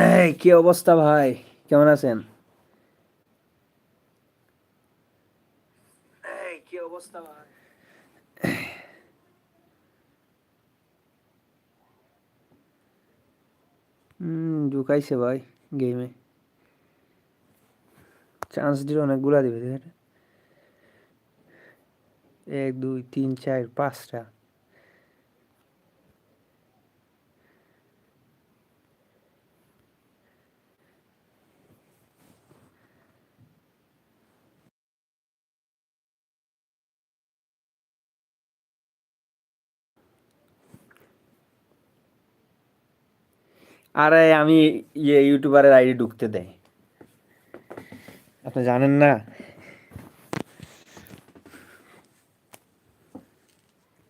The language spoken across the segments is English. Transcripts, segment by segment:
এই কি অবস্থা ভাই? কেমন আছেন? এই কি অবস্থা ভাই? ঢুকাইছে ভাই গেমে। চান্স দিলে অনেকগুলা দিবে দেখেন। 1 2 3 4 5টা। আরে আমি ইউটিউবারের আইডি ঢুকতে দেয়। আপনি জানেন না?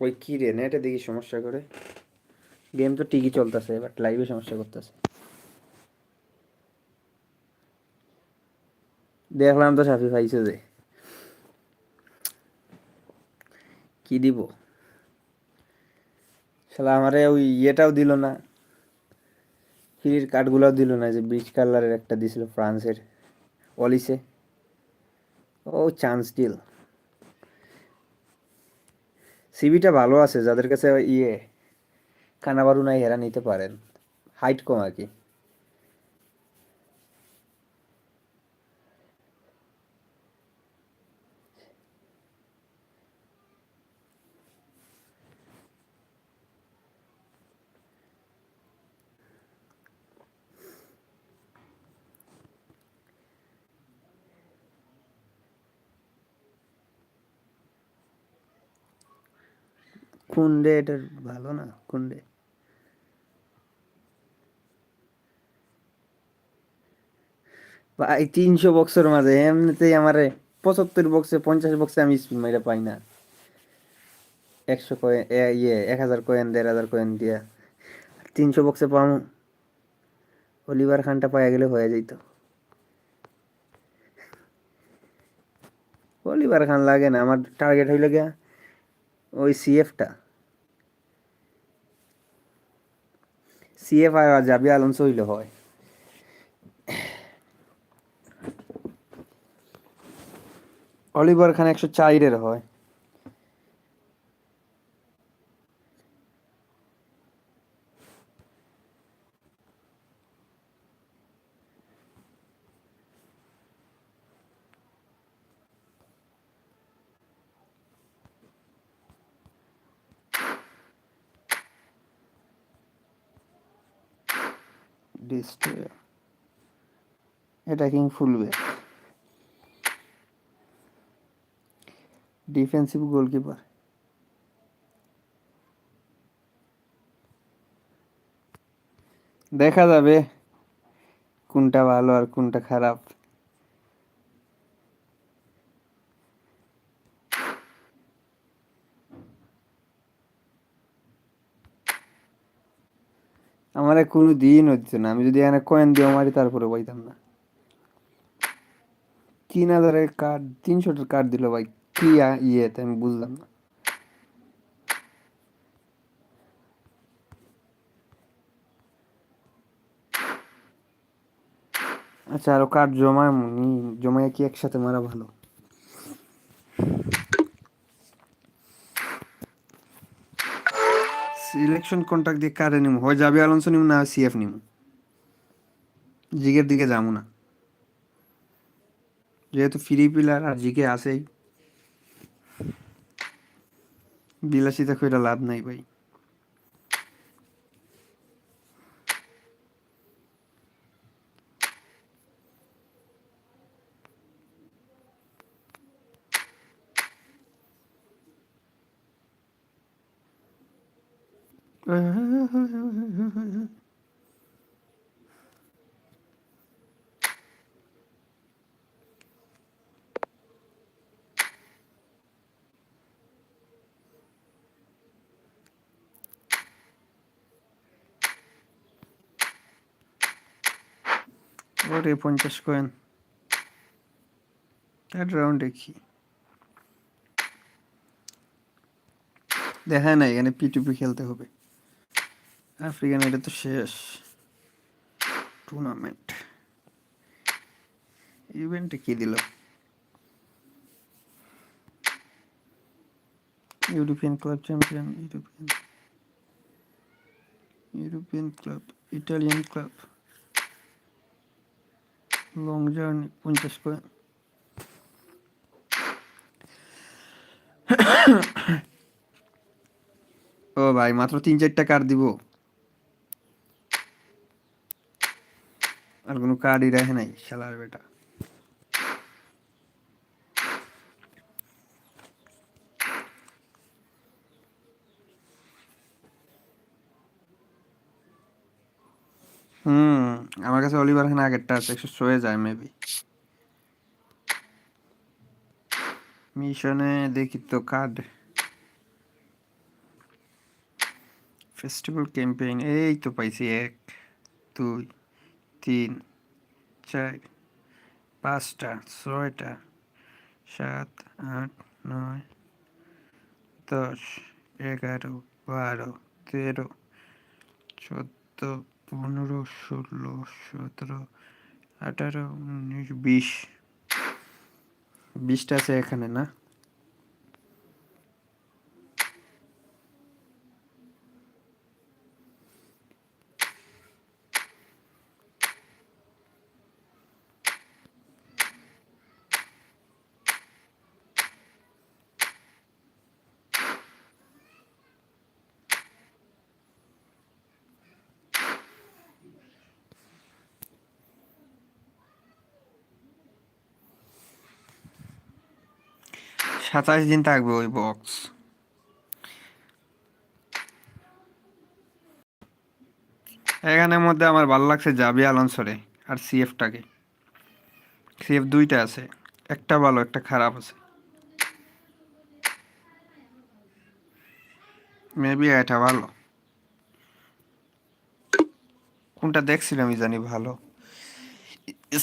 ওই কি রে, নেটে দেখি সমস্যা করে। গেম তো ঠিকই চলতেছে, বাট লাইভে সমস্যা করতেছে। দেখলাম তো সাফি পাইছে যে কি দিব। শালা আমারে ওই ইয়েটাও দিল না, ফ্রির কার্ডগুলোও দিল না, যে বিচ কালারের একটা দিছিল ফ্রান্সের অলিসে। ও চান্স ডিল। সিবিটা ভালো আছে, যাদের কাছে কানাবারু নাই এরা নিতে পারেন। হাইট কম আর কি। কুন্ডে এটা ভালো না কুন্ডে। ভাই 300 বক্সের মাঝে এমনিতেই আমারে 75 বক্সে 50 বক্সে আমি স্পিন মাইরা পাই না। 100 কয়েন 1000 কয়েন 1500 কয়েন দিয়া 300 বক্সে পাম। অলিভার খানটা পাইয়া গেলে হয়ে যাইতো। অলিভার খান লাগে না, আমার টার্গেট হইল গিয়া ওই সিএফ আর জাবি আলোনসো হইলে হয়। অলিভার খান 104-এর হয়। Destroyer attacking fullback, defensive goalkeeper. দেখা যাবে কোনটা ভালো আর কোনটা খারাপ। আমারে কোনো দিন হচ্ছে না, আমি যদি এখানে কয়েন দিয়ে মারি তারপরে পাইতাম না। 3000-এর কার্ড 300-টার কার্ড দিল ভাই। কি ইয়েতে আমি বুঝলাম না। আচ্ছা আরো কার্ড জমায় কি একসাথে মারা ভালো? সিলেকশন কন্ট্রাক্ট দিয়ে কারে নিমু, হয় জাবি আলোনসো নিমু না সিএফ নিমু। জিগের দিকে যাবো না, যেহেতু ফ্রি প্লেয়ার আর জিকে আসেই। বিলাসিতা কইরা লাভ নাই ভাই। ওরে 50 কয়েন থার্ড রাউন্ডে কি দেখা নাই, এখানে P2P খেলতে হবে। আফ্রিকান এটা তো শেষ। টুর্নামেন্ট ইভেন্টে কি দিল? European club champion, European club, Italian club, long journey 50 point. ও ভাই মাত্র 3-4টা কার্ড দিব, আর কোনো কার্ডই রাখে নাই শালার বেটা। আমার কাছে অলিভার খান আগেরটা আছে, 100 হয়ে যায় মেবি। মিশনে দেখি তো কার্ড। ফেস্টিভ্যাল ক্যাম্পেইন এই তো পাইছি 1 2 3 4 5টা 6টা 7 8 9 10 11 12 13 14 15 16 17 18 19 20 20টা আছে এখানে না? সাতাশ দিন থাকবে ওই বক্স। এখানের মধ্যে আমার ভালো লাগছে জাবি আলোনসোরে আর সিএফটাকে। সিএফ 2টা আছে, একটা ভালো একটা খারাপ আছে। মেবি এটা ভালো। কোনটা দেখছিলাম আমি জানি ভালো।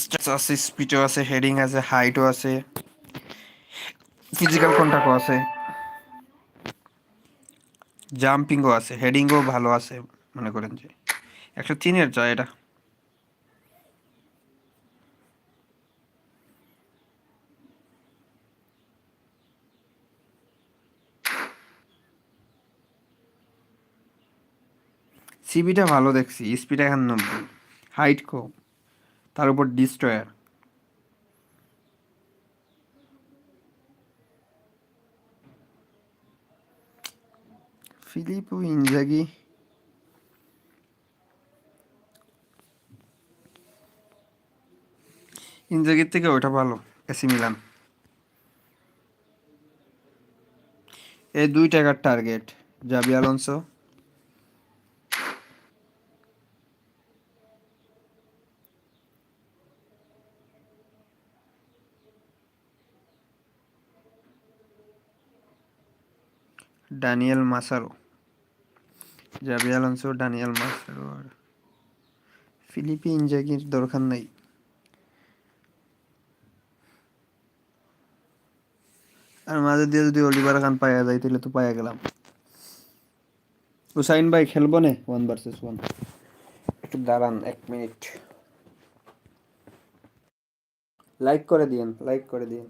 স্ট্রেস আছে, স্পিডও আছে, হেডিং আছে, হাইটও আছে, ফিজিক্যাল কন্ট্যাক্টও আছে, জাম্পিংও আছে, হেডিংও ভালো আছে। মনে করেন যে 103-এর যায় এটা। সিবিটা ভালো দেখছি, স্পিড 91, হাইট কম, তার উপর ডিস্ট্রয়ার। ফিলিপো ইনজাগি, ইনজাগির থেকে ওটা ভালো এসি মিলান। এই 2 টাকার টার্গেট জাবি Alonso, Daniele Massaro. Xabi Alonso, Daniele Massaro আর ফিলিপি ইনজাগির দরকার নাই। আর মাঝে দিয়ে যদি অলিভার খান পাইয়া যায় তাহলে তো পাইয়া গেলাম। হুসাইন ভাই খেলবো না 1 ভার্সেস 1? একটু দাঁড়ান 1 মিনিট। লাইক করে দিয়েন, লাইক করে দিয়েন।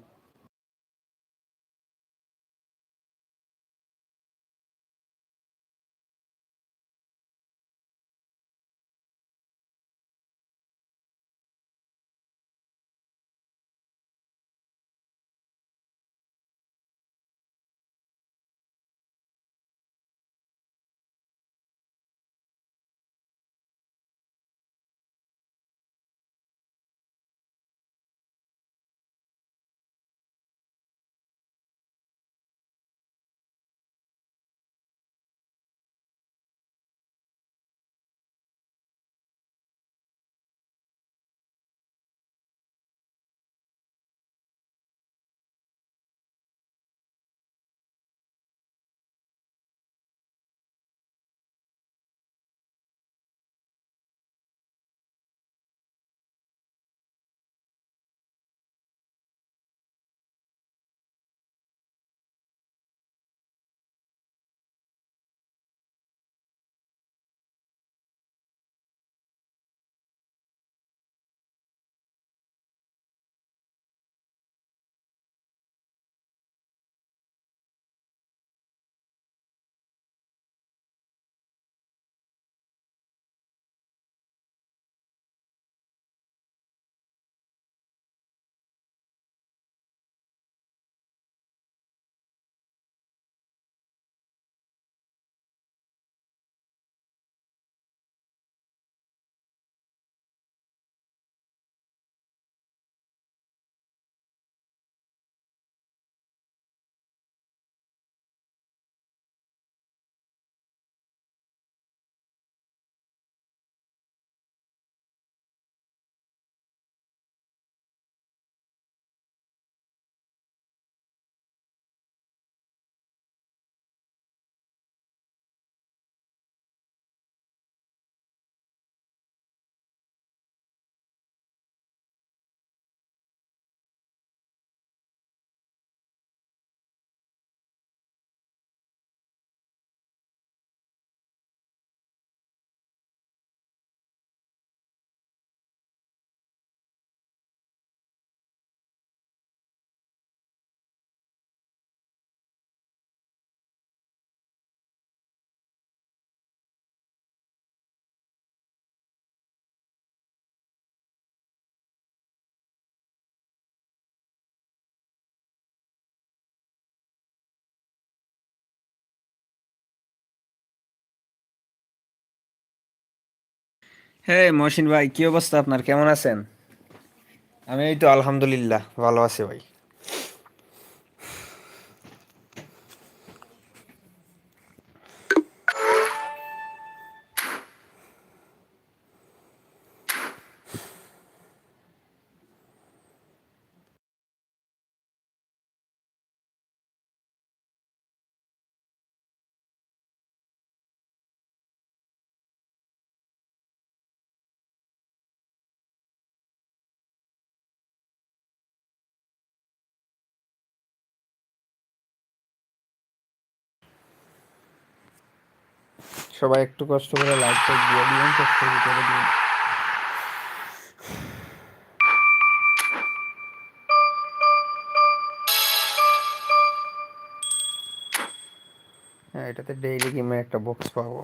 হ্যাঁ মহসিন ভাই, কি অবস্থা আপনার? কেমন আছেন? আমি এই তো আলহামদুলিল্লাহ ভালো আছি ভাই। সবাই একটু কষ্ট করে লাইক টাইক দিয়ে দিবেন, সাবস্ক্রাইব করে দিবেন। হ্যাঁ, এটাতে ডেইলি গেমে একটা বক্স পাবো।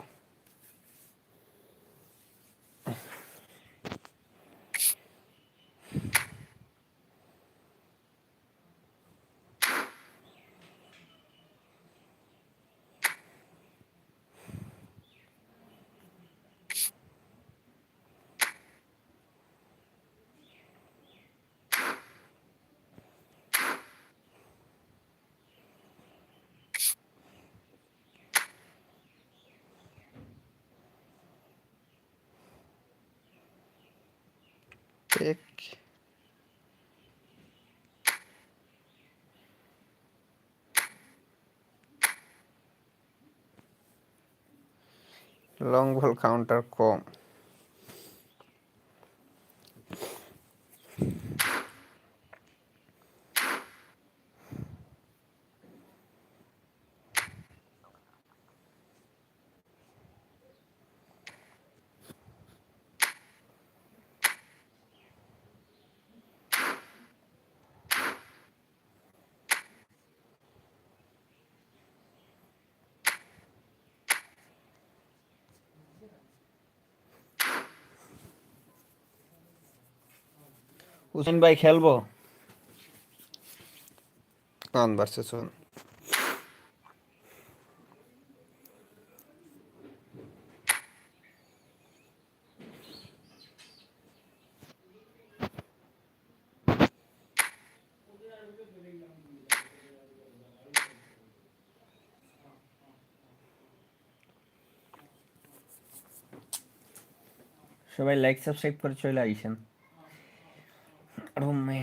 এক লং বল কাউন্টার কম। হুসেন ভাই খেলবো? কোন ভার্সেস কোন? সবাই লাইক সাবস্ক্রাইব করে চলে আইসেন রুমে।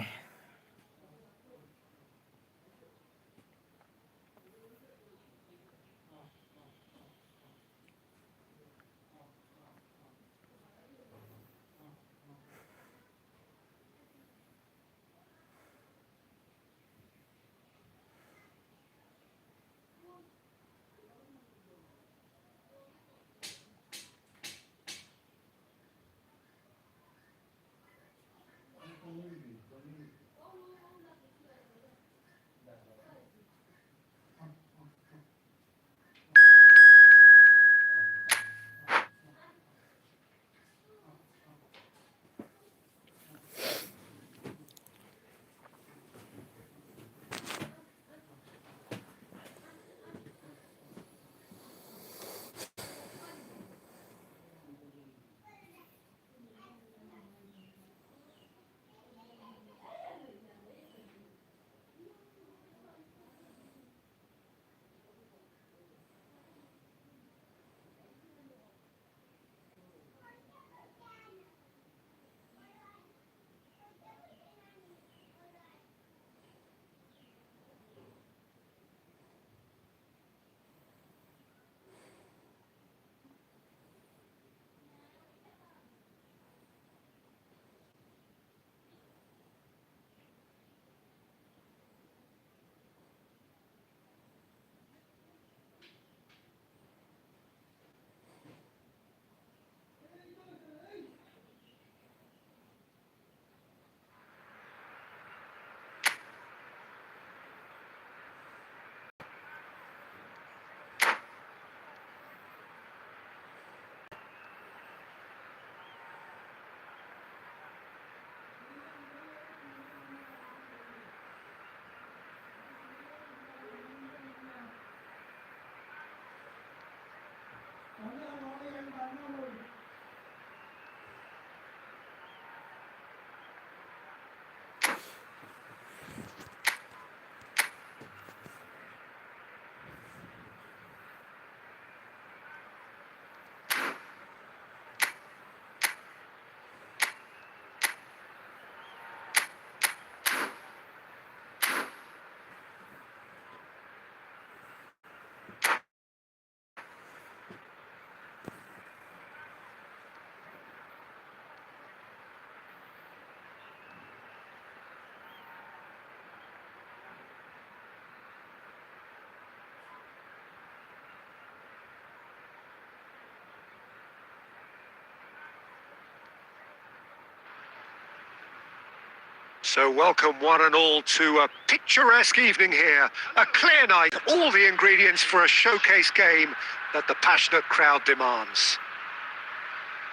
So welcome one and all to a picturesque evening here. A clear night, all the ingredients for a showcase game that the passionate crowd demands.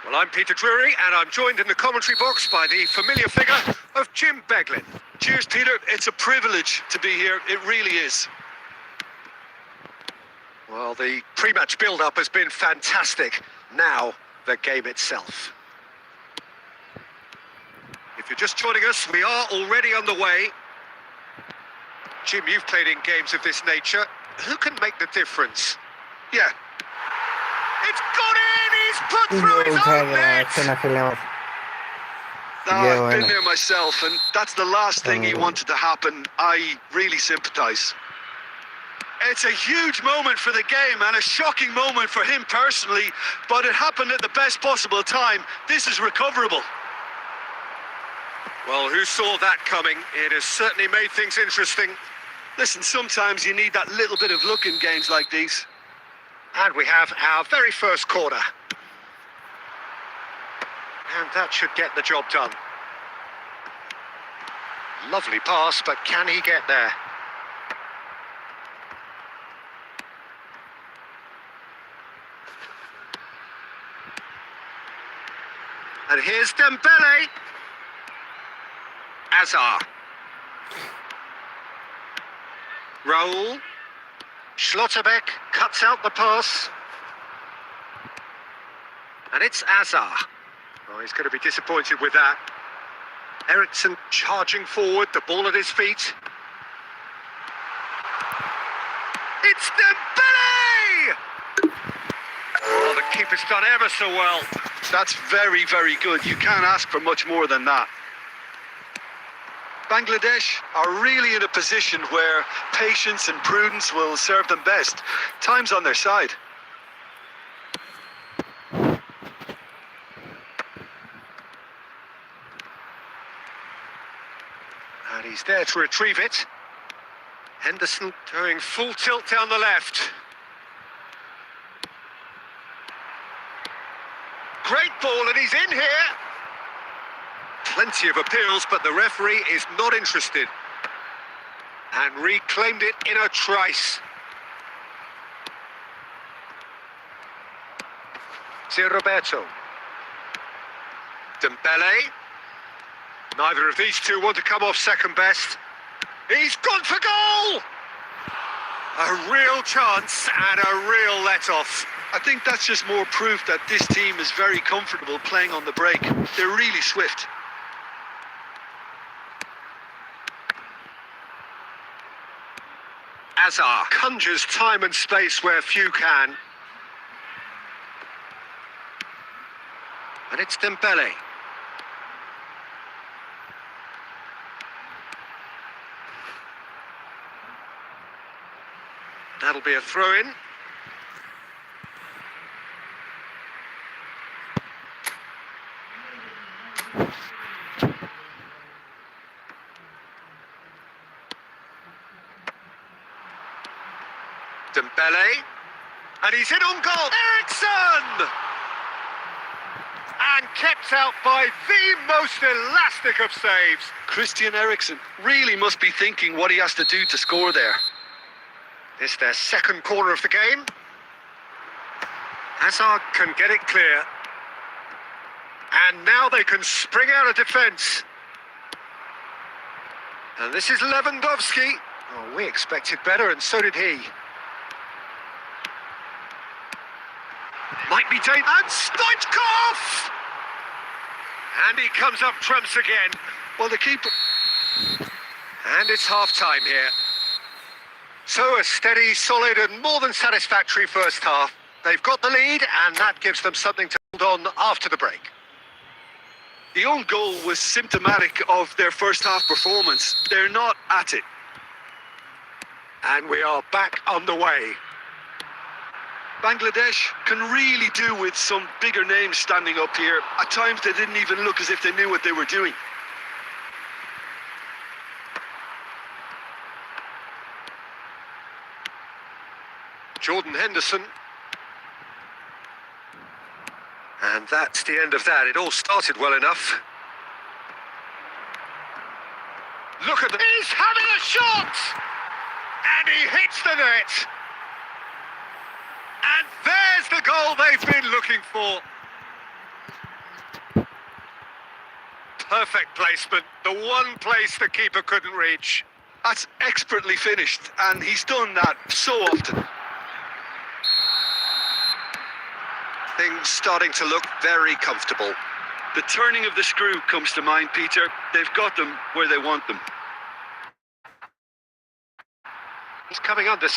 Well, I'm Peter Drury, and I'm joined in the commentary box by the familiar figure of Jim Beglin. Cheers, Peter. It's a privilege to be here. It really is. Well, the pre-match build-up has been fantastic. Now, the game itself. If you're just joining us, we are already underway. Jim, you've played in games of this nature. Who can make the difference? Yeah. It's gone in! He's put through his own net! I've been there myself, and that's the last thing he wanted to happen. I really sympathise. It's a huge moment for the game and a shocking moment for him personally, but it happened at the best possible time. This is recoverable. Well, who saw that coming? It has certainly made things interesting. Listen, sometimes you need that little bit of luck in games like these. And we have our very first corner. And that should get the job done. Lovely pass, but can he get there? And here's Dembele. Azar. Raul. Schlotterbeck cuts out the pass. And it's Azar. Oh, he's going to be disappointed with that. Eriksson charging forward, the ball at his feet. It's Dembele! Oh, the keeper's done ever so well. That's very, very good. You can't ask for much more than that. Bangladesh are really in a position where patience and prudence will serve them best. Time's on their side. And he's there to retrieve it. Henderson doing full tilt down the left. Great ball, and he's in here. Plenty of appeals, but the referee is not interested. And reclaimed it in a trice. Sir Roberto. Dembele. Neither of these two want to come off second best. He's gone for goal! A real chance and a real let-off. I think that's just more proof that this team is very comfortable playing on the break. They're really swift. Azar conjures time and space where few can. And it's Dembele. That'll be a throw-in. Dembele, and he's in on goal. Eriksson! And kept out by the most elastic of saves. Christian Eriksen really must be thinking what he has to do to score there. This their second corner of the game. Hazard can get it clear. And now they can spring out of defence. And this is Lewandowski. Oh, we expected better, and so did he. Might be dangerous. And Stoichkov! And he comes up trumps again. Well, the keeper... And it's half-time here. So a steady, solid and more than satisfactory first half. They've got the lead, and that gives them something to hold on after the break. The own goal was symptomatic of their first half performance. They're not at it. And we are back on the way. Bangladesh can really do with some bigger names standing up here. At times they didn't even look as if they knew what they were doing. Jordan Henderson. And that's the end of that. It all started well enough. Look at he's having a shot! And he hits the net. And there's the goal they've been looking for. Perfect placement. The one place the keeper couldn't reach. That's expertly finished, and he's done that so often. Things starting to look very comfortable. The turning of the screw comes to mind, Peter. They've got them where they want them. He's coming under.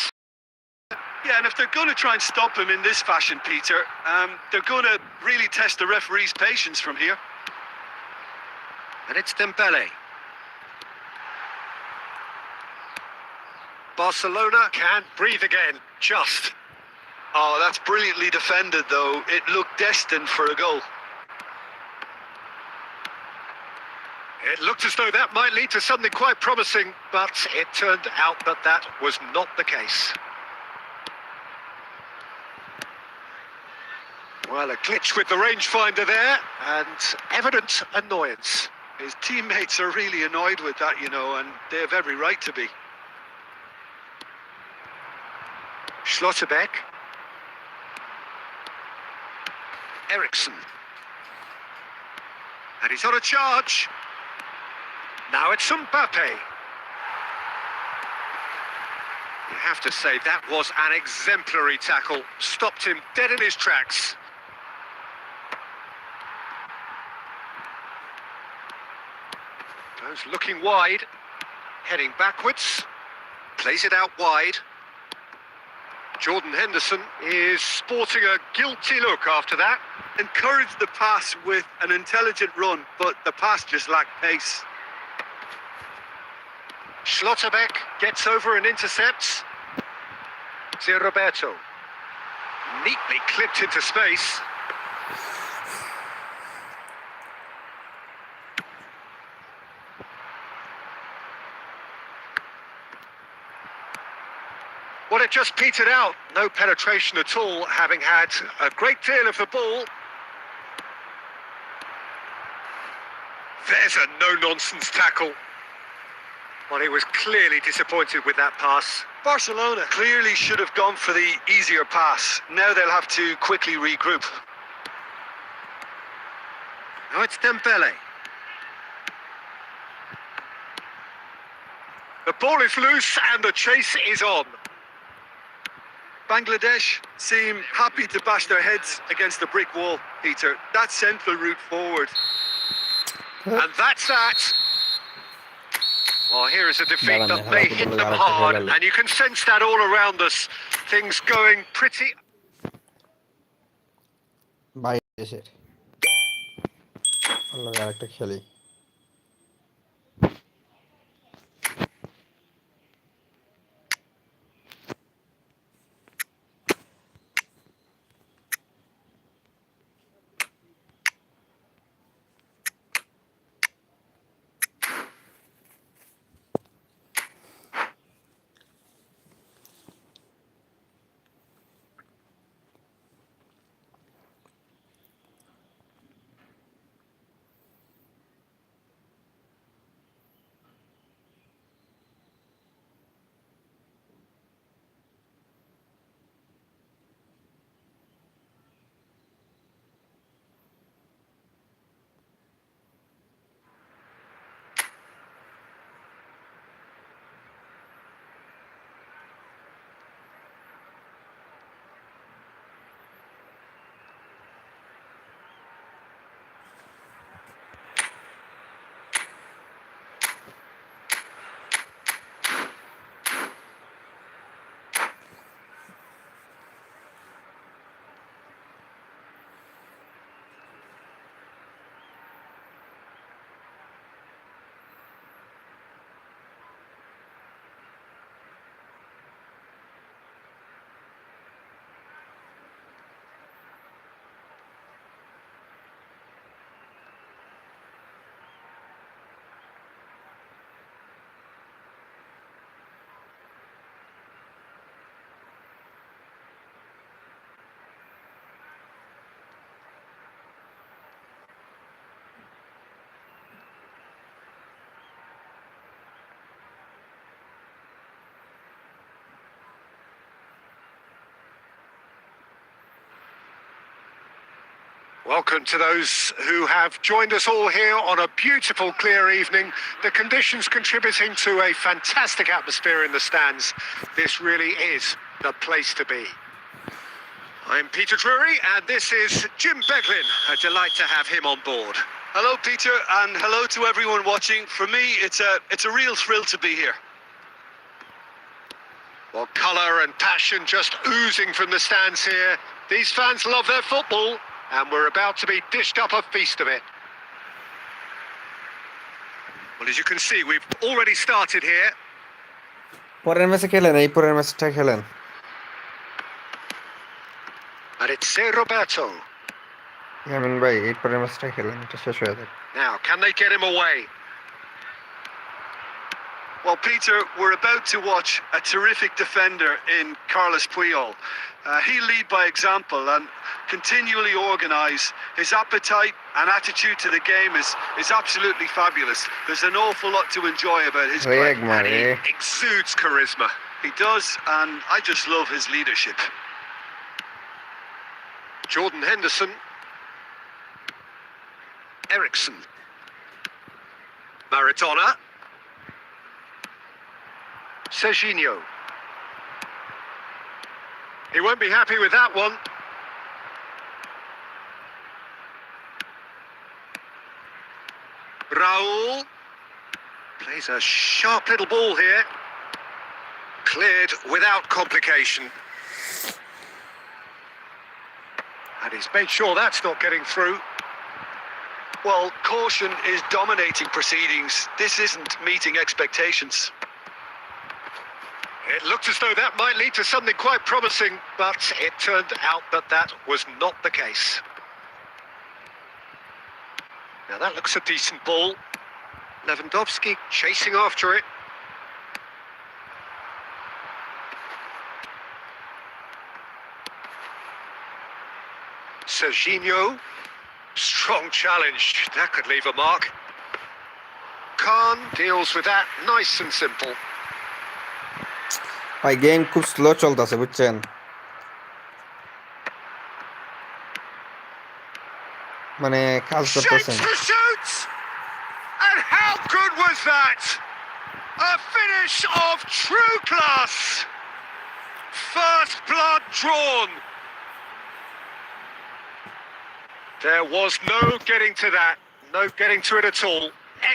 Yeah, and if they're going to try and stop him in this fashion, Peter, they're going to really test the referee's patience from here. And it's Dembele. Barcelona can't breathe again. Just. Oh, that's brilliantly defended, though. It looked destined for a goal. It looked as though that might lead to something quite promising, but it turned out that that was not the case. Well, a glitch with the rangefinder there, and evident annoyance. His teammates are really annoyed with that, you know, and they have every right to be. Schlotterbeck. Eriksson. And he's on a charge. Now it's Mbappe. You have to say that was an exemplary tackle. Stopped him dead in his tracks. Goes looking wide. Heading backwards. Plays it out wide. Jordan Henderson is sporting a guilty look after that. Encouraged the pass with an intelligent run, but the pass just lacked pace. Schlotterbeck gets over and intercepts. Roberto. Neatly clipped into space. Well, it just petered out. No penetration at all, having had a great deal of the ball. There's a no-nonsense tackle. Well, he was clearly disappointed with that pass. Barcelona clearly should have gone for the easier pass. Now they'll have to quickly regroup. Now it's Dembele. The ball is loose and the chase is on. Bangladesh seem happy to bash their heads against the brick wall, Peter. That central route forward. And that's that. Well, here is a defeat Dalam that ya, may kalau hit football them karakter hard, gagal. and you can sense that all around us. Things going pretty... বাংলাদেশের অন্য আরেকটা খেলি Welcome to those who have joined us all here on a beautiful, clear evening. The conditions contributing to a fantastic atmosphere in the stands. This really is the place to be. I'm Peter Drury, and this is Jim Beglin. A delight to have him on board. Hello, Peter, and hello to everyone watching. For me, it's a real thrill to be here. Well, colour and passion just oozing from the stands here. These fans love their football, and we're about to be dished up a feast of it. Well, as you can see, we've already started here. পরের ম্যাচে খেলেন, এই পরের ম্যাচটা খেলেন। And it's Roberto. Yamin ভাই, এই পরের ম্যাচটা খেলেন, এটা শেষ হয়ে যাক। Now, can they get him away? Well, Peter, we're about to watch a terrific defender in Carlos Puyol. He'll lead by example and continually organise. His appetite and attitude to the game is absolutely fabulous. There's an awful lot to enjoy about his play. And he exudes charisma. He does, and I just love his leadership. Jordan Henderson. Eriksson. Maradona. Serginho. He won't be happy with that one. Raul plays a sharp little ball here. Cleared without complication. And he's made sure that's not getting through. Well, caution is dominating proceedings. This isn't meeting expectations. It looked as though that might lead to something quite promising, but it turned out that that was not the case. Now that looks a decent ball. Lewandowski chasing after it. Serginho. Strong challenge. That could leave a mark. Khan deals with that nice and simple. ভাই game খুব slow চলতেছে, বুঝছেন? মানে কাজ করতেছেন। And how good was that? A finish of true class. First blood drawn. There was no getting to that. No getting to it at all.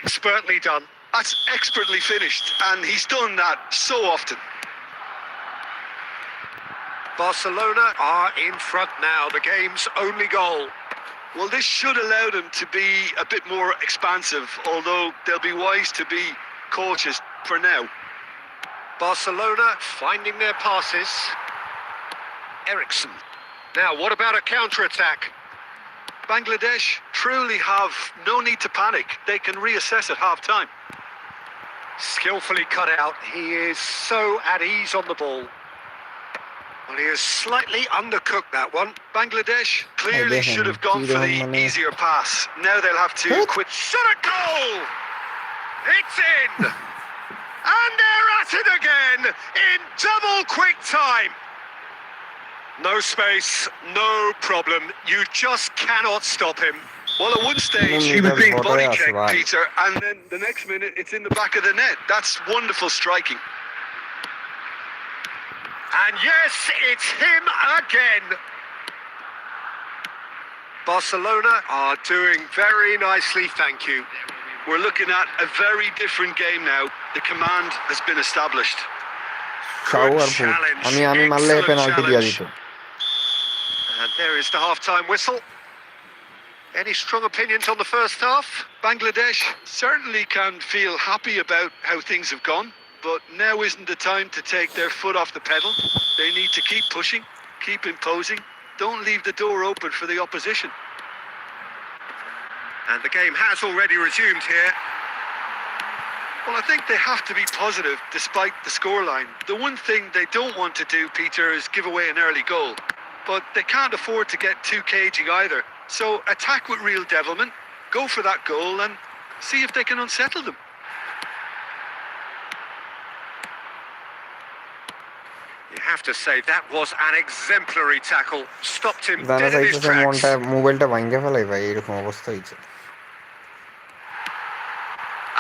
Expertly done. That's expertly finished, and he's done that so often. Barcelona are in front now, the game's only goal. Well, this should allow them to be a bit more expansive, although they'll be wise to be cautious for now. Barcelona finding their passes. Eriksson. Now, what about a counter-attack? Bangladesh truly have no need to panic. They can reassess at half-time. Skillfully cut out. He is so at ease on the ball. Well, he has slightly undercooked that one. Bangladesh clearly should have gone for the easier pass. Now they'll have to quit. Shot a goal! It's in! And they're at it again in double quick time. No space, no problem. You just cannot stop him. Well, at one stage he was being body checked, Peter, and then the next minute it's in the back of the net. That's wonderful striking. And yes, it's him again. Barcelona are doing very nicely, thank you. We're looking at a very different game now. The command has been established. Good challenge. Excellent challenge. And there is the half-time whistle. Any strong opinions on the first half? Bangladesh certainly can feel happy about how things have gone, but now isn't the time to take their foot off the pedal. They need to keep pushing, keep imposing. Don't leave the door open for the opposition. And the game has already resumed here. Well, I think they have to be positive despite the scoreline. The one thing they don't want to do, Peter, is give away an early goal. But they can't afford to get too cagey either. So attack with real devilment, go for that goal and see if they can unsettle them. He have to say that was an exemplary tackle. Stopped him জানা dead in his চাইতেছে tracks. মনটা মোবাইলটা ভাঙ্গে ফেলাই ভাই, এরকম অবস্থা হয়েছে।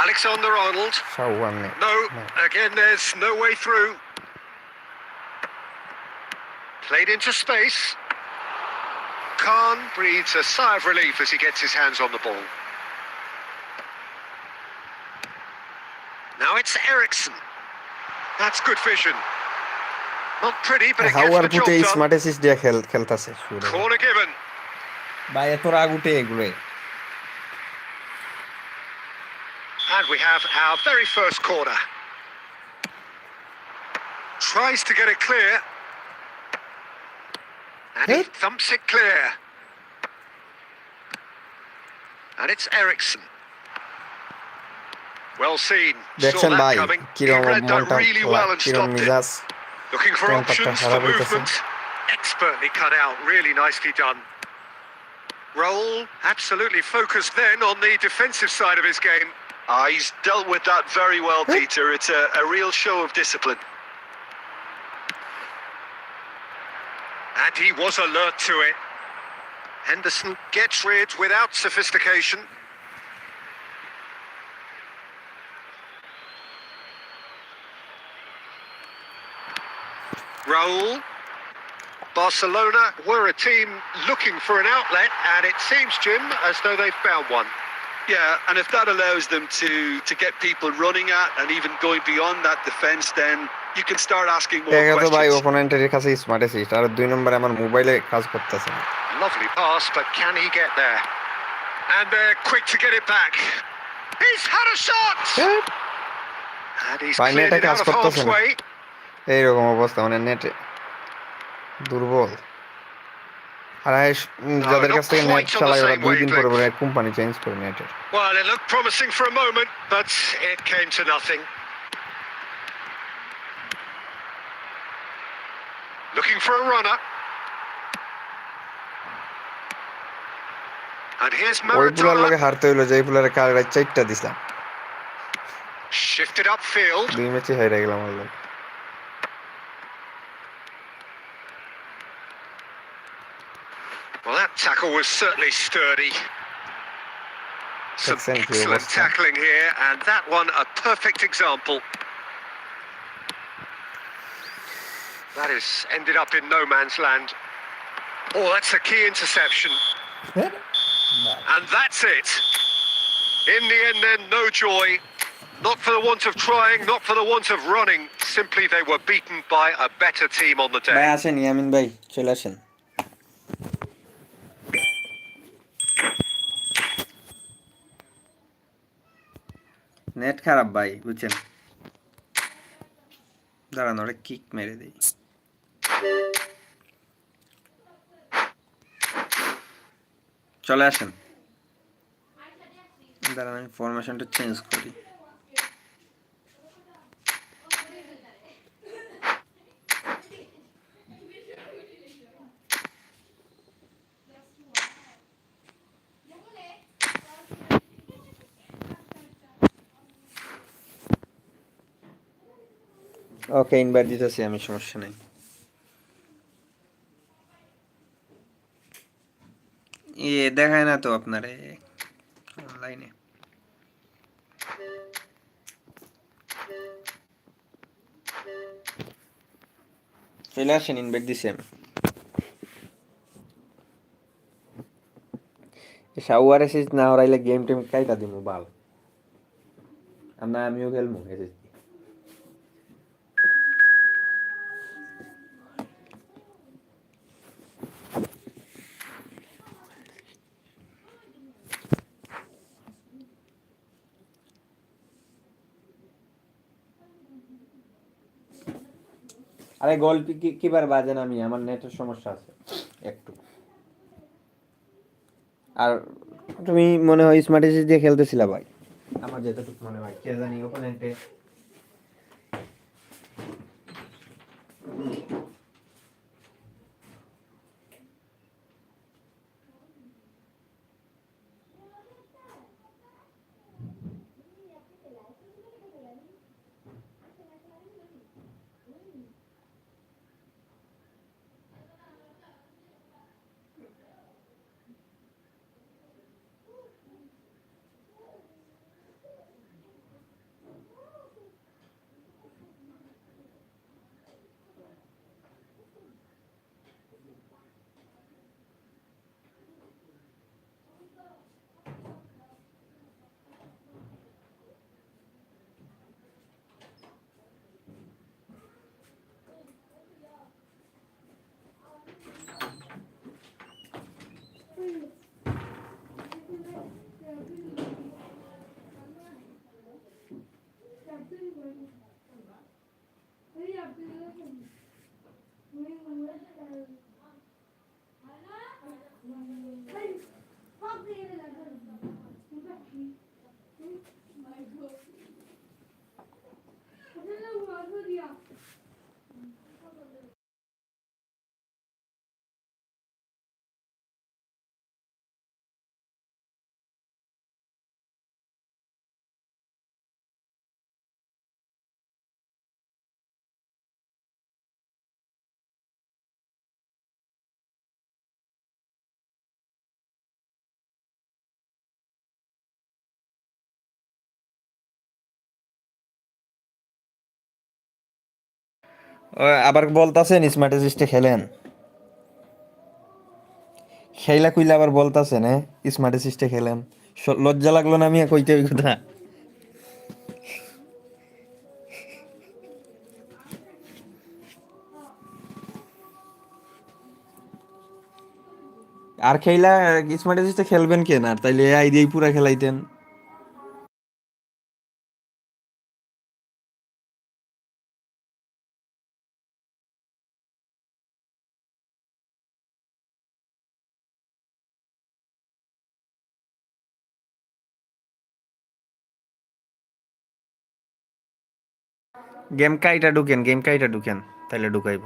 Alexander-Arnold. শাওয়ার নেই। No, again there's no way through. Played into space. Khan breathes a sigh of relief as he gets his hands on the ball. Now it's Ericsson. That's good vision. Not pretty, but it gets হাওয়ার the job পুটে done. Smart assist দিয়ে খেলতাছে শুরু। Corner given. ভাই এত রাগ উঠে এগুলো। And we have our very first corner. Tries to get it clear. And he thumps it clear. And it's Ericsson. Well seen. Saw দেখছেন that ভাই coming. He কিরম read that মনটা really well and কিরম stopped it. মিজাজ Looking for Temper options খারাপ for হইতাছে। movement. Expertly cut out. Really nicely done. Roll. Absolutely focused then on the defensive side of his game. He's dealt with that very well, Peter. It's a real show of discipline. And he was alert to it. Henderson gets rid without sophistication. Raul. Barcelona were a team looking for an outlet, and it seems, Jim, as though they've found one. Yeah, and if that allows them to get people running at and even going beyond that defence, then you can start asking more দেখা তো ভাই questions. অপোনেন্টের কাছে smart assist, আর দুই নম্বরে আমার মোবাইলে কাজ করতেছে না। Lovely pass, but can he get there? And they're quick to get it back. He's had a shot! And he's ভাই cleared নেটে it কাজ out of করতেছে harm's না, way. এইরকম অবস্থা মানে নেটে দুর্বল। আর যাদের কাছ থেকে নেট চালায় ওরা 2 দিন পরে পরে কোম্পানি চেঞ্জ করে নেটের। Well, it looked promising for a moment, but it came to nothing. Looking for a runner. And here's ওই পুলার Maradona. লগে হারতে হইলো যে পুলারে কালরা 4টা দিছিলাম, Shifted upfield. 2 ম্যাচে হেরে গেলাম আমার লগে। Well, that tackle was certainly sturdy. Some excellent tackling here, and that one a perfect example. That has ended up in no man's land. Oh, that's a key interception. And that's it. In the end then, no joy. Not for the want of trying, not for the want of running. Simply they were beaten by a better team on the day. ভাই আসেন ইয়ামিন ভাই, চলে আসেন। Net খারাপ ভাই, বুঝছেন। দাঁড়ান ওরে কিক মেরে দেই। চলে আসেন। দাঁড়ান আমি ফরমেশনটা চেঞ্জ করি। ওকে, ইনভাইট দিতেছি আমি, সমস্যা নেই। দেখায় না তো আপনারে অনলাইনে। চলে আসেন, ইনভাইট দিছি আমি। শাওয়ার এসেছিস না হরাইলে গেম টেম কাইটা দিমু বাল। আমিও খেলবো এসেছি। আরে গল্প কিবার বাজেন, আমি আমার নেটের সমস্যা আছে একটু। আর তুমি মনে হয় স্মার্ট এসএস দিয়ে খেলতেছিলা ভাই, আমার যেতটুকু মনে হয়। কে জানি ওপোনেন্টে আবার বলতাছেন স্মার্ট অ্যাসিস্টে খেলেন, খেলা কইলে আবার বলতাছেন স্মার্ট অ্যাসিস্টে খেলেন। লজ্জা লাগলো না মিয়া কইতে ওই কথা? আর খেলা স্মার্ট অ্যাসিস্টে খেলবেন কেন? আর তাইলে এআই দিয়েই পুরা খেলাইতেন। গেম কাইটা ঢুকেন, তাইলে ঢুকাইব।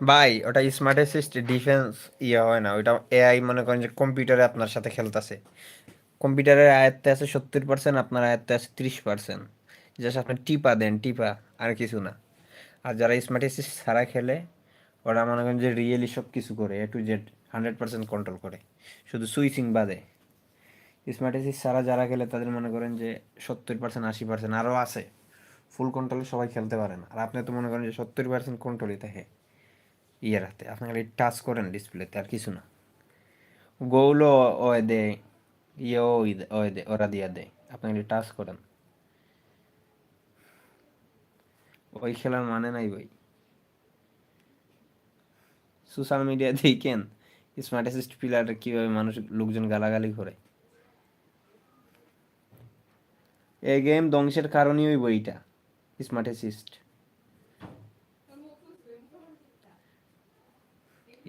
ভাই ওটা স্মার্ট অ্যাসিস্ট ডিফেন্স ইয়ে হয় না, ওইটা এআই মনে করেন যে কম্পিউটারে আপনার সাথে খেলতেছে। কম্পিউটারের আয়ত্তে আছে 70%, আপনার আয়ত্তে আছে 30%। জাস্ট আপনি টিপা দেন, টিপা, আর কিছু না। আর যারা স্মার্ট অ্যাসিস্ট ছাড়া খেলে, ওরা মনে করেন যে রিয়েলি সব কিছু করে, A to Z 100% কন্ট্রোল করে, শুধু সুইচিং বাদে। স্মার্ট অ্যাসিস্ট ছাড়া যারা খেলে তাদের মনে করেন যে 70%, 80%, আরও আছে। ফুল কন্ট্রোলে সবাই খেলতে পারে না। আর আপনি তো মনে করেন যে 70% কন্ট্রোলই থাকে ইয়ে রাখতে, আপনি খালি টাচ করেন ডিসপ্লেতে, আর কিছু না। গোলও ও দেয়, ইয়েও দেয়, ওরা দিয়া দেয়, আপনি খালি টাচ করেন। ওই খেলার মানে নাই ভাই। সোশ্যাল মিডিয়া দেখেন স্মার্ট অ্যাসিস্ট প্লেয়ার কীভাবে মানুষ, লোকজন গালাগালি করে। এই গেম ধ্বংসের কারণই ওই বইটা, স্মার্ট অ্যাসিস্ট।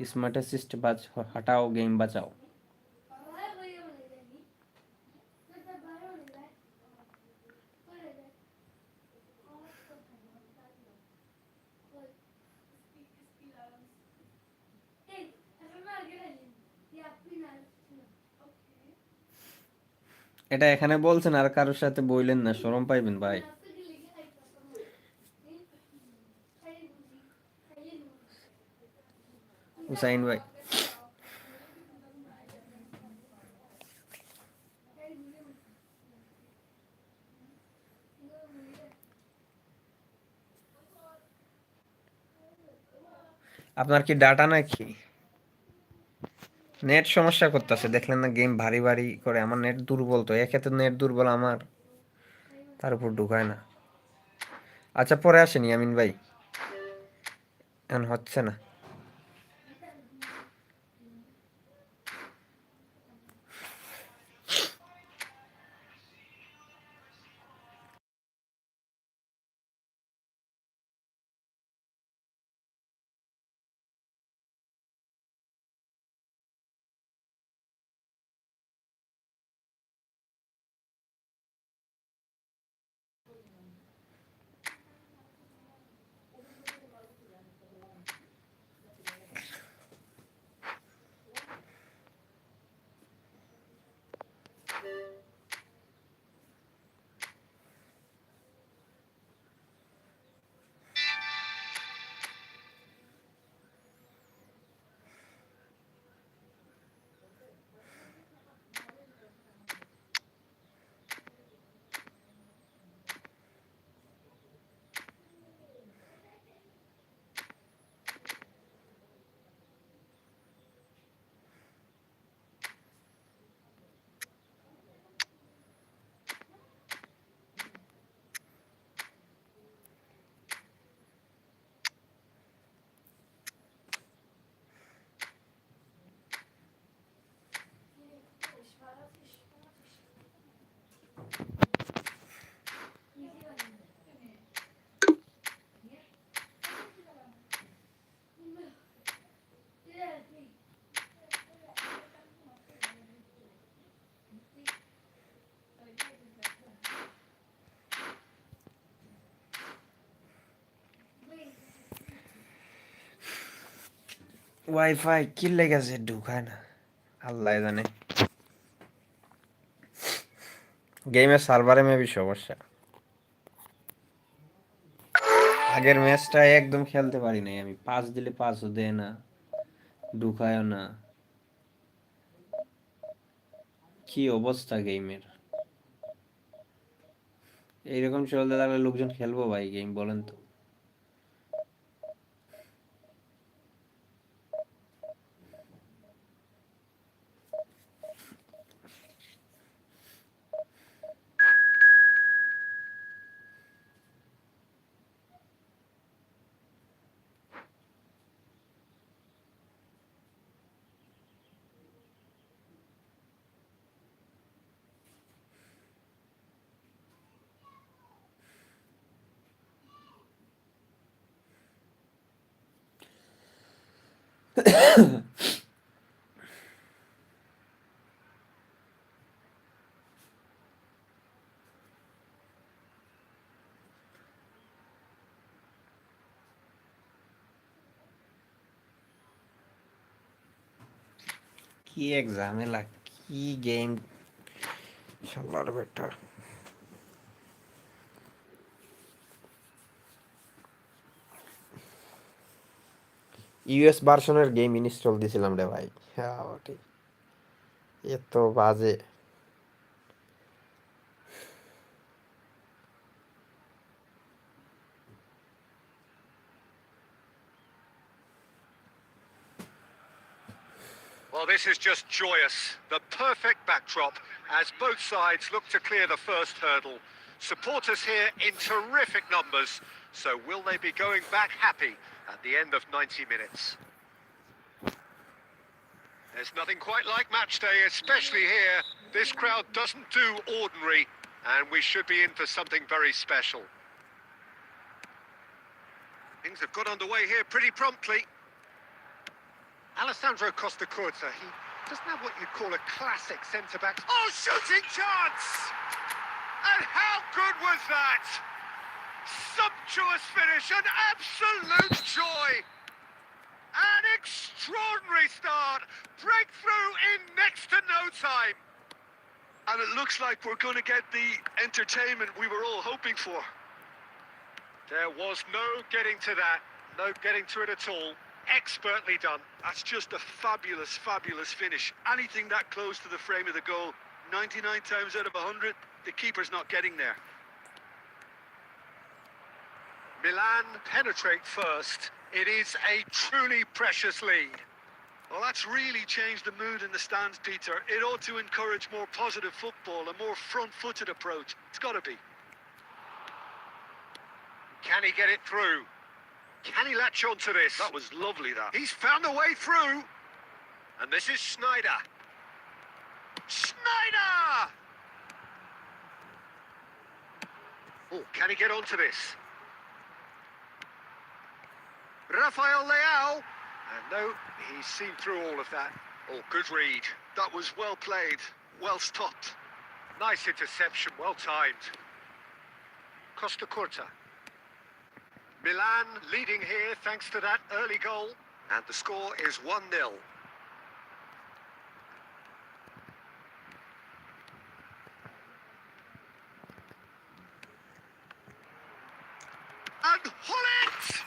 स्मार्ट असिस्ट हटाओ गेम बचाओ। এটা এখানে বলছেন, আর কারোর সাথে বইলেন না, শরম পাইবেন ভাই। হুসাইন ভাই, আপনার কি ডাটা নাকি? নেট সমস্যা করতেছে, দেখলেন না গেম ভারী ভারী করে। আমার নেট দুর্বল, তো একে তো নেট দুর্বল আমার, তার উপর ঢুকায় না। আচ্ছা পরে আসেনি আমিন ভাই, এখন হচ্ছে না। ওয়াইফাই কি লেগেছে ঢুকায় না, আল্লাহ জানে। গেমের সার্ভারে মেবি সমস্যা। আগের ম্যাচটা একদম খেলতে পারি নাই আমি, পাস দিলে পাসও দেয় না, ঢুকায়ও না। কি অবস্থা গেমের! এইরকম চলতে থাকলে লোকজন খেলবো ভাই গেম, বলেন তো? কি এক ঝামেলা, কি গেম, শালার বেটা। ইউএস ভার্সনের গেম ইনস্টল দিছিলাম রে ভাই, হ্যাঁ ঠিক, এত বাজে। Well, this is just joyous. The perfect backdrop as both sides look to clear the first hurdle. Supporters here in terrific numbers. So will they be going back happy at the end of 90 minutes? There's nothing quite like match day, especially here. This crowd doesn't do ordinary, and we should be in for something very special. Things have got underway here pretty promptly. Alessandro Costa Curta. He doesn't have what you'd call a classic centre-back. Oh, shooting chance! And how good was that? Sumptuous finish, an absolute joy. An extraordinary start. Breakthrough in next to no time. And it looks like we're going to get the entertainment we were all hoping for. There was no getting to that. No getting to it at all. Expertly done. That's just a fabulous, fabulous finish. Anything that close to the frame of the goal, 99 times out of 100, the keeper's not getting there. Milan penetrate first. It is a truly precious lead. Well, that's really changed the mood in the stands, Peter. It ought to encourage more positive football, a more front-footed approach. It's got to be. Can he get it through? Can he latch on to this? That was lovely, that. He's found a way through. And this is Schneider. Schneider! Oh, can he get onto this? Rafael Leao. And no, he's seen through all of that. Oh, good read. That was well played, well stopped. Nice interception, well timed. Costa Curta. Milan leading here thanks to that early goal. And the score is 1-0. And Hullet!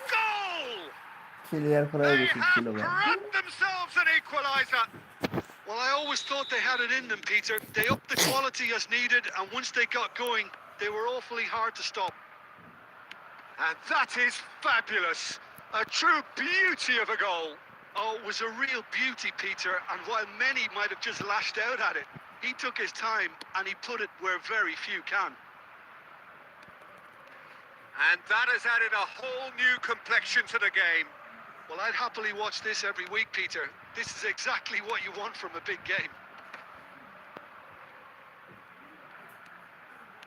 Goal! They have grabbed themselves an equaliser. Well, I always thought they had it in them, Peter. They upped the quality as needed, and once they got going, they were awfully hard to stop. And that is fabulous. A true beauty of a goal. Oh, it was a real beauty, Peter, and while many might have just lashed out at it, he took his time and he put it where very few can. And that has added a whole new complexion to the game. Well, I'd happily watch this every week, Peter. This is exactly what you want from a big game.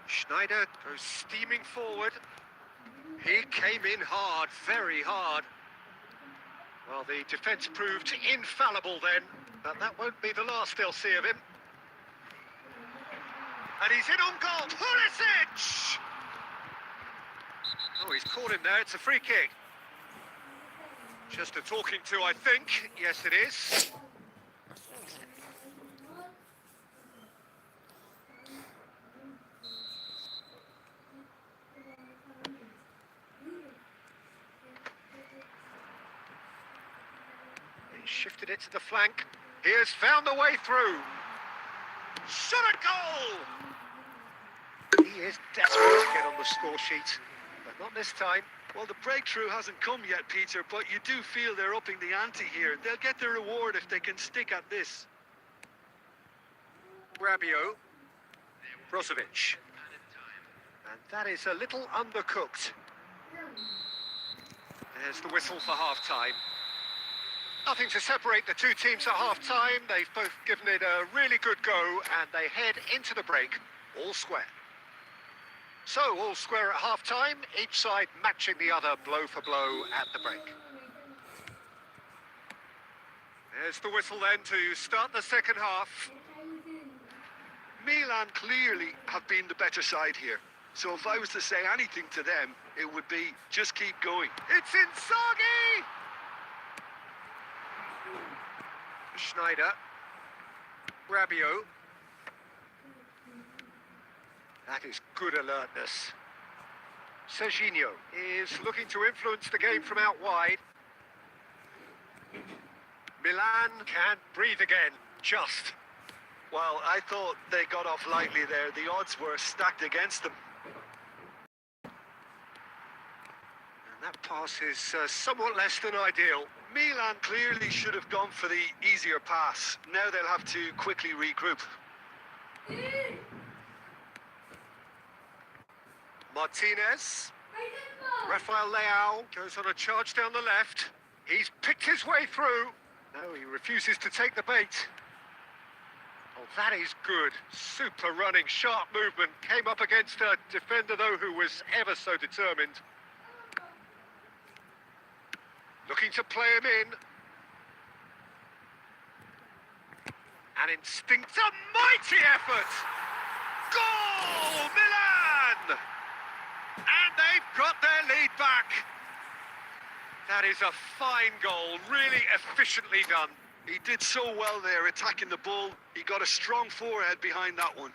Schneider goes steaming forward. He came in hard, very hard. Well, the defence proved infallible then, but that won't be the last they'll see of him. And he's in on goal. Pulisic! Oh, he's caught him there. It's a free kick. Just a talking to, I think. Yes, it is. He shifted it to the flank. He has found the way through. Shot a goal! He is desperate to get on the score sheet, but not this time. Well, the breakthrough hasn't come yet, Peter, but you do feel they're upping the ante here. They'll get their reward if they can stick at this. Rabiot. Brozovic. And that is a little undercooked. There's the whistle for half-time. Nothing to separate the two teams at half-time. They've both given it a really good go, and they head into the break all square. So, all square at half-time, each side matching the other blow for blow at the break. There's the whistle then to start the second half. Milan clearly have been the better side here. So if I was to say anything to them, it would be just keep going. It's Inzaghi! Schneider. Rabiot. That is good alertness. Serginho is looking to influence the game from out wide. Milan can't breathe again, just. Well, I thought they got off lightly there. The odds were stacked against them. And that pass is somewhat less than ideal. Milan clearly should have gone for the easier pass. Now they'll have to quickly regroup. Martinez. Rafael Leao goes on a charge down the left. He's picked his way through. No, he refuses to take the bait. Oh, that is good. Super running, sharp movement. Came up against a defender, though, who was ever so determined. Looking to play him in. An instinct, a mighty effort! Goal, Milan! And they've got their lead back. That is a fine goal, really efficiently done. He did so well there, attacking the ball. He got a strong forehead behind that one.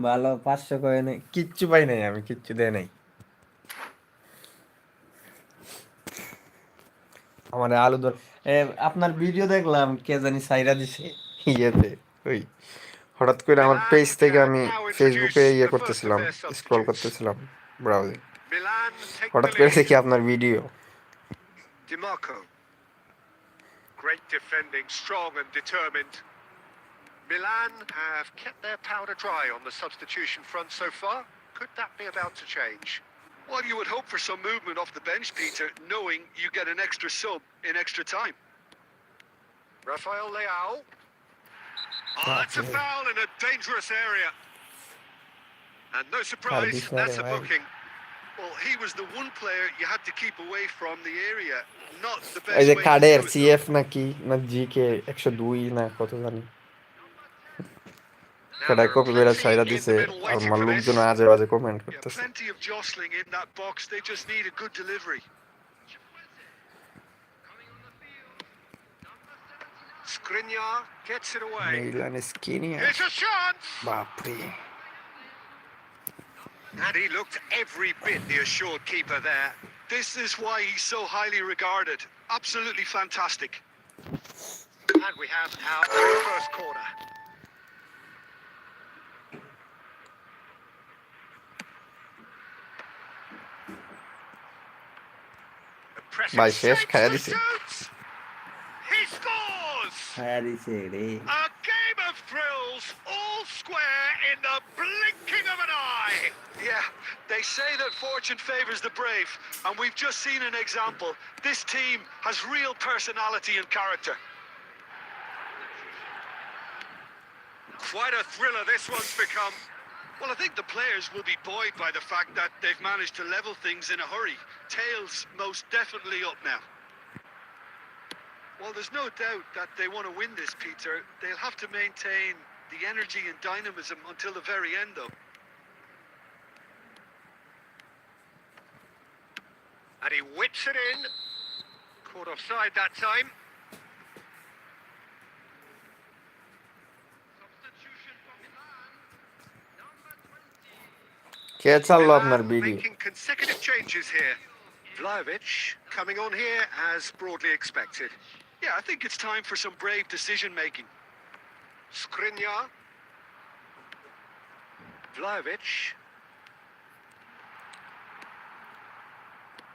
ভালো 500 কয়েনে কিচ্ছু পাই নাই, আমি কিচ্ছু দেয় নাই। আমার আলু দর আপনার ভিডিও দেখলাম, কে জানি সাইরা দিছে ইয়েতে, ওই হঠাৎ করে আমার পেজ থেকে আমি ফেসবুকে ইয়ে করতেছিলাম, স্ক্রল করতেছিলাম ব্রাউজিং, Milan take হঠাৎ the করে lead. দেখি আপনার video. DiMarco. Great defending, strong and determined. Milan have kept their powder dry on the substitution front so far. Could that be about to change? Well, you would hope for some movement off the bench, Peter, knowing you get an extra sub in extra time. Rafael Leao. Oh, that's a foul in a dangerous area. And no surprise, that's a booking. Well, he was the one player you had to keep away from the area. Not the এই best যে way to কার্ডের do it, CF নাকি না GK 102 না কত জানি, Now কাটাই there are copy করে plenty ছাইরা in দিছে, the middle আর waiting আমার for this. লোকজন আজে বাজে কমেন্ট Yeah, করতেছে। plenty of jostling in that box. They just need a good delivery. Skriniar gets it away. Milan Skriniar, Here's a chance! বাপরে। And he looked every bit the assured keeper there. This is why he's so highly regarded. Absolutely fantastic. And we have our very first corner. A pressing ভাই শেষ shapes খাইয়া the দিছে, shoots. He scores! খাইয়া দিছে রে। A game of thrills, all square in the blinking of an eye. Yeah, they say that fortune favors the brave, and we've just seen an example. This team has real personality and character. Quite a thriller this one's become. Well, I think the players will be buoyed by the fact that they've managed to level things in a hurry. Tails most definitely up now. Well, there's no doubt that they want to win this, Peter. They'll have to maintain the energy and dynamism until the very end, though. And he whips it in. Caught offside that time. কে চাললো আপনার Milan video? making consecutive changes here. Vlahovic coming on here as broadly expected. Yeah, I think it's time for some brave decision-making. Skriniar. Vlahovic.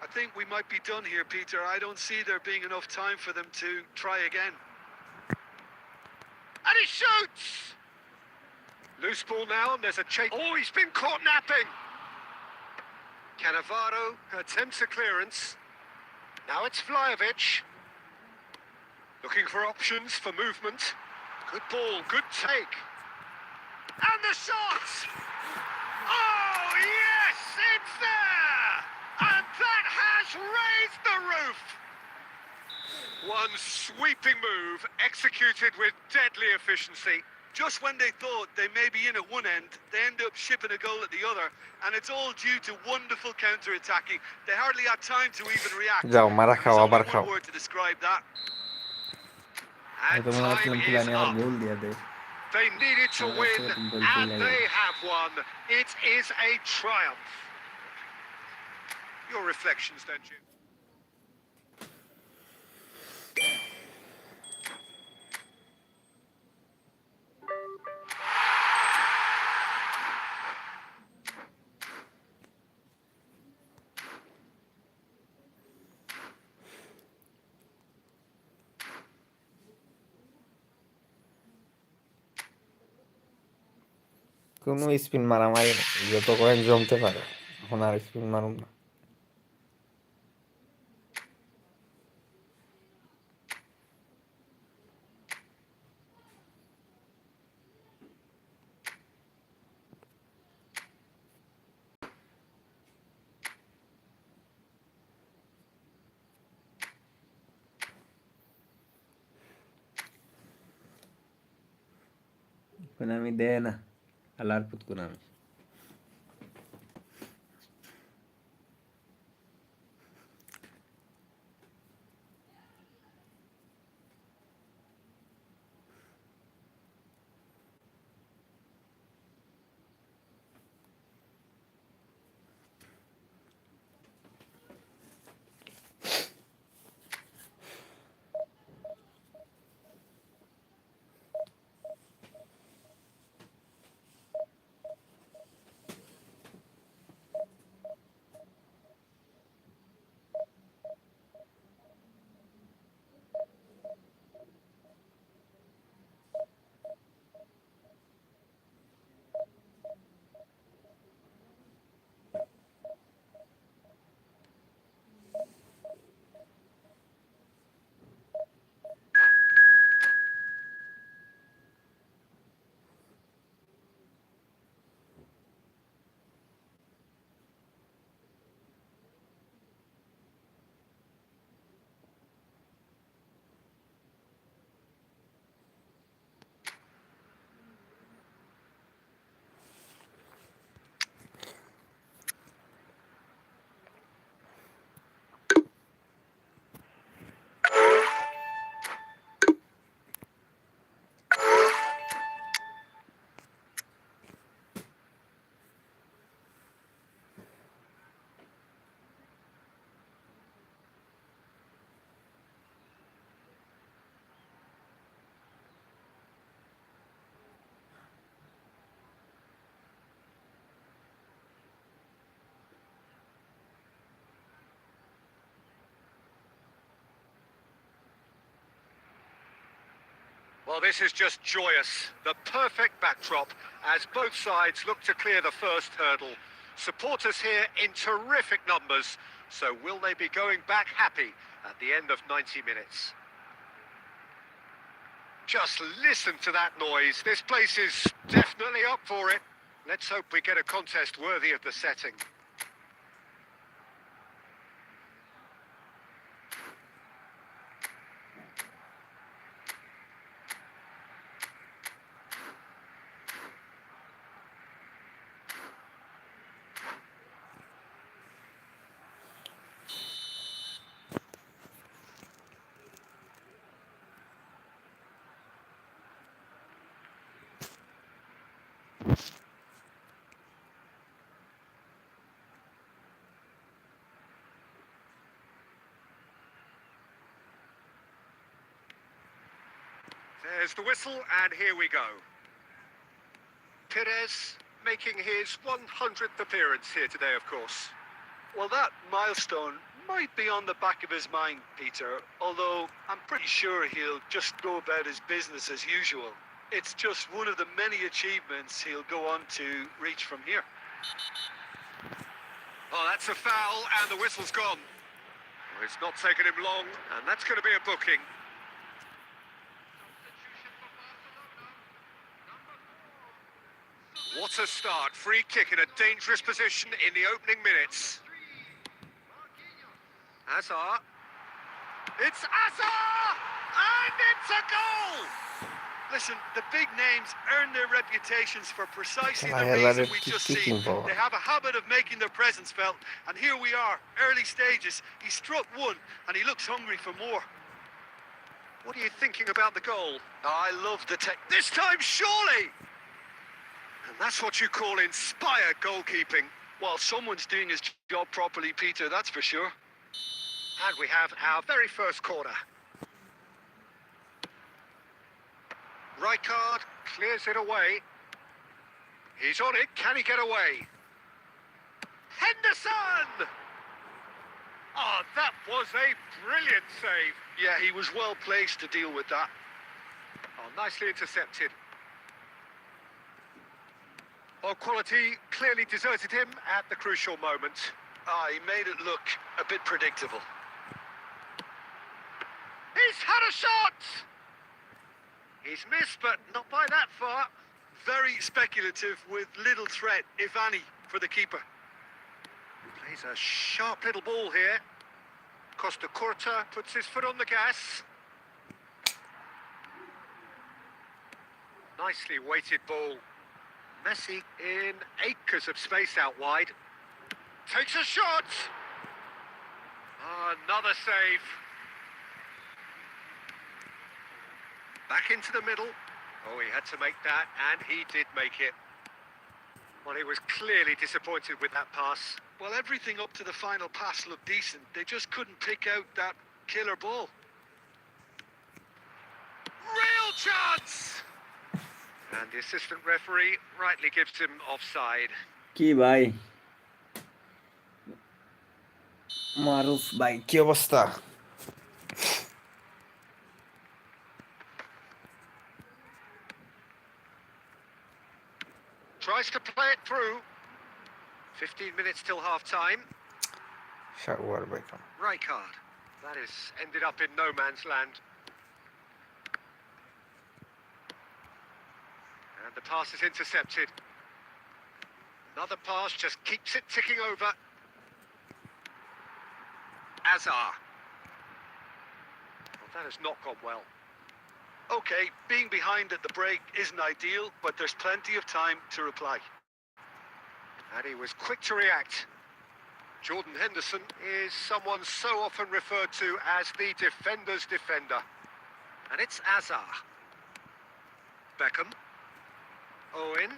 I think we might be done here, Peter. I don't see there being enough time for them to try again. And he shoots! Loose ball now, and there's a change. Oh, he's been caught napping! Cannavaro attempts a clearance. Now it's Vlahovic. Looking for options for movement. Good ball, good take. And the shot! Oh, yes, it's there! And that has raised the roof! One sweeping move, executed with deadly efficiency. Just when they thought they may be in at one end, they end up shipping a goal at the other, and it's all due to wonderful counter-attacking. They hardly had time to even react. যাও মারা And খাও, there's আবার only খাও। one word to describe that. And হয়তো মনে time হচ্ছিলাম is Fulani আবার up. গোল দিয়ে দেয়। They needed to Oh, win, that's what and I'm they have won. It is a triumph. Your reflections, then, Jim? কোনো spin মারামারি না, যত কয়েন জমতে পারে এখন আর স্পিন মারুম না। আমি দেয় না আলার পুত কোন আমি। Well, this is just joyous. The perfect backdrop as both sides look to clear the first hurdle. Supporters here in terrific numbers. So will they be going back happy at the end of 90 minutes? Just listen to that noise. This place is definitely up for it. Let's hope we get a contest worthy of the setting. There's the whistle, and here we go. Perez making his 100th appearance here today, of course. Well, that milestone might be on the back of his mind, Peter, although I'm pretty sure he'll just go about his business as usual. It's just one of the many achievements he'll go on to reach from here. Oh, that's a foul, and the whistle's gone. Well, it's not taken him long, and that's going to be a booking. What a start. Free kick in a dangerous position in the opening minutes. Azar. It's Azar! And it's a goal! Listen, the big names earn their reputations for precisely I the had reason let we it just keep seen. kicking for. They have a habit of making their presence felt, and here we are, early stages. He struck one, and he looks hungry for more. What are you thinking about the goal? I love the tech. This time, surely! And that's what you call inspired goalkeeping. Well, someone's doing his job properly, Peter, that's for sure. And we have our very first corner. Rijkaard clears it away. He's on it. Can he get away? Henderson! Oh, that was a brilliant save. Yeah, he was well placed to deal with that. Oh, nicely intercepted. Well, quality clearly deserted him at the crucial moment. He made it look a bit predictable. He's had a shot! He's missed, but not by that far. Very speculative with little threat, if any, for the keeper. Plays a sharp little ball here. Costa Curta puts his foot on the gas. Nicely weighted ball. Messi in acres of space out wide. Takes a shot! Another save. Back into the middle. Oh, he had to make that, and he did make it. Well, he was clearly disappointed with that pass. Well, everything up to the final pass looked decent. They just couldn't pick out that killer ball. Real chance! And the assistant referee rightly gives him offside. কি ভাই মারুফ ভাই কি অবস্থা Tries to play it through. 15 minutes till half-time. Shower ভাই Right card. That has ended up in no man's land. And the pass is intercepted. Another pass just keeps it ticking over. Azar. Well, that has not gone well. Okay, being behind at the break isn't ideal, but there's plenty of time to reply. And he was quick to react. Jordan Henderson is someone so often referred to as the defender's defender. And it's Azar. Beckham. Owen.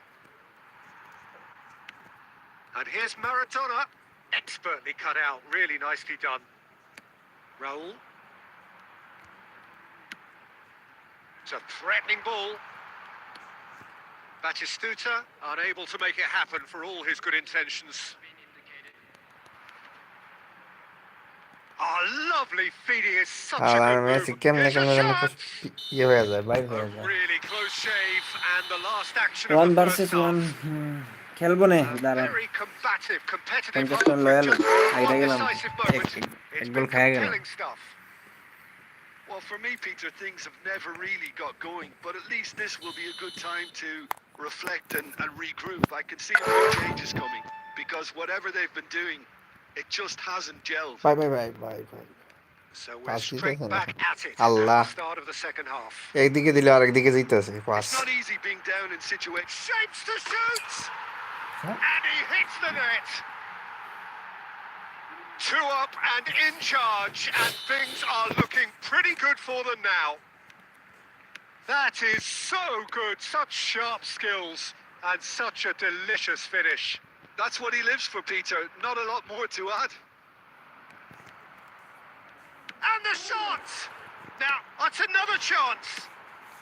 And here's Maradona. Expertly cut out, really nicely done. Raul. It's a threatening ball. Batistuta unable to make it happen for all his good intentions. Oh, lovely feeding is such a আর good Messi move. কেমনে Here's a কেমনে যেন shot. ইয়ে হয়ে যায় বাইরে হয়ে A যায় really close shave and the last action of 1 the first versus 1 half. খেলবো না A দাঁড়ান very combative, competitive 50 hope জন for লয়াল just আইরা one গেলাম decisive এক moment. এক It's গোল been খায়া গেলাম compelling stuff. Well, for me, Peter, things have never really got going, but at least this will be a good time to reflect and regroup. I can see a few changes coming, because whatever they've been doing, it just hasn't gelled. Bye bye bye bye bye So we're pass straight দিতেছে না back at it Allah at the start of the second half. একদিকে দিলে আরেকদিকে যাইতেছে pass It's not easy being down in situations. Shapes to shoot! And he hits the net! 2 up and in charge, and things are looking pretty good for them now. That is so good, such sharp skills, and such a delicious finish. That's what he lives for, Peter. Not a lot more to add. And the shot! Now, that's another chance.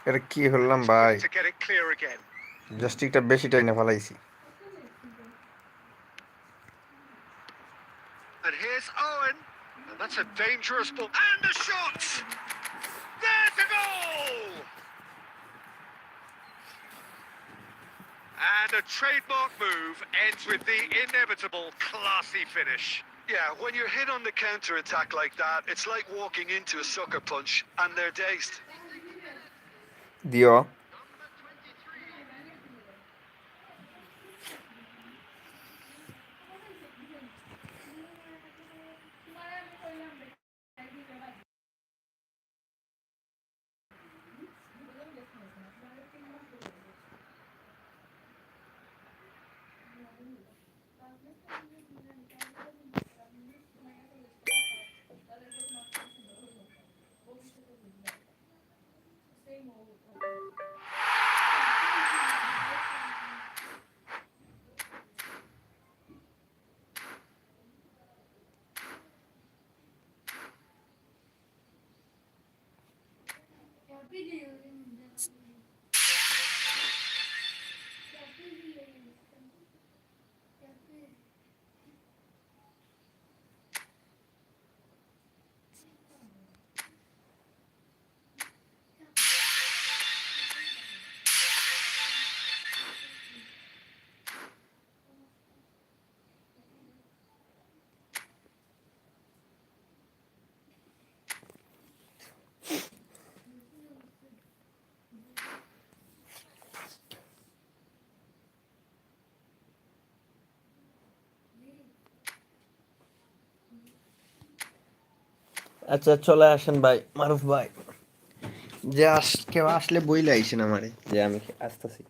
এটা কি হলাম ভাই To get it clear again. জাস্টিকটা বেশি টাইনে ফলাইছি And here's Owen. And that's a dangerous ball. And the shot! There's the goal! And a trademark move ends with the inevitable classy finish. Yeah, when you're hit on the counter-attack like that, it's like walking into a sucker punch, and they're dazed. দিও আচ্ছা চলে আসেন ভাই মারুফ ভাই, যে কেউ আসলে বইলে আইসেন আমারে যে আমি আসতেছি।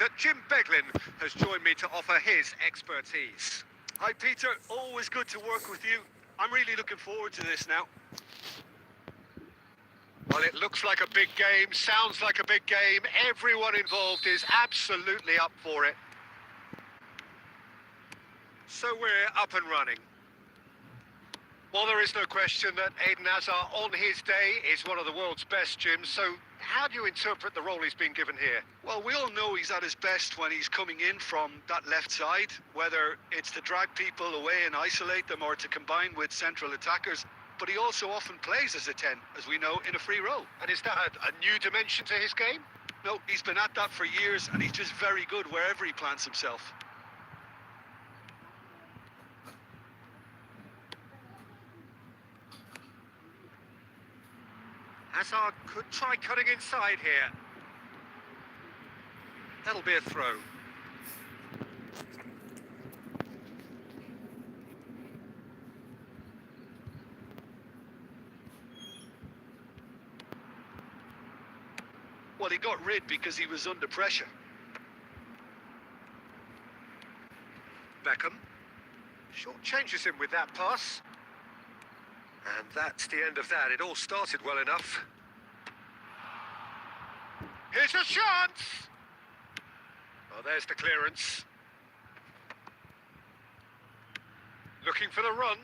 That Jim Beglin has joined me to offer his expertise. Hi, Peter. Always good to work with you. I'm really looking forward to this now. Well, it looks like a big game, sounds like a big game. Everyone involved is absolutely up for it. So we're up and running. Well, there is no question that Eden Hazard on his day is one of the world's best, Jim. So how do you interpret the role he's been given here? Well, we all know he's at his best when he's coming in from that left side, whether it's to drag people away and isolate them or to combine with central attackers. But he also often plays as a 10, as we know, in a free role. And is that a new dimension to his game? No, he's been at that for years, and he's just very good wherever he plants himself. Hazard could try cutting inside here. That'll be a throw. Well, he got rid because he was under pressure. Beckham short changes him with that pass. And that's the end of that. It all started well enough. Here's a chance! Oh, there's the clearance. Looking for the run.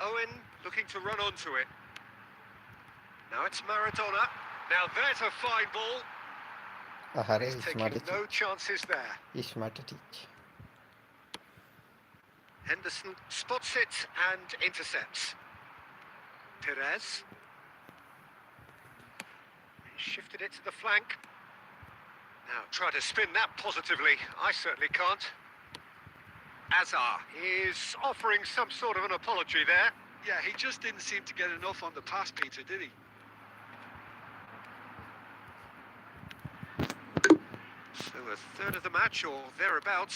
Owen looking to run onto it. Now it's Maradona. Now there's a fine ball. আহারে He's taking ইসমার্ট no chances there. ইসমার্ট ঠিক। Henderson spots it and intercepts. Perez. He shifted it to the flank. Now try to spin that positively. I certainly can't. Azar is offering some sort of an apology there. Yeah, he just didn't seem to get enough on the pass, Peter, did he? So a third of the match or thereabouts,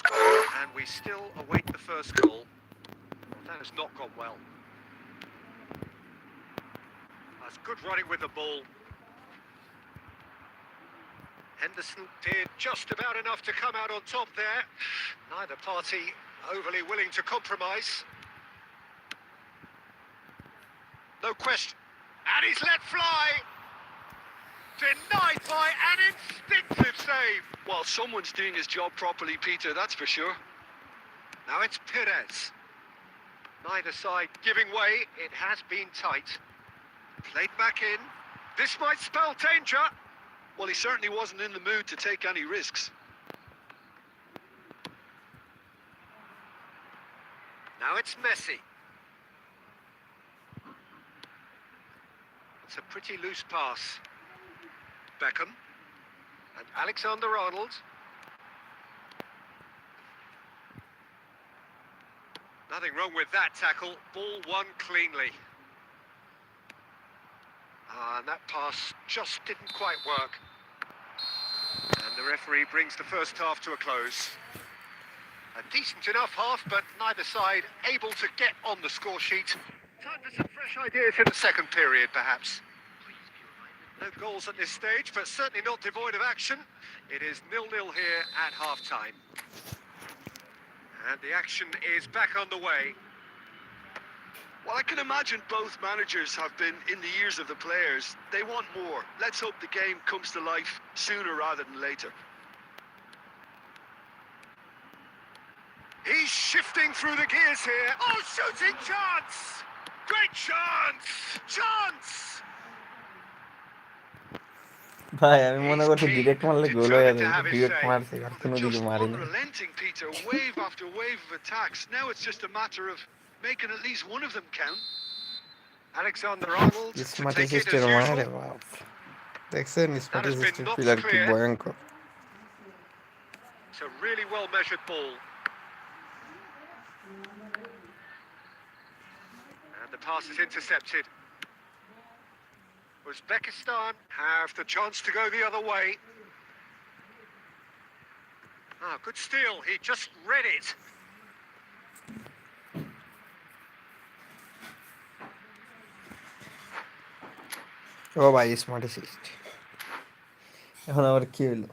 and we still await the first goal. That has not gone well. That's good running with the ball. Henderson did just about enough to come out on top there. Neither party overly willing to compromise. No question. And he's let fly. Denied by an instinctive save. Well, someone's doing his job properly, Peter, that's for sure. Now it's Perez. Neither side giving way. It has been tight. Played back in. This might spell danger. Well, he certainly wasn't in the mood to take any risks. Now it's Messi. It's a pretty loose pass. Beckham. And Alexander-Arnold. Nothing wrong with that tackle. Ball won cleanly. And that pass just didn't quite work. And the referee brings the first half to a close. A decent enough half, but neither side able to get on the score sheet. Time for some fresh ideas in the second period, perhaps. No goals at this stage, but certainly not devoid of action. It is 0-0 here at half-time. And the action is back on the way. Well, I can imagine both managers have been in the ears of the players. They want more. Let's hope the game comes to life sooner rather than later. He's shifting through the gears here. Oh, shooting chance! Great chance! Chance! ভাই আমি মনে করছি direct মারলে গোল হয়ে যাবে, direct মারছে আর কোনো দিকে Just মারিনি। unrelenting, Peter. Wave after wave of attacks. Now it's just a matter of making at least one of them count. Alexander-Arnold to smart take it as অ্যাসিস্টের মারে usual. বাপ, দেখছেন smart That has been অ্যাসিস্টের knocked pillar কি clear. ভয়ঙ্কর। It's a really well-measured ball. And the pass is intercepted. Uzbekistan have the chance to go the other way. Ah, good steal. He just read it. ও ভাই smart assist, এখন আবার কি হলো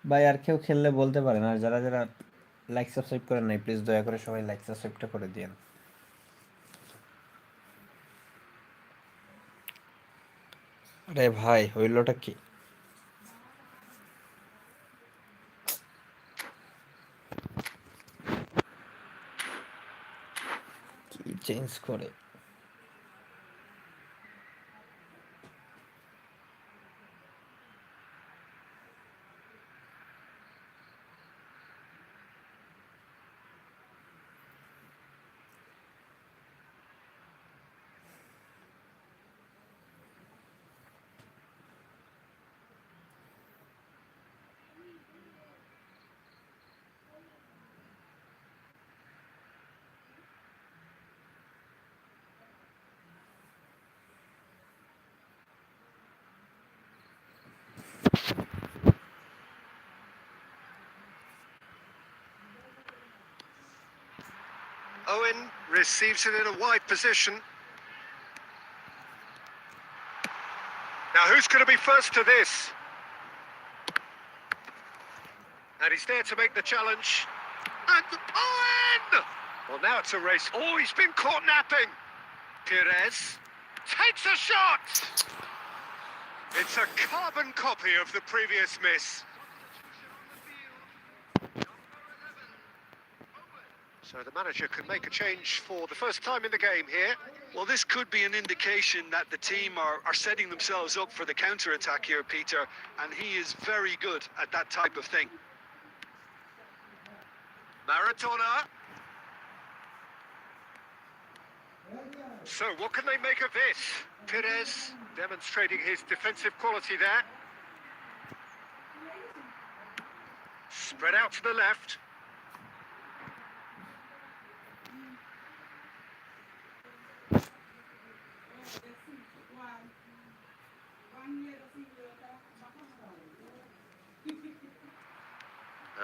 ভাই? আর কেউ খেললে বলতে পারেন, আর যারা যারা লাইক সাবস্ক্রাইব করেন নাই প্লিজ দয়া করে সবাই লাইক সাবস্ক্রাইবটা করে দিন। আরে ভাই হইলোটা কি? কি চেঞ্জ করে? Owen receives it in a wide position. Now who's going to be first to this? And he's there to make the challenge. And Owen! Well, now it's a race. Oh, he's been caught napping. Perez takes a shot. It's a carbon copy of the previous miss. So the manager can make a change for the first time in the game here. Well, this could be an indication that the team are setting themselves up for the counter-attack here, Peter, and he is very good at that type of thing. Maradona. So what can they make of this? Perez demonstrating his defensive quality there. Spread out to the left.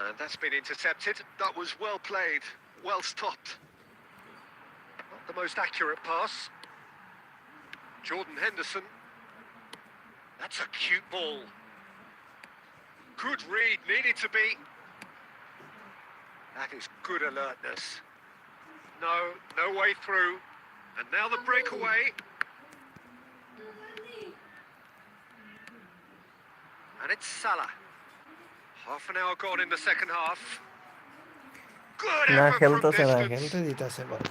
And that's been intercepted. That was well played, well stopped. Not the most accurate pass. Jordan Henderson. That's a cute ball. Good read, needed to be. That is good alertness. No way through. And now the breakaway. And it's Salah. Half an hour gone in the second half. Good না effort from খেলতেছে না, distance. খেলতে দিতেছে ভাই।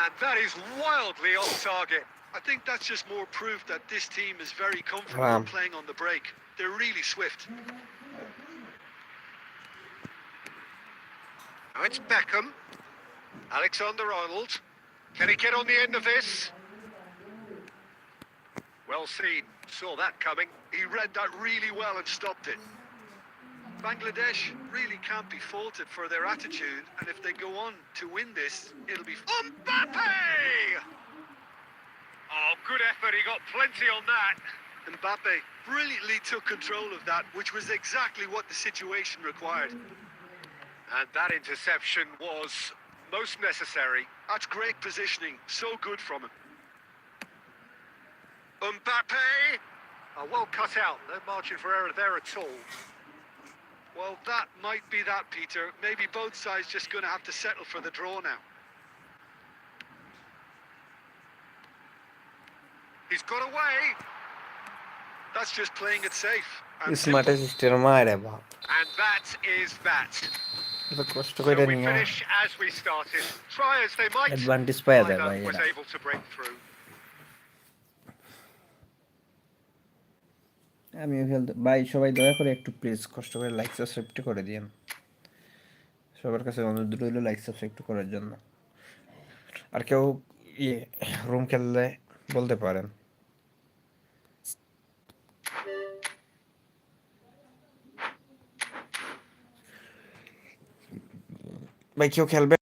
And that is wildly off target. I think that's just more proof that this team is very comfortable Ram. playing on the break. They're really swift. Now it's Beckham. Alexander-Arnold. Can he get on the end of this? Well seen. Saw that coming. He read that really well and stopped it. Bangladesh really can't be faulted for their attitude, and if they go on to win this, it'll be... Mbappe! Oh, good effort. He got plenty on that. Mbappe brilliantly took control of that, which was exactly what the situation required. And that interception was most necessary. That's great positioning. So good from him. Mbappe! Oh, well cut out. No margin for error there at all. Well, that might be that, Peter. Maybe both sides just going to have to settle for the draw now. He's got away. That's just playing it safe. And smart অ্যাসিস্টের মারে বাপ। And that is that. এত কষ্ট So করে we নিয়ে finish as we started. Try as they might. Advantage পাওয়া যায় Neither ভাই was এরা। able to break through. আমিও খেলতে ভাই, সবাই দয়া করে একটু প্লিজ কষ্ট করে লাইক সাবস্ক্রাইব করে দিন। সবার কাছে অনুরোধ রইল লাইক সাবস্ক্রাইব করার জন্য। আর কেউ রুম খেললে বলতে পারেন। ভাই কেউ খেলবে?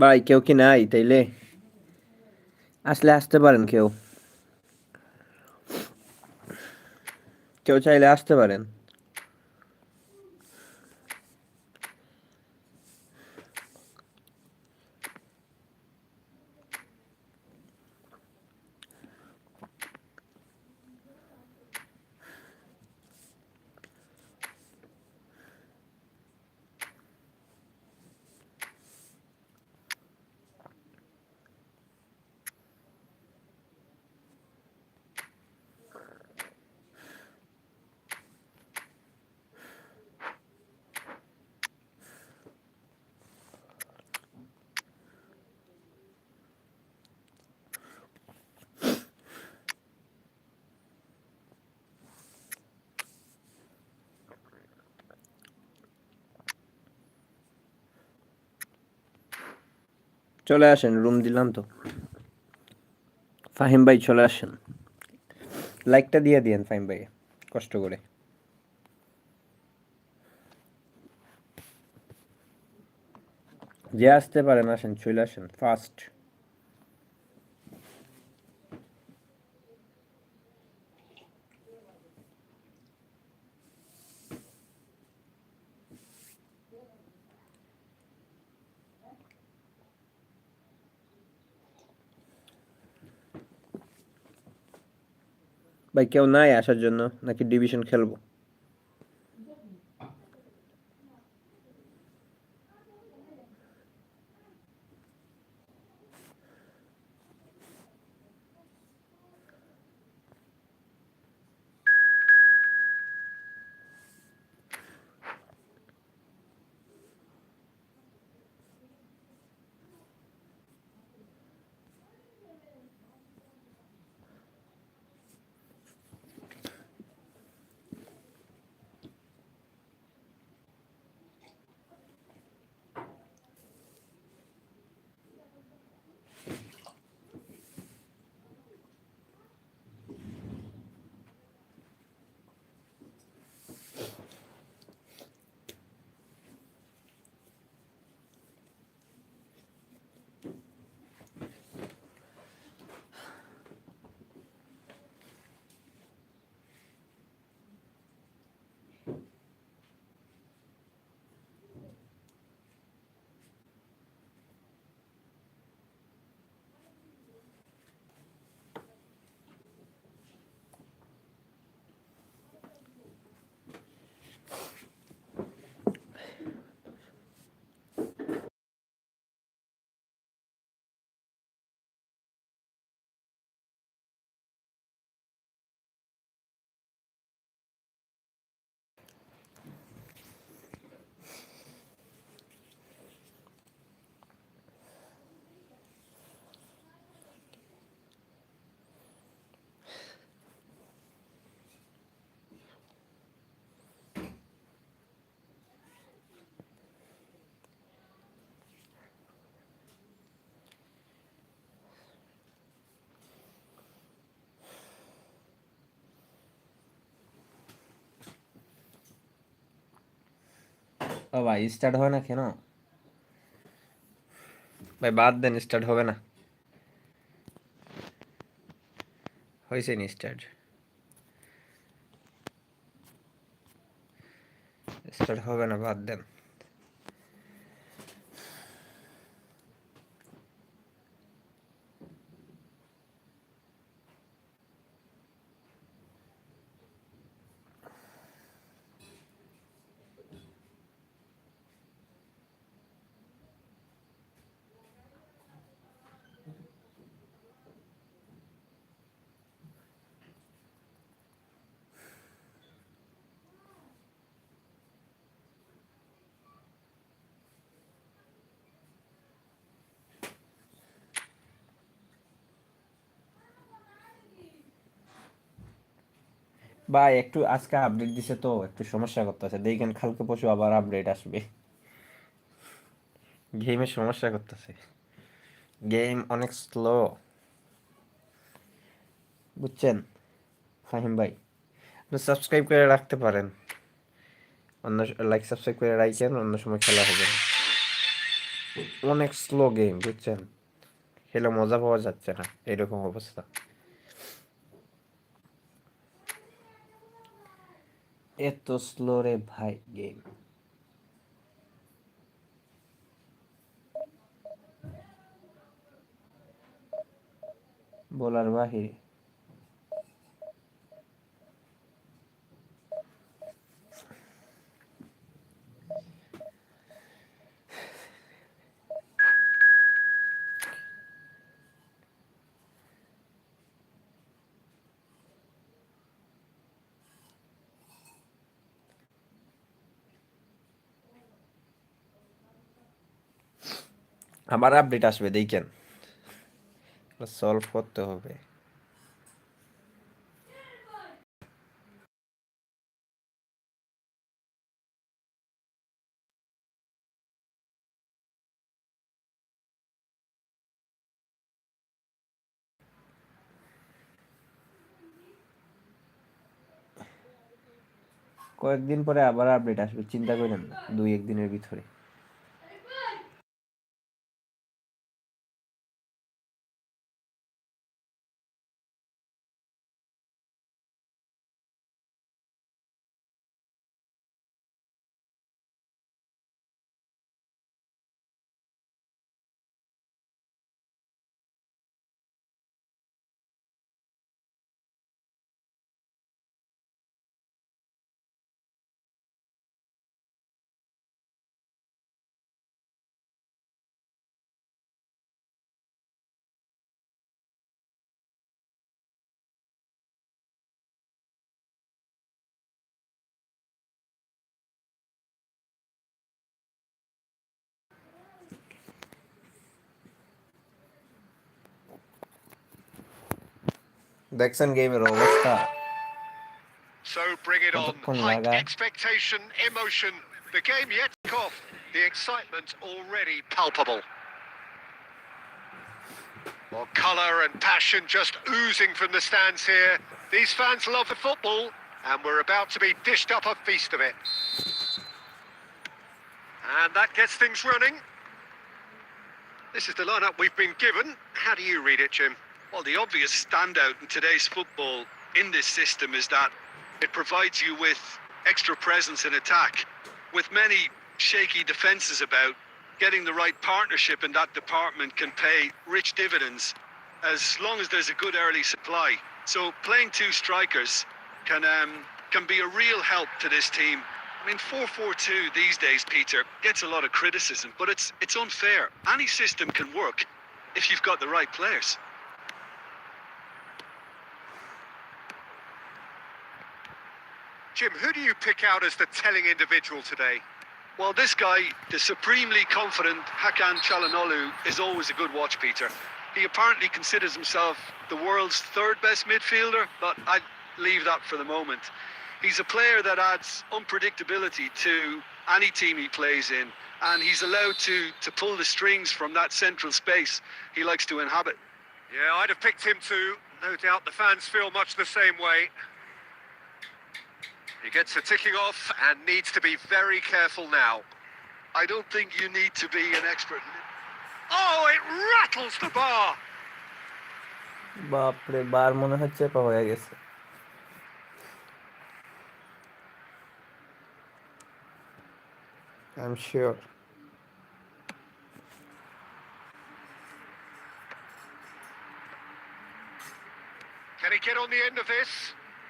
ভাই কেউ কি নাই? তাইলে আসলে আসতে পারেন, কেউ কেউ চাইলে আসতে পারেন। চলে আসেন, রুম দিলাম তো। ফাহিম ভাই চলে আসেন, লাইকটা দিয়ে দিয়েন ফাহিম ভাই কষ্ট করে। যে আসতে পারেন আসেন, চলে আসেন ফাস্ট। ভাই কেউ নাই আসার জন্য নাকি ডিভিশন খেলবো? ও ভাই স্টার্ট হয় না কেন? ভাই বাদ দেন, স্টার্ট হবে না। হয়েছে নি স্টার্ট? স্টার্ট হবে না, বাদ দেন। ভাই একটু আজকে আপডেট দিছে তো একটু সমস্যা করতেছে, দেখেন কালকে পরশু আবার আপডেট আসবে। গেমের সমস্যা করতেছে, গেম অনেক স্লো, বুঝছেন ফাহিম ভাই? আপনি সাবস্ক্রাইব করে রাখতে পারেন, অন্য লাইক সাবস্ক্রাইব করে রাখেন, অন্য সময় খেলা হবে না। অনেক স্লো গেম, বুঝছেন? খেলে মজা পাওয়া যাচ্ছে না, এরকম অবস্থা। এত স্লো রে ভাই গেম, বলার বাহিরে। আবার আপডেট আসবে, দেখেন সলভ করতে হবে। কয়েকদিন পরে আবার আপডেট আসবে, চিন্তা করেন না, 2-1 দিনের ভিতরে। দেখছেন গেমের অবস্থা So bring it on. কতক্ষণ Height, লাগায় expectation, emotion. The game yet to kick off. The excitement already palpable. Well, colour and passion just oozing from the stands here. These fans love the football, and we're about to be dished up a feast of it. And that gets things running. This is the lineup we've been given. How do you read it, Jim? Well, the obvious standout in today's football in this system is that it provides you with extra presence in attack. With many shaky defences about, getting the right partnership in that department can pay rich dividends as long as there's a good early supply. So playing two strikers can be a real help to this team. I mean, 4-4-2 these days, Peter, gets a lot of criticism, but it's unfair. Any system can work if you've got the right players. Jim, who do you pick out as the telling individual today? Well, this guy, the supremely confident Hakan Çalhanoğlu, is always a good watch, Peter. He apparently considers himself the world's third best midfielder, but I'd leave that for the moment. He's a player that adds unpredictability to any team he plays in, and he's allowed to pull the strings from that central space he likes to inhabit. Yeah, I'd have picked him too. No doubt the fans feel much the same way. He gets the ticking off and needs to be very careful now. I don't think you need to be an expert. Oh, it rattles the bar! বাপরে বার মনে হচ্ছে হয়ে গেছে I'm sure Can he get on the end of this?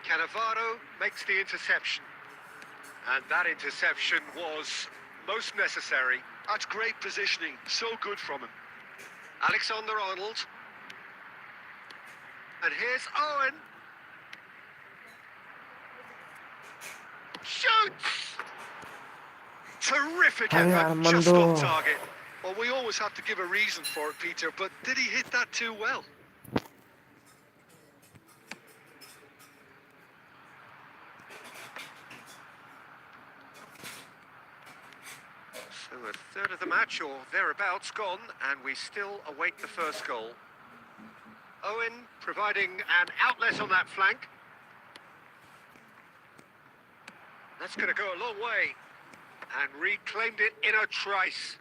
Cannavaro makes the interception. And that interception was most necessary. That's great positioning. So good from him. Alexander-Arnold. And here's Owen. Shoots! Terrific Hey, effort, just Armando. on target. Well, we always have to give a reason for it, Peter, but did he hit that too well? So a third of the match or thereabouts gone, and we still await the first goal. Owen providing an outlet on that flank. That's going to go a long way. And reclaimed it in a trice.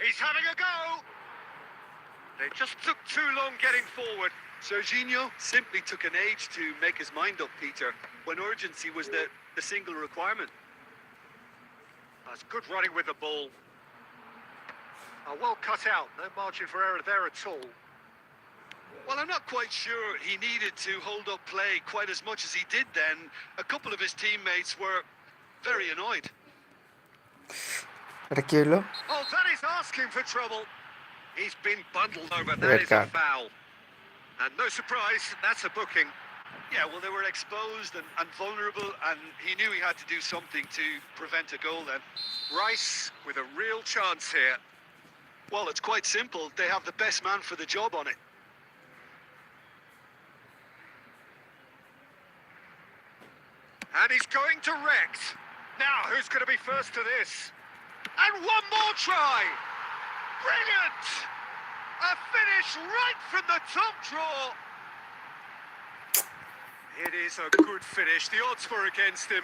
He's having a go! They just took too long getting forward. Serginho simply took an age to make his mind up, Peter, when urgency was the single requirement. That's good running with the ball. Well cut out, no margin for error there at all. Well, I'm not quite sure he needed to hold up play quite as much as he did then. A couple of his teammates were very annoyed. এটা কি হলো Oh, that is asking for trouble. He's been bundled over. That Red is card. a foul. And no surprise, that's a booking. Yeah, well, they were exposed and vulnerable, and he knew he had to do something to prevent a goal then. Rice with a real chance here. Well, it's quite simple. They have the best man for the job on it. And he's going direct. Now, who's going to be first to this? And one more try! Brilliant! A finish right from the top draw. It is a good finish. The odds were against him.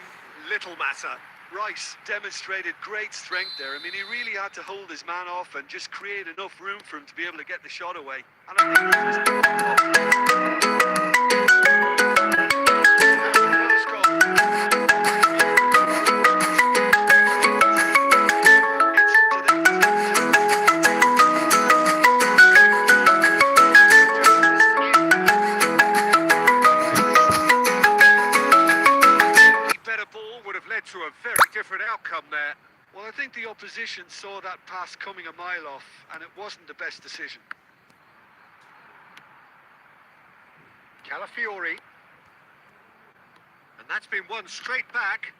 Little matter. Rice demonstrated great strength there. I mean, he really had to hold his man off and just create enough room for him to be able to get the shot away. And I think it was First goal. Better ball would have led to a very different outcome there. Well, I think the opposition saw that pass coming a mile off, and it wasn't the best decision. Calafiori. And that's been won straight back.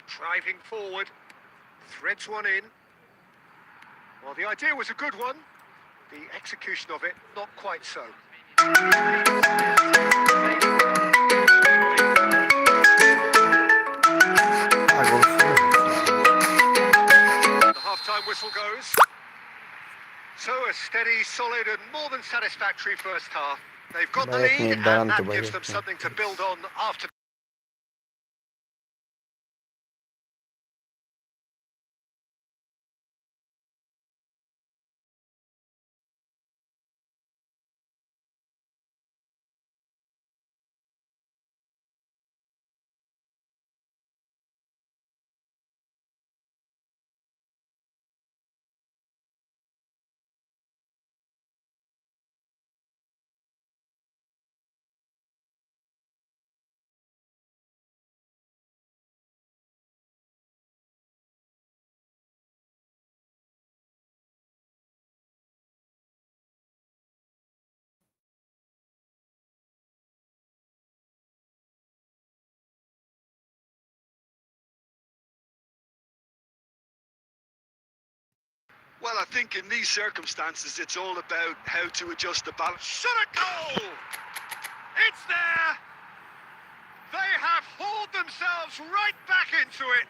Driving forward. Threads one in. Well, the idea was a good one. The execution of it, not quite so. The half-time whistle goes. So a steady, solid and more than satisfactory first half. They've got the भाई एक lead minute दारान and तो that भाई gives एक them minute something to build on after. Well, I think in these circumstances, it's all about how to adjust the balance. Shot at goal! It's there! They have hauled themselves right back into it.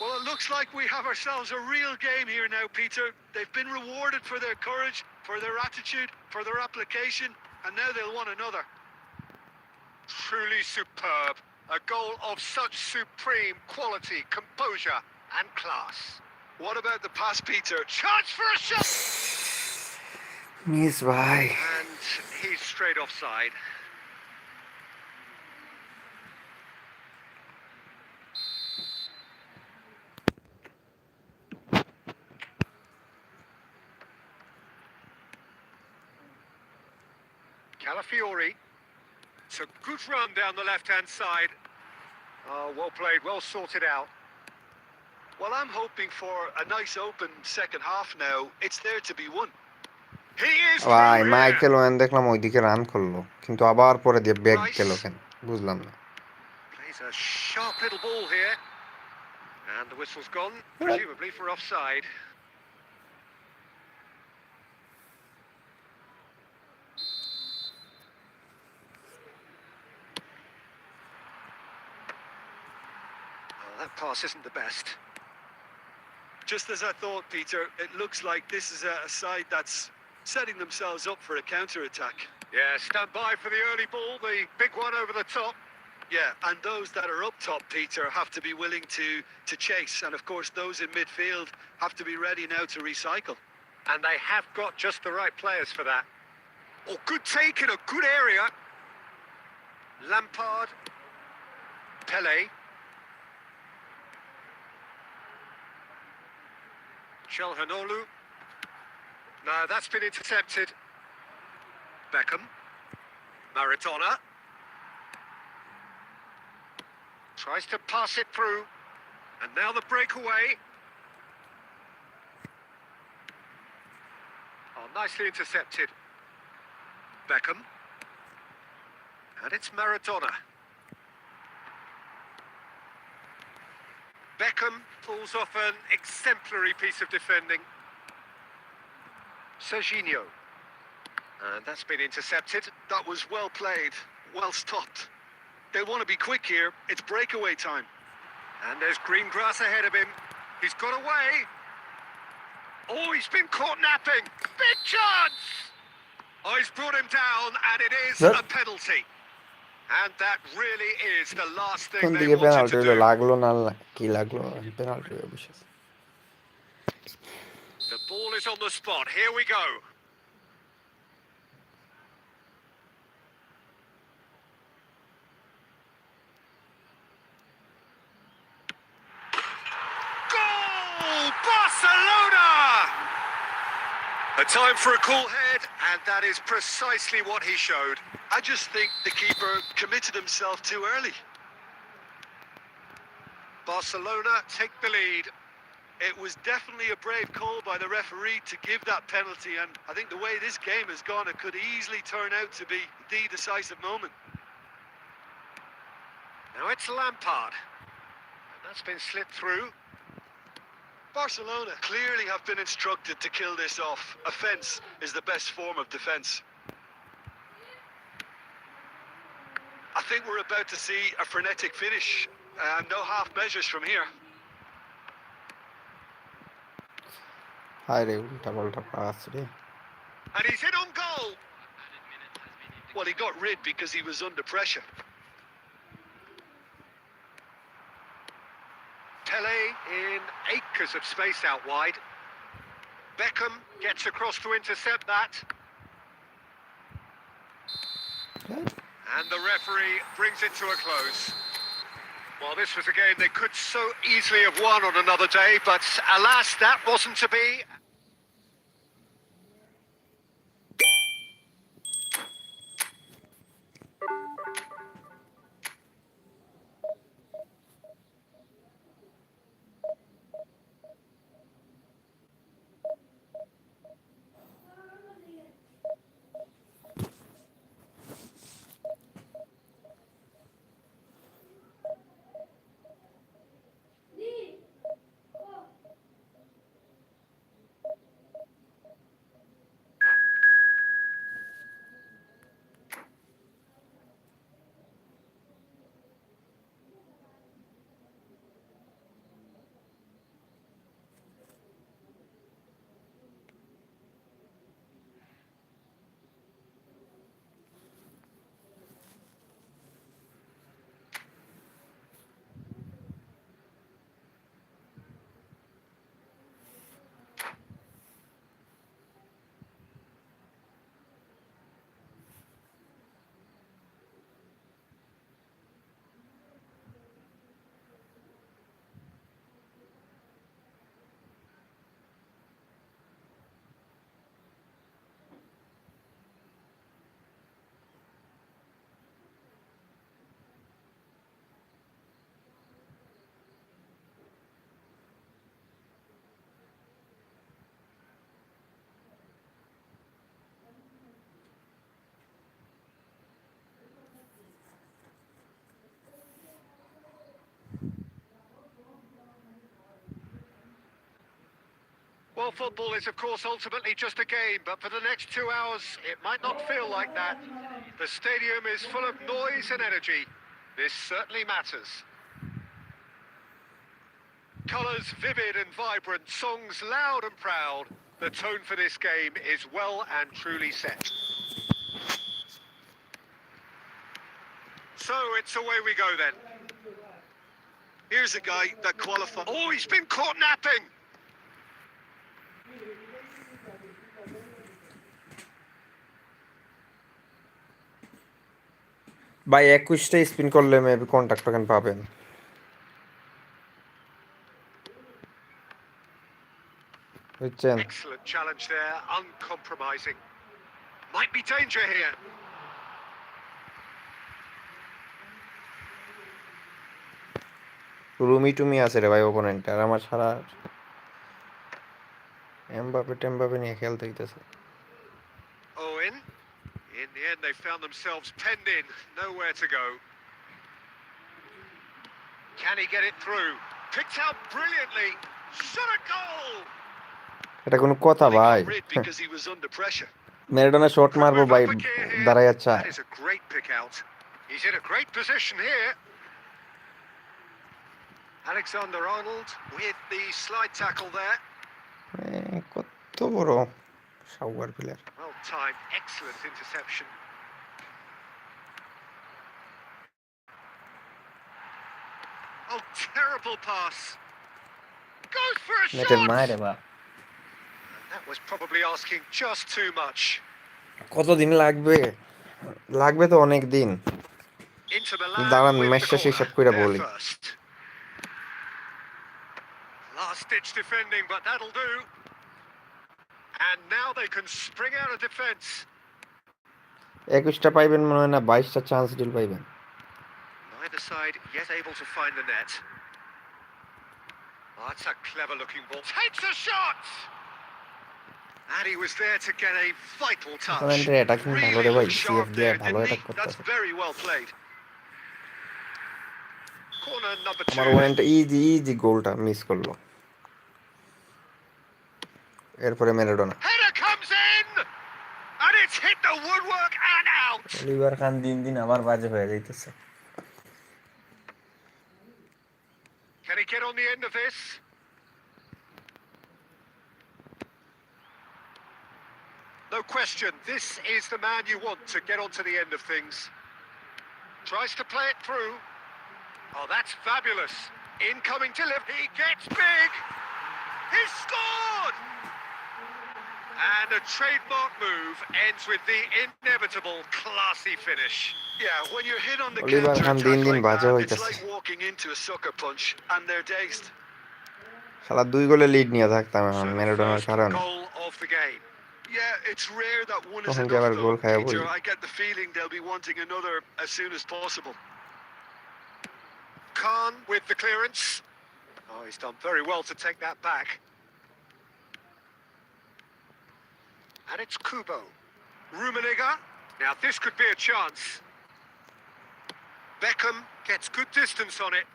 Well, it looks like we have ourselves a real game here now, Peter. They've been rewarded for their courage, for their attitude, for their application, and now they'll want another. Truly superb. A goal of such supreme quality, composure and class. What about the pass, Peter? Chance for a shot! Miss भाई And he's straight offside. Calafiori. It's a good run down the left-hand side. Oh, well played, well sorted out. Well, I'm hoping for a nice open second half now. It's there to be won. He is ভাই through here. Michael when দেখলাম ওইদিকে run করলো কিন্তু আবার পরে দিয়ে back গেল কেন বুঝলাম না Plays a sharp little ball here. And the whistle's gone, presumably for offside. Oh, that pass isn't the best. Just as I thought, Peter, it looks like this is a side that's setting themselves up for a counter-attack. Yeah, stand by for the early ball, the big one over the top. Yeah, and those that are up top, Peter, have to be willing to chase. And of course, those in midfield have to be ready now to recycle. And they have got just the right players for that. Oh, good take in a good area. Lampard. Pele. Chalhanoglu. No, that's been intercepted. Beckham. Maradona. Tries to pass it through. And now the breakaway. Oh, nicely intercepted. Beckham. And it's Maradona. Beckham pulls off an exemplary piece of defending. Serginho. And that's been intercepted. That was well played, well stopped. They want to be quick here. It's breakaway time. And there's green grass ahead of him. He's got away. Oh, he's been caught napping. Big chance! Oh, he's brought him down, and it is a penalty. And that really is the last thing কোন they দিকে wanted penalty to হলো do. লাগলো না কি লাগলো penalty অবশ্যই The ball is on the spot. Here we go. Goal! Barcelona! A time for a cool head, and that is precisely what he showed. I just think the keeper committed himself too early. Barcelona take the lead. It was definitely a brave call by the referee to give that penalty, and I think the way this game has gone, it could easily turn out to be the decisive moment. Now it's Lampard. And that's been slipped through. Barcelona clearly have been instructed to kill this off. Offence is the best form of defence. I think we're about to see a frenetic finish. No half measures from here. হায় রে, উল্টা পাল্টা pass রে। And he's hit on goal. Well, he got rid because he was under pressure. Pele in acres of space out wide. Beckham gets across to intercept that. And the referee brings it to a close. Well, this was a game they could so easily have won on another day, but alas, that wasn't to be. Well, football is, of course, ultimately just a game, but for the next 2 hours, it might not feel like that. The stadium is full of noise and energy. This certainly matters. Colours vivid and vibrant, songs loud and proud. The tone for this game is well and truly set. So it's away we go then. Here's a guy that qualified. Oh, he's been caught napping! ভাই 21টা spin করলে maybe contact token পাবেন। বুঝছেন? Excellent challenge there, uncompromising. Might be danger here. Rumi টুমি আছে রে ভাই opponent, আর আমার সারা Mbappe টেমবাপে নিয়ে খেলতে হইতেছে। Owen. In the end, they found themselves penned in, nowhere to go. Can he get it through? Picked out brilliantly. Shot a goal! এটা কোনো কথা Well, he ভাই? got rid because he was under pressure. Maradona shot Could মারবো move ভাই, up a gear here. দাঁড়ায় আচ্ছা। That is a great pick out. He's in a great position here. Alexander-Arnold with the slide tackle there. কত বড় shower player. Well timed, excellent interception. Oh, terrible pass. Goes for a নেটের shot. মায়েরে বা That was probably asking just too much. কতদিন লাগবে? লাগবে তো অনেক দিন। Inter Milan দাঁড়ান with ম্যাচ the শেষে হিসাব corner. কইরা There বলি। first. Last ditch defending, but that'll do. And now they can spring out of defence. 21টা পাইবেন মনে হয় না, 22টা চান্স ডিল পাইবেন। Neither side yet able to find the net. Oh, that's a clever looking ball. Takes a shot! And he was there to get a vital touch. ওপোনেন্টের attacking ভালো রে Really ভাই, looked CF sharp দিয়ে there, ভালো didn't attack he? করতেছে। That's very well played. Corner number আমার 2. Opponent easy গোলটা miss করলো। এরপরে Maradona. Header comes in, and it's hit the woodwork and out. Oliver Kahn দিন দিন আবার বাজে হয়ে যাইতেছে। Can he get on the end of this? No question, this is the man you want to get onto the end of things. Tries to play it through. Oh, that's fabulous. Incoming delivery. He gets big. He's scored! And a trademark move ends with the inevitable classy finish. Yeah, when you're hit on the Oliver Kahn দিন counter-attack দিন like বাজে that, it's হইতেছে। like walking into a sucker punch and they're dazed. শালা 2 গোলে lead নিয়ে থাকতাম So এখন the ম্যারাডোনার first কারণে। goal of the game. Yeah, it's rare that one is তখন কি enough আবার গোল though, খাইয়া Peter. পড়ি। I get the feeling they'll be wanting another as soon as possible. Khan with the clearance. Oh, he's done very well to take that back. And it's Kubo. Rummenigge. Now this could be a chance. Beckham gets good distance on it.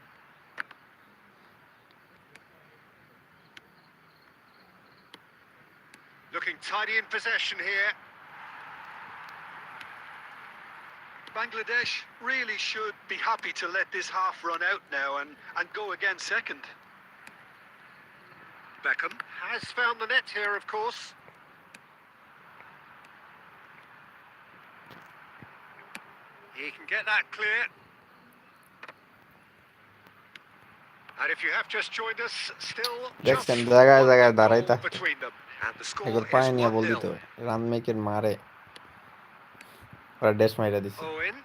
Looking tidy in possession here. Bangladesh really should be happy to let this half run out now and go again second. Beckham has found the net here, of course. He can get that clear. And if you have just joined us, still just দেখছেন জায়গায় জায়গায় one দাঁড়াই goal থাকে। between them. And the score একবার is পায়ে নিয়ে বল 1-0. দিতে run মেকের মারে ওরা ড্যাশ মাইরা দিছে। Owen.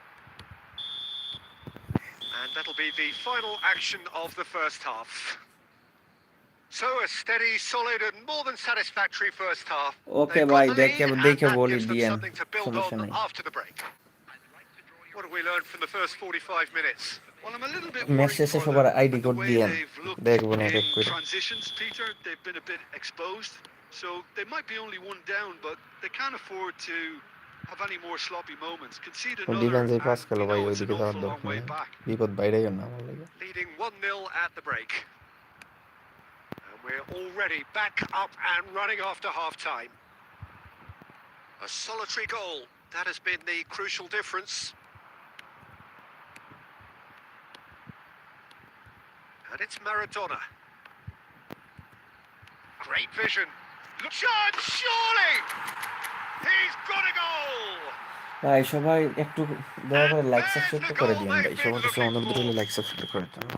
And that'll be the final action of the first half. So a steady, solid and more than satisfactory first half. Okay They've ভাই got the lead and দেখে that বলি gives them দিয়েন, something to build সমস্যা on নাই। after the break. What have we learned from the first 45 minutes? Well, I'm a little bit match worried শেষে for সবার them ID with the code way দিয়েন, they've looked দেখবো না এক in এক করে। transitions, Peter. They've been a bit exposed, so they might be only one down, but they can't afford to have any more sloppy moments. Concede another, ডিফেন্সে pass and খেলো you ভাই, know it's an ওইদিকে যাওয়ার awful long দরকার way নেই, back. বিপদ বাইরে গেল না আমার লাগে। Leading 1-0 at the break. And we're already back up and running after half-time. A solitary goal. That has been the crucial difference. And it's Maradona. Great vision. Look, shot, surely! He's got a goal! ভাই সবাই একটু দয়া করে like And subscribe there's the করে goal দিয়েন ভাই, they've সবার been কাছে looking অনুরোধ রইল for. লাইক সাবস্ক্রাইব করার জন্য।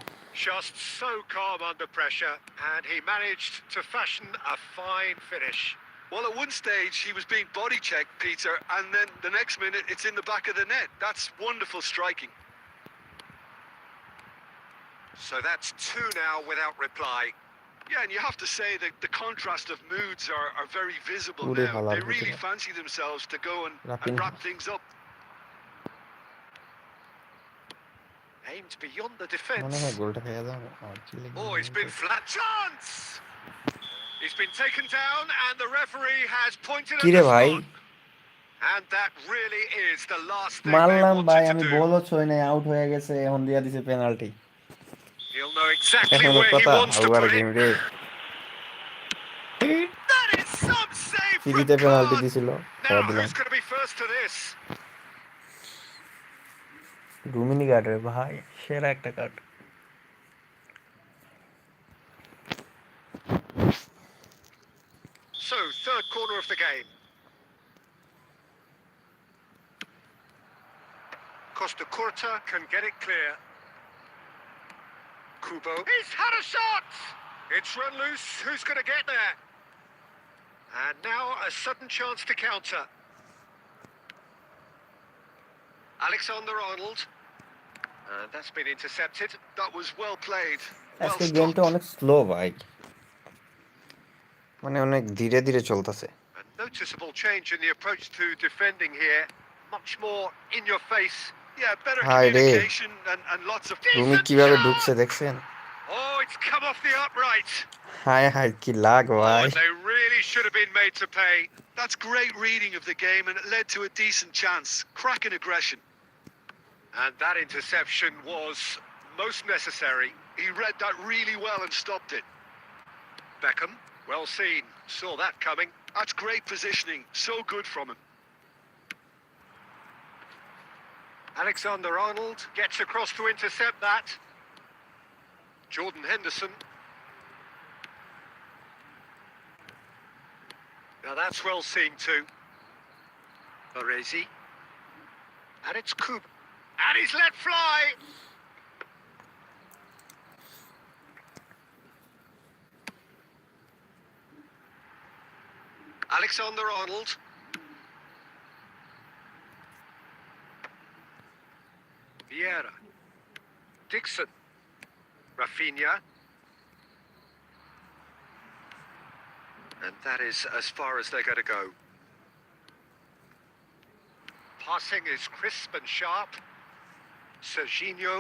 Just so calm under pressure, and he managed to fashion a fine finish. Well, at one stage he was being body checked, Peter, and then the next minute it's in the back of the net. That's wonderful striking. So that's 2 now without reply. Yeah, and you have to say that the contrast of moods are very visible Ure now. halar They really butira. fancy themselves to go and Rapin. wrap things up. Aimed beyond the মনে defence. হয় গোলটা খেয়ে যাবে। Oh, it's been flat chance. He's been taken down, and the referee has pointed at কি রে the ভাই, spot. And that really is the last thing they মারলাম ভাই, wanted আমি to do. বলও ছই নাই, আউট হয়ে গেছে, এখন দিয়া দিছে পেনাল্টি। He'll know exactly এখন where he কথা wants to আবার put গেম it. রে, That is some save from ফ্রিতে পেনাল্টি Khan. দিছিল, Now, খেলা দিলাম। who's going to be first to this? Rummenigge card রে ভাই, সেরা একটা card. So, third corner of the game. Costa Curta can get it clear. Kubo. He's had a shot! It's run loose. Who's going to get there? And now a sudden chance to counter. Alexander-Arnold. And that's been intercepted. That was well played. Well আজকে গেমটা stopped. অনেক slow ভাই, মানে অনেক ধীরে ধীরে চলতেছে। A noticeable change in the approach to defending here. Much more in your face. Yeah, better Hi, Ray. communication and lots of... Rumi Decent কিভাবে shot! ঢুকছে দেখছেন? Oh, it's come off the upright. হায় হায় কি লাগ Oh, ভাই। and they really should have been made to pay. That's great reading of the game and it led to a decent chance. Cracking aggression. And that interception was most necessary. He read that really well and stopped it. Beckham, well seen. Saw that coming. That's great positioning. So good from him. Alexander-Arnold gets across to intercept that. Jordan Henderson. Now that's well seen too. Baresi. And it's Coop. And he's let fly! Alexander-Arnold. Vieira. Dixon. Rafinha. And that is as far as they're going to go. Passing is crisp and sharp. Serginho.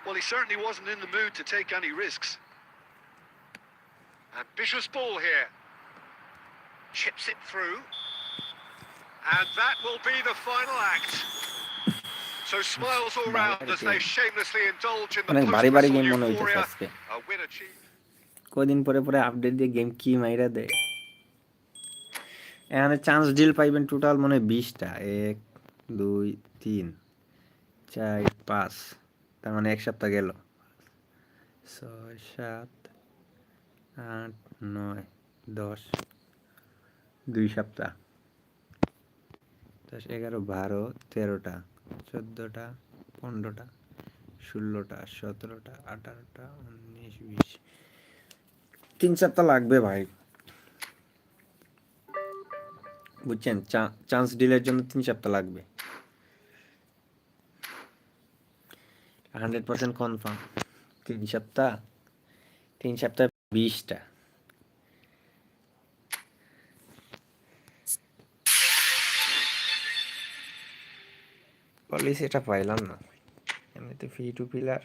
Well, he certainly wasn't in the mood to take any risks. Ambitious ball here. Chips it through. And that will be the final act. So smiles all round as they shamelessly indulge in the অনেক ভারী ভারী post-whistle game মনে হইতেছে euphoria. আজকে A win achieved. কদিন পরে পরে update দিয়ে গেম কি মাইরা দেয় এখানে চান্স ডিল পাইবেন টোটাল মনে 20টা 1 2 3 4 5 তার মানে এক সপ্তাহ গেল 6 7 8 9 10 2 সপ্তাহ 10 11 12 13টা 14টা 15টা 16টা 17টা 18টা 19 20 3 সপ্তাহ লাগবে ভাই বুঝছেন চান্স ডিলের জন্য 3 সপ্তাহ লাগবে 100% কনফার্ম 3 সপ্তাহ 20টা পলিসি এটা পাইলাম না এমনিতে ফ্রি টু পিলার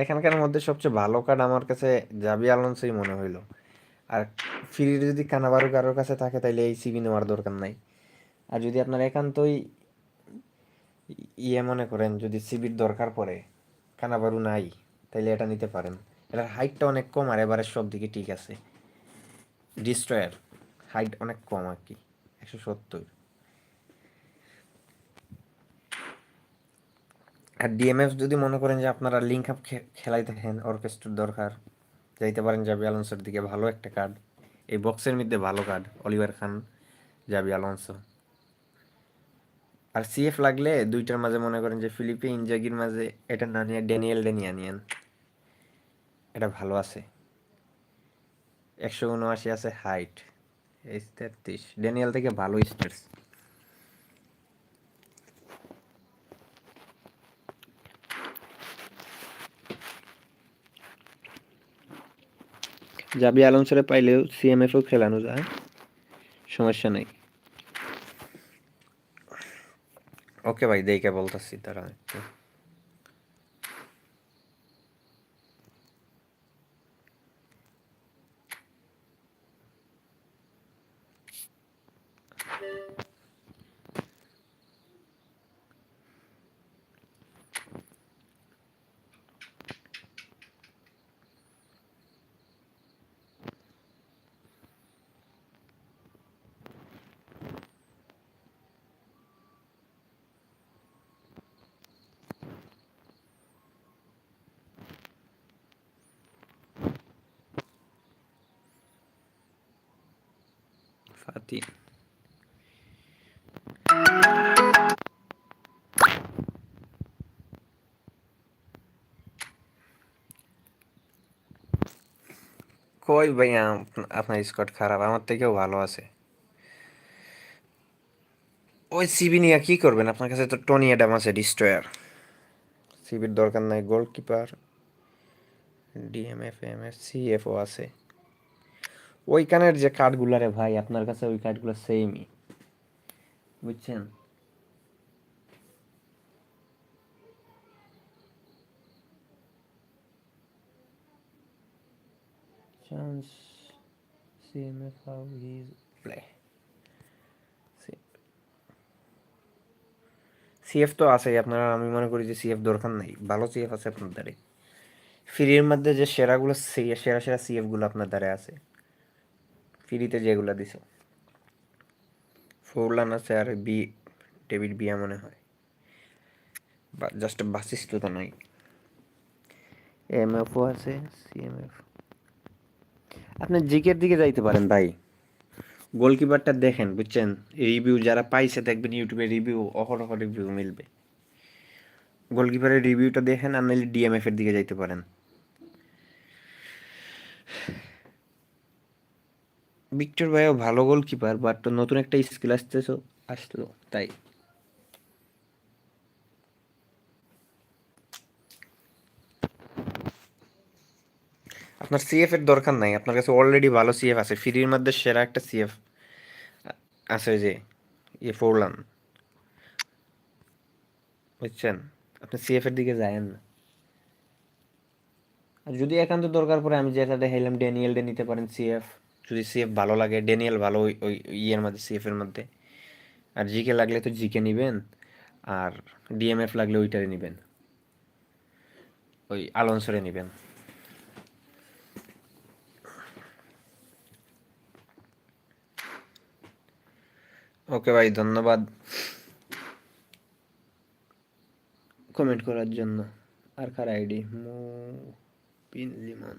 এখানকার মধ্যে সবচেয়ে ভালো কার্ড আমার কাছে জাবি আলোনসোই মনে হইলো আর ফ্রি যদি কানাবারু কারোর কাছে থাকে তাহলে এই সিবি নেওয়ার দরকার নাই আর যদি আপনার একান্তই মনে করেন যদি সিবির দরকার পড়ে কানাবারু নাই তাহলে এটা নিতে পারেন এটার হাইটটা অনেক কম আর এবারে সব দিকে ঠিক আছে ডিস্ট্রয়ার হাইট অনেক কম আর কি 170 আর ডিএমএফ যদি মনে করেন যে আপনারা লিঙ্ক আপ খেলাইতে হেন অর্কেস্ট্রার দরকার যাইতে পারেন জাবি আলোনসোর দিকে ভালো একটা কার্ড এই বক্সের মধ্যে ভালো কার্ড অলিভার খান জাবি আলোনসো আর সিএফ লাগলে দুইটার মাঝে মনে করেন যে ফিলিপে ইনজাগির মাঝে এটা না নিয়ে ড্যানিয়েল ডেনিয়া নিয়েন এটা ভালো আছে 179 আছে হাইট 33 ড্যানিয়েল থেকে ভালো স্টেটস জাবি আলোনসোরে পাইলেও সিএমএফও খেলানো যায় সমস্যা নাই ওকে ভাই দেখে বলতাছি তারা একটু ফাতি কই ভাই আপনার স্কোয়াড খারাপ আমার থেকেও ভালো আছে ওই সিবি নিয়ে কি করবেন আপনার কাছে তো টনি অ্যাডাম আছে ডিস্ট্রয়ার সিবির দরকার নাই গোলকিপার ডিএমএফ এমএফ সিএফও আছে ওইখানের যে কার্ডগুলারে ভাই আপনার কাছে ওই কার্ডগুলো সেমই বুঝছেন chance CMF how his play CF তো আছেই আপনারা, আমি মনে করি যে সিএফ দরকার নাই, ভালো সিএফ আছে আপনার দ্বারে। ফ্রির মধ্যে যে সেরাগুলো সেরা সেরা সিএফ গুলো আপনার দ্বারে আছে, ফ্রিতে যেগুলো দিছো। ফোরলান আছে আর ডেভিড বিয়া মনে হয়, জাস্ট বাসিস তো নাই। এমএফও আছে, সিএমএফ। আপনি জিকের দিকে যাইতে পারেন ভাই, গোলকিপারটা দেখেন বুঝছেন, রিভিউ যারা পাইছে দেখবেন ইউটিউবে রিভিউ, অহরহ রিভিউ মিলবে। গোলকিপারের রিভিউটা দেখেন, আর নাহলে ডিএমএফ এর দিকে যাইতে পারেন। ভিক্টর ভাইও ভালো গোলকিপার, বাট নতুন একটা স্কিল আসলো তাই। আপনার সিএফ এর দরকার নাই, আপনার কাছে অলরেডি ভালো সিএফ আছে, ফ্রির মধ্যে সেরা একটা সিএফ আছে, ওই যে ফোরলান, বুঝছেন। আপনি সিএফ এর দিকে যায়েন না। আর যদি একান্ত দরকার পড়ে, আমি যেটা দেখাইলাম ড্যানিয়েল ডে নিতে পারেন সিএফ, যদি সিএফ ভালো লাগে। ড্যানিয়েল ভালো ওই ইয়ের মধ্যে, সিএফ এর মধ্যে। আর জিকে লাগলে তো জিকে নিবেন, আর ডিএমএফ লাগলে ওইটারে নিবেন, ওই আলোনসোরে নিবেন। ওকে ভাই, ধন্যবাদ কমেন্ট করার জন্য। আর কার আইডি? পিন লিমন,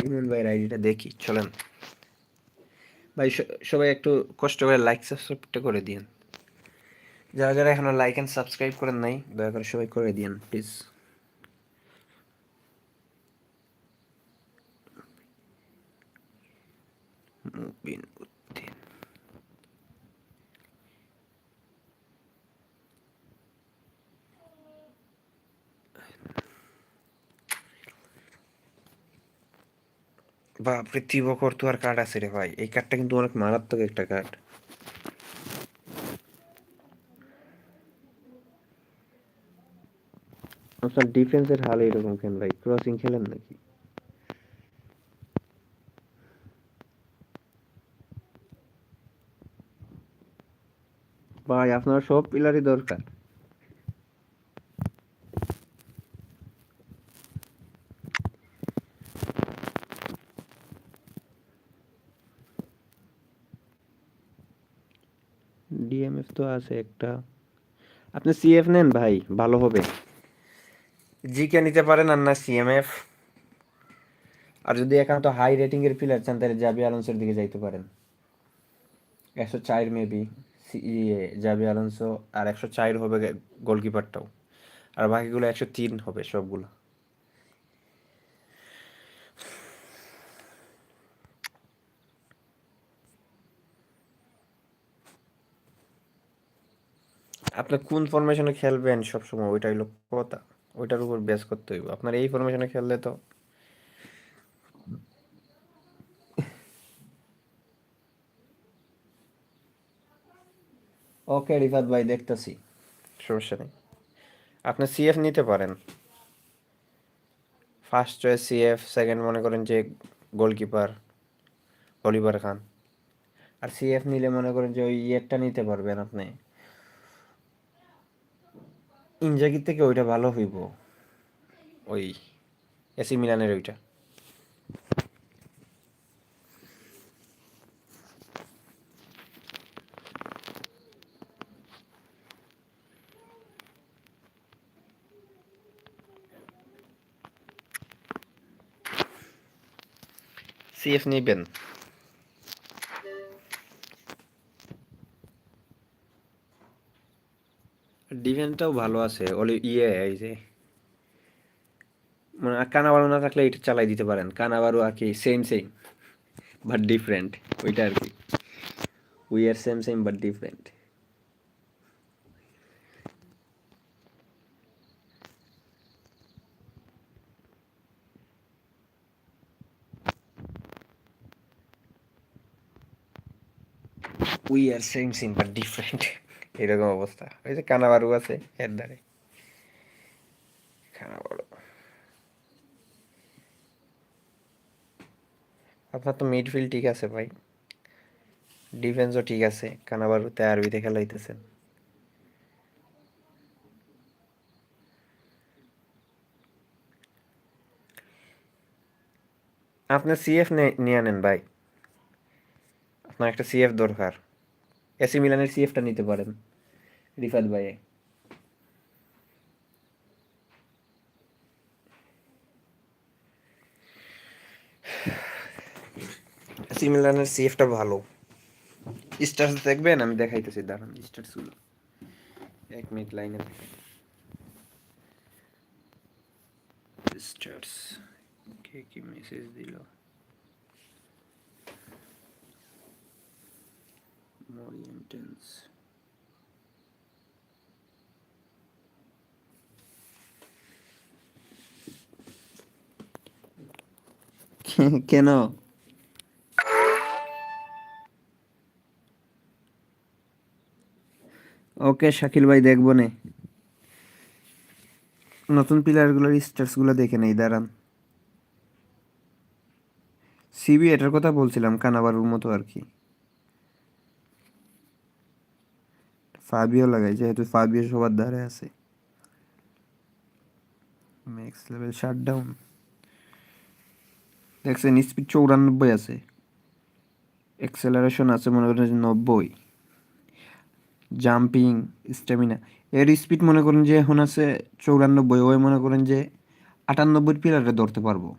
লিমন ভাইয়ের আইডিটা দেখি, চলেন ভাই। সবাই একটু কষ্ট করে লাইক সাবস্ক্রাইবটা করে দিন, যারা যারা এখনো লাইক এন্ড সাবস্ক্রাইব করেন নাই, দয়া করে সবাই করে দিন প্লিজ। মুবিন উদ্দিন, বাপরে তিবকর তো আর কার্ড আছে রে ভাই, এই কার্ডটা কিন্তু অনেক মারাত্মক একটা কার্ড। আপনার ডিফেন্সের হাল এরকম কেন ভাই? ক্রসিং খেলেন নাকি ভাই? আপনার সব পিলারই দরকার। ডিএমএফ তো আছে একটা, আপনি সিএফ নেন ভাই, ভালো হবে। জিকে নিতে পারেন, আর না সিএমএফ। আর যদি একান্ত হাই রেটিং এর প্লেয়ার চান, তাহলে জাবি আলোনসোর দিকে যাইতে পারেন। 104 মেবি জাবি আলোনসো, আর 104 হবে গোলকিপারটাও, আর বাকিগুলো 103 হবে সবগুলো। আপনি কোন ফরমেশনে খেলবেন সবসময়, ওইটাই হলো কথা, ওইটার উপর বেস করতে হইব। আপনার এই ফরমেশনে খেললে তো। ওকে রিফাত ভাই, দেখতেছি, সমস্যা নেই। আপনি সিএফ নিতে পারেন, ফার্স্ট চয়েস সিএফ, সেকেন্ড মনে করেন যে গোলকিপার অলিভার খান। আর সিএফ নিলে মনে করেন যে ওই ইয়েরটা নিতে পারবেন আপনি, ইনজাগির থেকে ওইটা ভালো হইব, ওই এসি মিলানের ওইটা। সিএফ নিবেন। ডিফেন্সটাও ভালো আছে, এই যে মানে কানাবারু না থাকলে এটা চালাই দিতে পারেন। কানাবারু আর কি সেম সেম বাট ডিফারেন্ট, ওইটা আর কি। We are same same but different. We are same same but different, এরকম অবস্থা। ওই যে কানাবারু আছে এর দ্বারে, কানাবারু। আপনার তো মিডফিল্ড ঠিক আছে ভাই, ডিফেন্সও ঠিক আছে, কানাবারুতে আরবিতে খেলাইতেছেন। আপনার সিএফ নিয়ে নেন ভাই, আপনার একটা সিএফ দরকার। এসি মিলানের সিএফটা নিতে পারেন রিফাত ভাই। এসি মিলানের সিএফটা ভালো। স্টার্স দেখবেন, আমি দেখাইতেছি দাঁড়ান স্টার্স গুলো, 1 মিনিট লাইনে থাকেন। স্টার্স কে কি মেসেজ দিল, মোর ইন্টেন্স। কেন? ওকে শাকিল ভাই, দেখবো নে, নতুন প্লেয়ারগুলোর স্টার্সগুলো দেখে নেই দাঁড়ান। সিবি এটার কথা বলছিলাম, কানাবারুর মতো আর কি। ফাবিও লাগাই, যেহেতু ফাবিও সবার ধারে আছে। ম্যাক্স লেভেল শাটডাউন দেখছেন, স্পিড 94 আছে, অ্যাক্সেলারেশন আছে মনে করেন যে 90, জাম্পিং, স্ট্যামিনা, এর স্পিড মনে করেন যে এখন আছে 94, ওই মনে করেন যে 98 পিলারে ধরতে পারবো,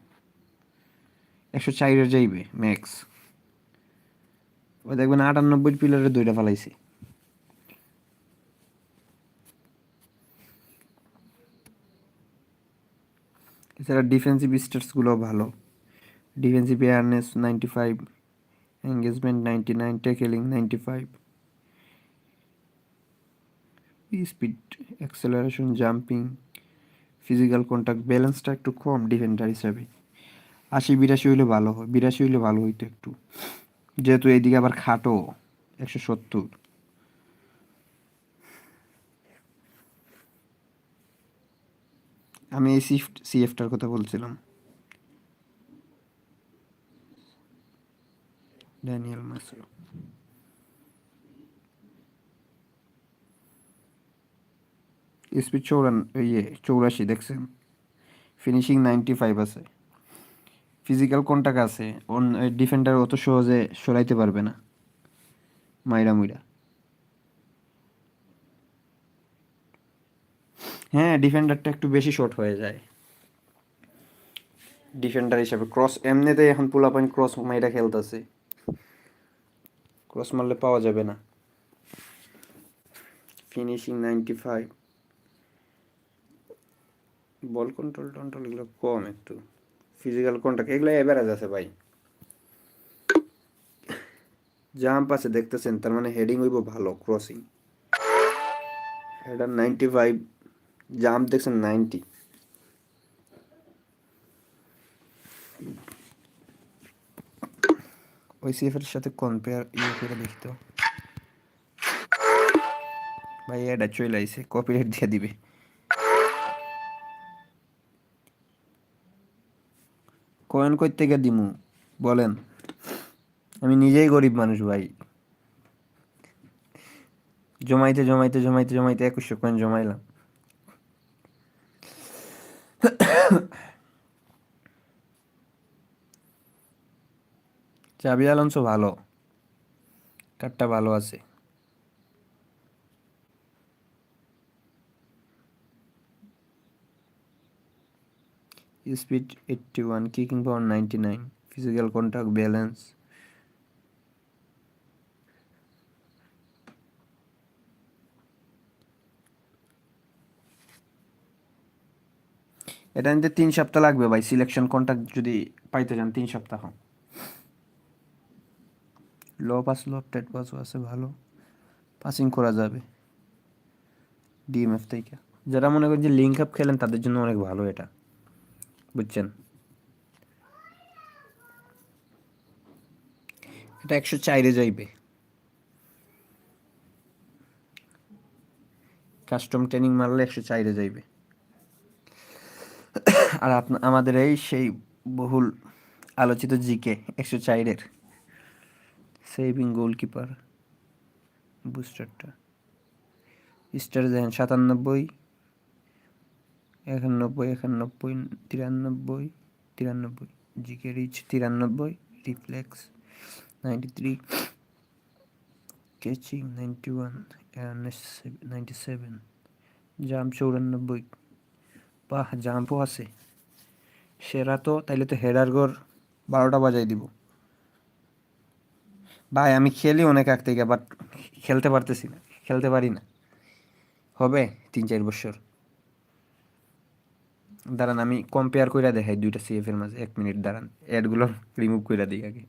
104 যাইবে ম্যাক্স। ওই দেখবেন 98 পিলারে দুইটা ফালাইছে। এছাড়া ডিফেন্সিভ স্ট্যাটসগুলো ভালো, defensive awareness 95, engagement 99, tackling 95, speed, acceleration, jumping, physical contact, ব্যালেন্সটা একটু কম ডিফেন্ডার হিসাবে। 80-82 হইলে ভালো হয়, 82 হইলে ভালো হইতো একটু, যেহেতু এইদিকে আবার খাটো 170। আমি এই সিএফটার কথা বলছিলাম, ড্যানিয়েল মাসুর। স্পিড 84 দেখছেন, ফিনিশিং 95 আছে, ফিজিক্যাল কন্টাক্ট আছে, ডিফেন্ডার অত সহজে সরাইতে পারবে না মাইরা মুইরা। হ্যাঁ, ডিফেন্ডারটা একটু বেশি শর্ট হয়ে যায় ডিফেন্ডার হিসাবে। ক্রস এমনিতে এখন পোলাপাইন ক্রস মাইরা খেলতেছে, ক্রস মারলে পাওয়া যাবে না। ফিনিশিং 95, বল কন্ট্রোল টন্ট্রোল এগুলো কম একটু, ফিজিক্যাল কন্ট্যাক্ট এগুলো এভারেজ আছে ভাই। জাম্প আছে দেখতেছেন, তার মানে হেডিং হইব ভালো, ক্রসিং হেডার 95, জাম্প দেখছেন 90। ওই সিএফের সাথে কম্পেয়ার করে দেখতো ভাই, এটা চলে আইছে, কপিরাইট দিয়ে দিবে। কয়েন কই থেকে দিমু বলেন, আমি নিজেই গরিব মানুষ ভাই, জমাইতে জমাইতে জমাইতে জমাইতে 2100 কয়েন জমাইলাম। চাবি আলোনসো ভালো, কার্ডটা ভালো আছে। স্পিড 81, কিকিং পাওয়ার 99, ফিজিক্যাল কন্ট্যাক্ট, ব্যালেন্স। এটা নিতে 3 সপ্তাহ লাগবে ভাই, সিলেকশন কন্ট্যাক্ট যদি পাইতে যান 3 সপ্তাহ। লো পাস, লো টেট পাসও আছে ভালো, পাসিং করা যাবে ডিএমএফ থেকে। যারা মনে করেন যে লিঙ্ক আপ খেলেন তাদের জন্য অনেক ভালো এটা, বুঝছেন। এটা 104 যাইবে, কাস্টম ট্রেনিং মারলে 104 যাইবে। আর আমাদের এই সেই বহুল আলোচিত জিকে 104-এর সেভিং গোলকিপার বুস্টারটা, স্টার দেখেন 97, 91, 91, 93, 93। GK reach 93, reflex 93, catching 91, awareness 97, jump 94। বাহ, জাম্পও আছে সেরা তো। তাইলে তো হেডার গোর 12টা বাজাই দিব। ভাই আমি খেলি অনেক আগ থেকে, বাট খেলতে পারতেছি না, খেলতে পারি না। হবে 3-4 বছর। দাঁড়ান আমি কম্পেয়ার কইরা দেখাই দুইটা সিএফ এর মাঝে, 1 মিনিট দাঁড়ান, অ্যাডগুলো রিমুভ কইরা দিই আগে।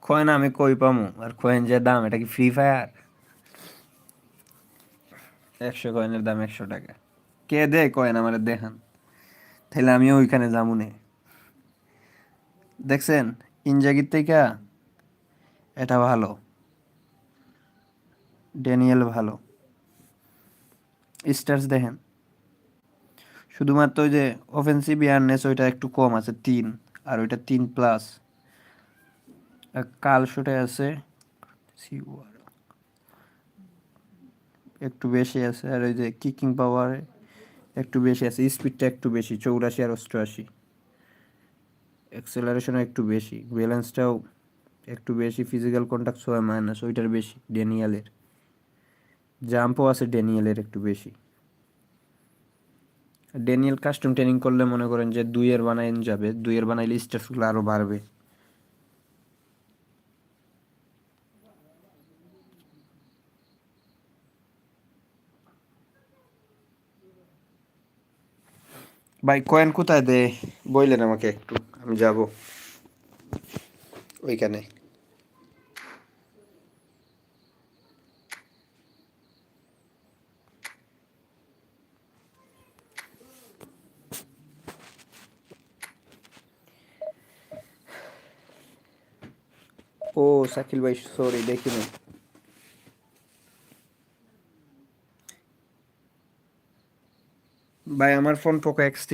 কয়েন আমি কই পামু? আর কয়েন যে দাম, এটা কি ফ্রি ফায়ার? 100 কয়েনের দাম 100 টাকা। কে দেয় কয়েন আমারে দেখান, তাহলে আমিও ওইখানে যামুনে। দেখছেন ইনজাগির থেকে এটা ভালো, ড্যানিয়েল ভালো। স্টার্স দেখেন, শুধুমাত্র ওই যে অফেন্সিভ ইয়ারনেস ওইটা একটু কম আছে 3, আর ওইটা 3+। কাল শুটে আছে সিওয়ার একটু বেশি আছে, আর ওই যে কিকিং পাওয়ার একটু বেশি আছে, স্পিডটা একটু বেশি 84 আর 88, অ্যাক্সেলারেশনও একটু বেশি, ব্যালেন্সটাও একটু বেশি, ফিজিক্যাল কন্ট্যাক্ট 6- ওইটার বেশি ড্যানিয়েলের। জাম্পও আছে ড্যানিয়েলের একটু বেশি। ড্যানিয়েল কাস্টম ট্রেনিং করলে মনে করেন যে 2-এর বানাইন যাবে, 2-এর বানাইলে স্ট্যাটসগুলো আরও বাড়বে। ভাই কয়েন কোথায় দে বললেন আমাকে একটু, আমি যাব ওইখানে। ও শাকিল ভাই সরি দেখি না। ভাই আমার ফোন পোকো X3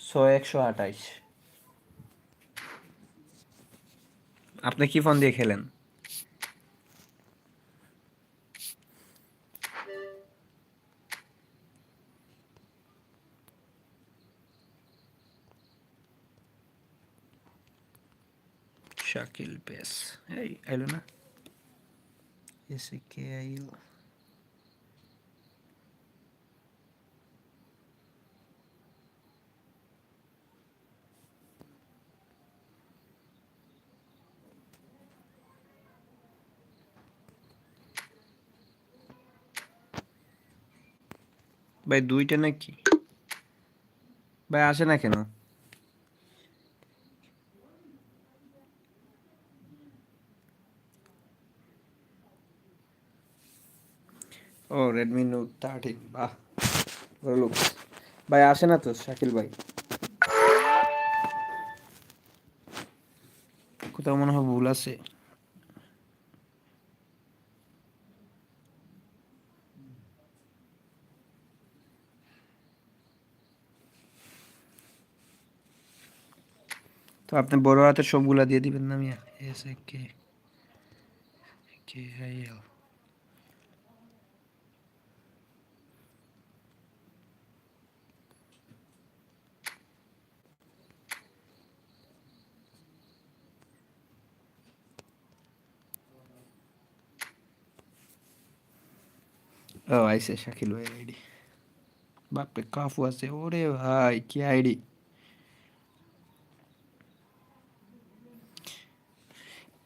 128। আপনি কি ফোন দিয়ে খেলেন? শাকিল পেস এই আইলো না, এসে কে আইলো? ভাই 2টা নাকি? ভাই আসে না কেন? ও রেডমি নোট 13, বাহ ভালো লুক। ভাই আসে না তো শাকিল ভাই, কোথাও মনে হয় ভুল আছে। তো আপনি বড় হাতের সবগুলা দিয়ে দিবেন না মিয়া। এসে কে কে আইলো? ও আইসে শাকিল ভাই আইডি। বাপরে কাফু আছে, ওরে ভাই কি আইডি!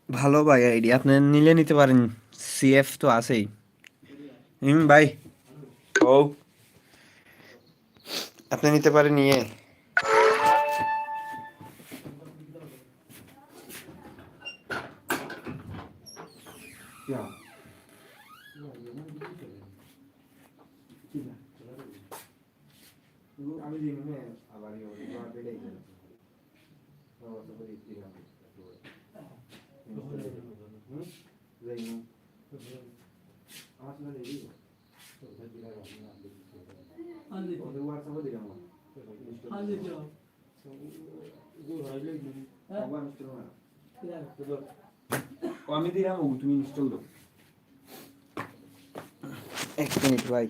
ভালো ভাই আইডি, আপনি নিলে নিতে পারেন, সিএফ তো আছেই। ভাই ও আপনি নিতে পারেন নিয়ে আমি আবার আমি দিলাম তুমি ইনস্টল দাও 1 মিনিট ভাই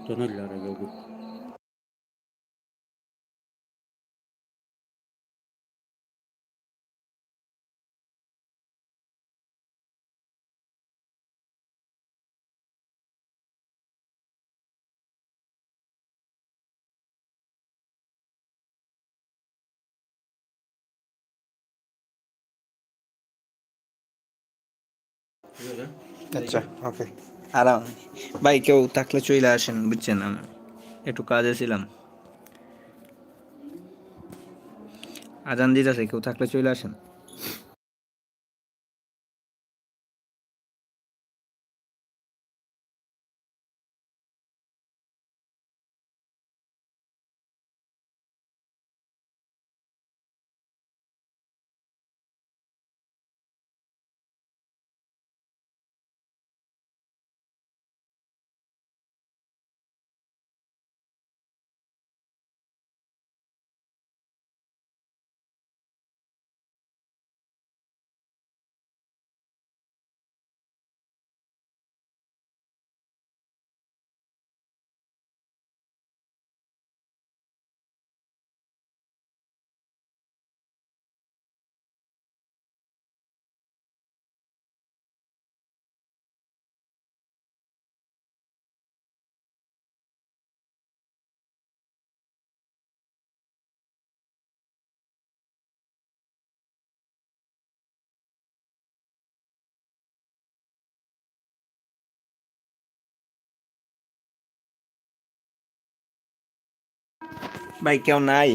Tonellare yogurt. আচ্ছা ওকে আরাম ভাই কেউ থাকলে চলে আসেন বুঝছেন আমি একটু কাজে ছিলাম আজান দিতেছে কেউ থাকলে চলে আসেন ভাই কেউ নাই?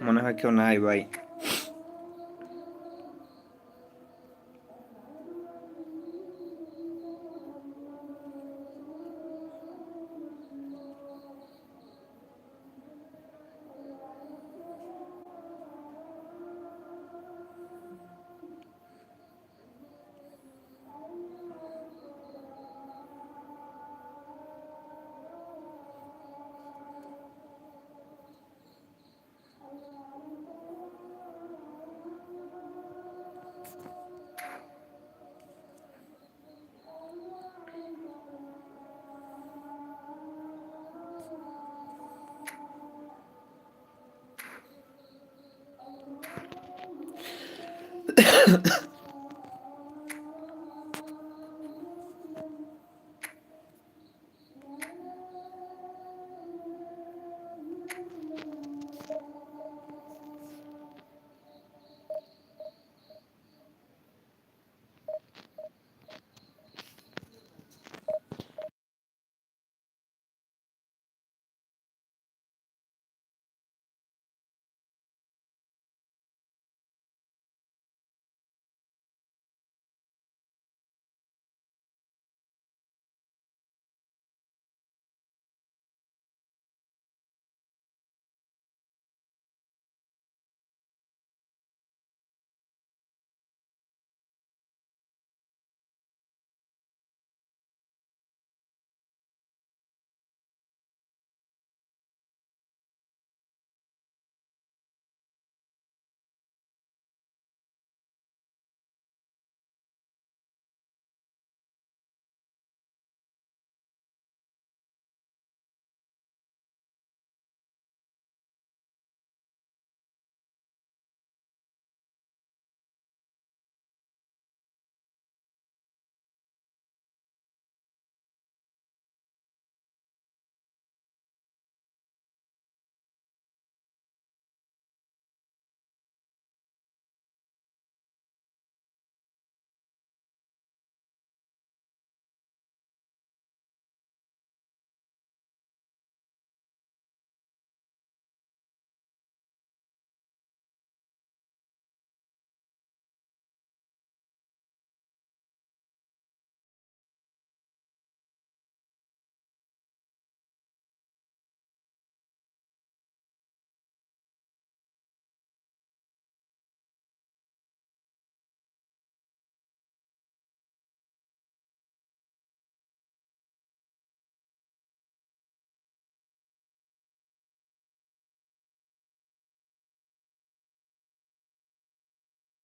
মনে হয় কেউ নাই ভাই।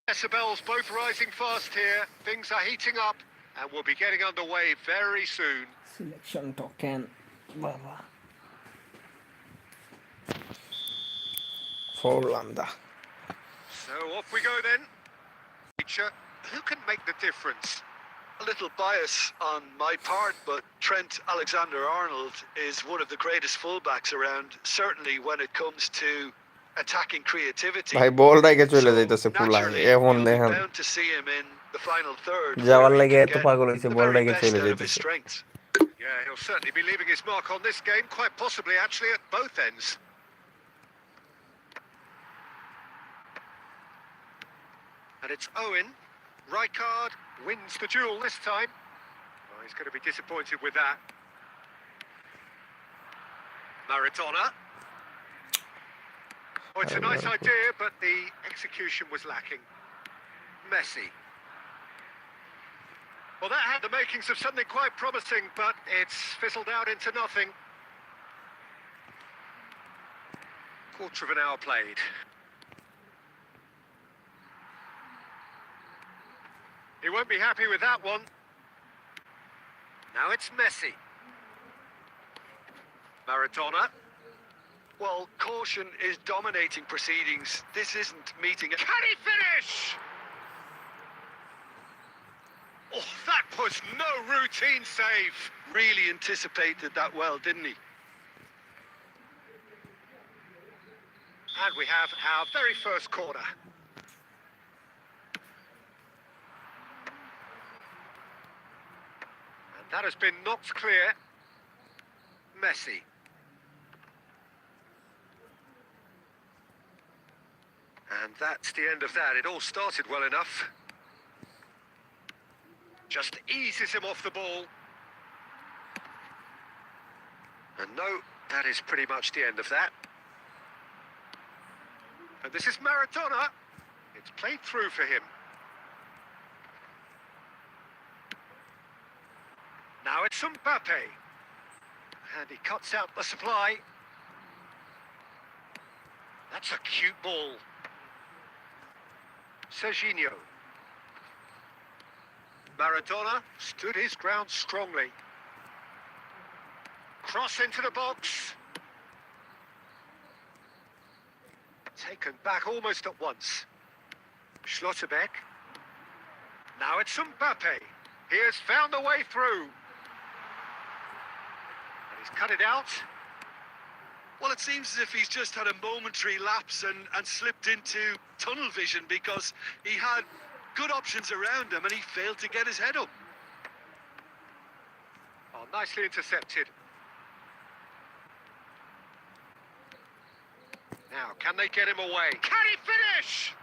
Decibels both rising fast here. Things are heating up and we'll be getting underway very soon. Selection token বাবা ফোরলান্দা। So off we go then. Feature, who can make the difference? A little bias on my part, but Trent Alexander-Arnold is one of the greatest fullbacks around, certainly when it comes to attacking creativity. ভাই বল রেখে চলে So, যাইতেছে পুলাই naturally, এখন you'll be দেখেন bound to see him in the final third, যাওয়ার where he লাগে can এত get পাগল হইছে the বল very রেখে best চলে out of his যাইতেছে। strengths. Yeah, he'll certainly be leaving his mark on this game, quite possibly actually at both ends. And it's Owen. Rijkaard wins the duel this time. Oh, he's going to be disappointed with that. Maradona. Oh, it's a nice idea, but the execution was lacking. Messi. Well, that had the makings of something quite promising, but it's fizzled out into nothing. Quarter of an hour played. He won't be happy with that one. Now it's Messi. Maradona. Well, caution is dominating proceedings. This isn't meeting. Can he finish? Oh, that was no routine save. Really anticipated that well, didn't he? And we have our very first corner. And that has been knocked clear. Messi. And that's the end of that. It all started well enough. Just eases him off the ball. And no, that is pretty much the end of that. And this is Maradona. It's played through for him. Now it's Mbappe. And he cuts out the supply. That's a cute ball. Serginho. Maradona stood his ground strongly. Cross into the box. Taken back almost at once. Schlotterbeck. Now it's Mbappe. He has found a way through. And he's cut it out. Well, it seems as if he's just had a momentary lapse and slipped into tunnel vision because he had good options around him and he failed to get his head up. Oh, nicely intercepted. Now, can they get him away? Can he finish?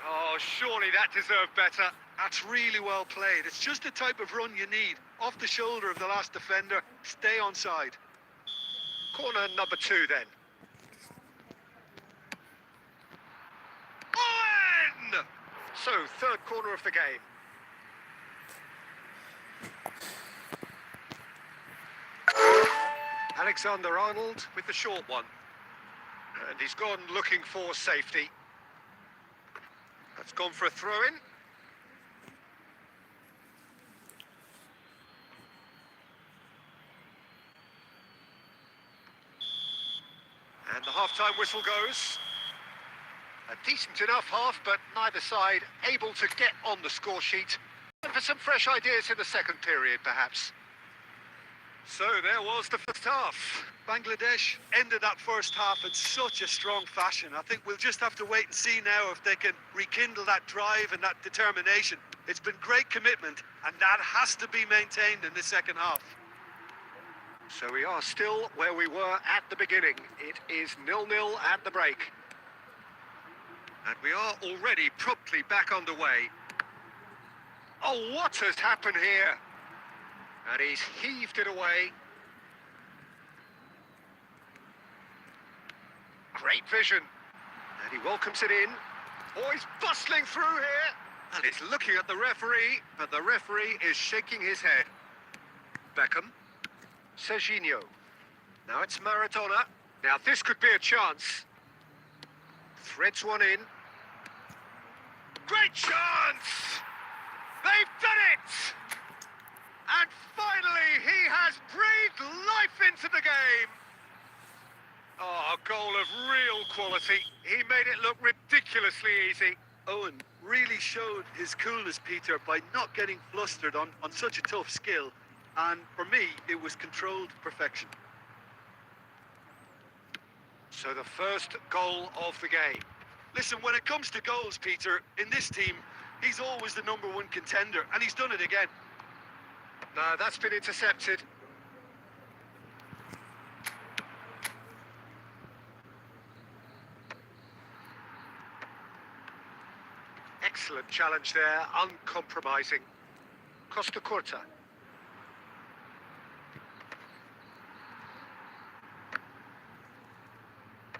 Oh, surely that deserved better. That's really well played. It's just the type of run you need. Off the shoulder of the last defender. Stay onside. Corner number 2 then. Owen! So, third corner of the game. Alexander-Arnold with the short one. And he's gone looking for safety. That's gone for a throw-in. And the half-time whistle goes. A decent enough half, but neither side able to get on the score sheet. And for some fresh ideas in the second period, perhaps. So there was the first half. Bangladesh ended that first half in such a strong fashion. I think we'll just have to wait and see now if they can rekindle that drive and that determination. It's been great commitment, and that has to be maintained in the second half. So we are still where we were at the beginning. It is 0-0 at the break. And we are already promptly back underway. Oh, what has happened here? And he's heaved it away. Great vision. And he welcomes it in. Oh, he's bustling through here. And he's looking at the referee, but the referee is shaking his head. Beckham. Serginho. Now it's Maradona. Now this could be a chance. Threads one in. Great chance! They've done it! And finally, he has breathed life into the game. Oh, a goal of real quality. He made it look ridiculously easy. Owen really showed his coolness, Peter, by not getting flustered on such a tough skill. And for me, it was controlled perfection. So the first goal of the game. Listen, when it comes to goals, Peter, in this team, he's always the #1 contender, and he's done it again. No, that's been intercepted. Excellent challenge there, uncompromising. Costa Curta.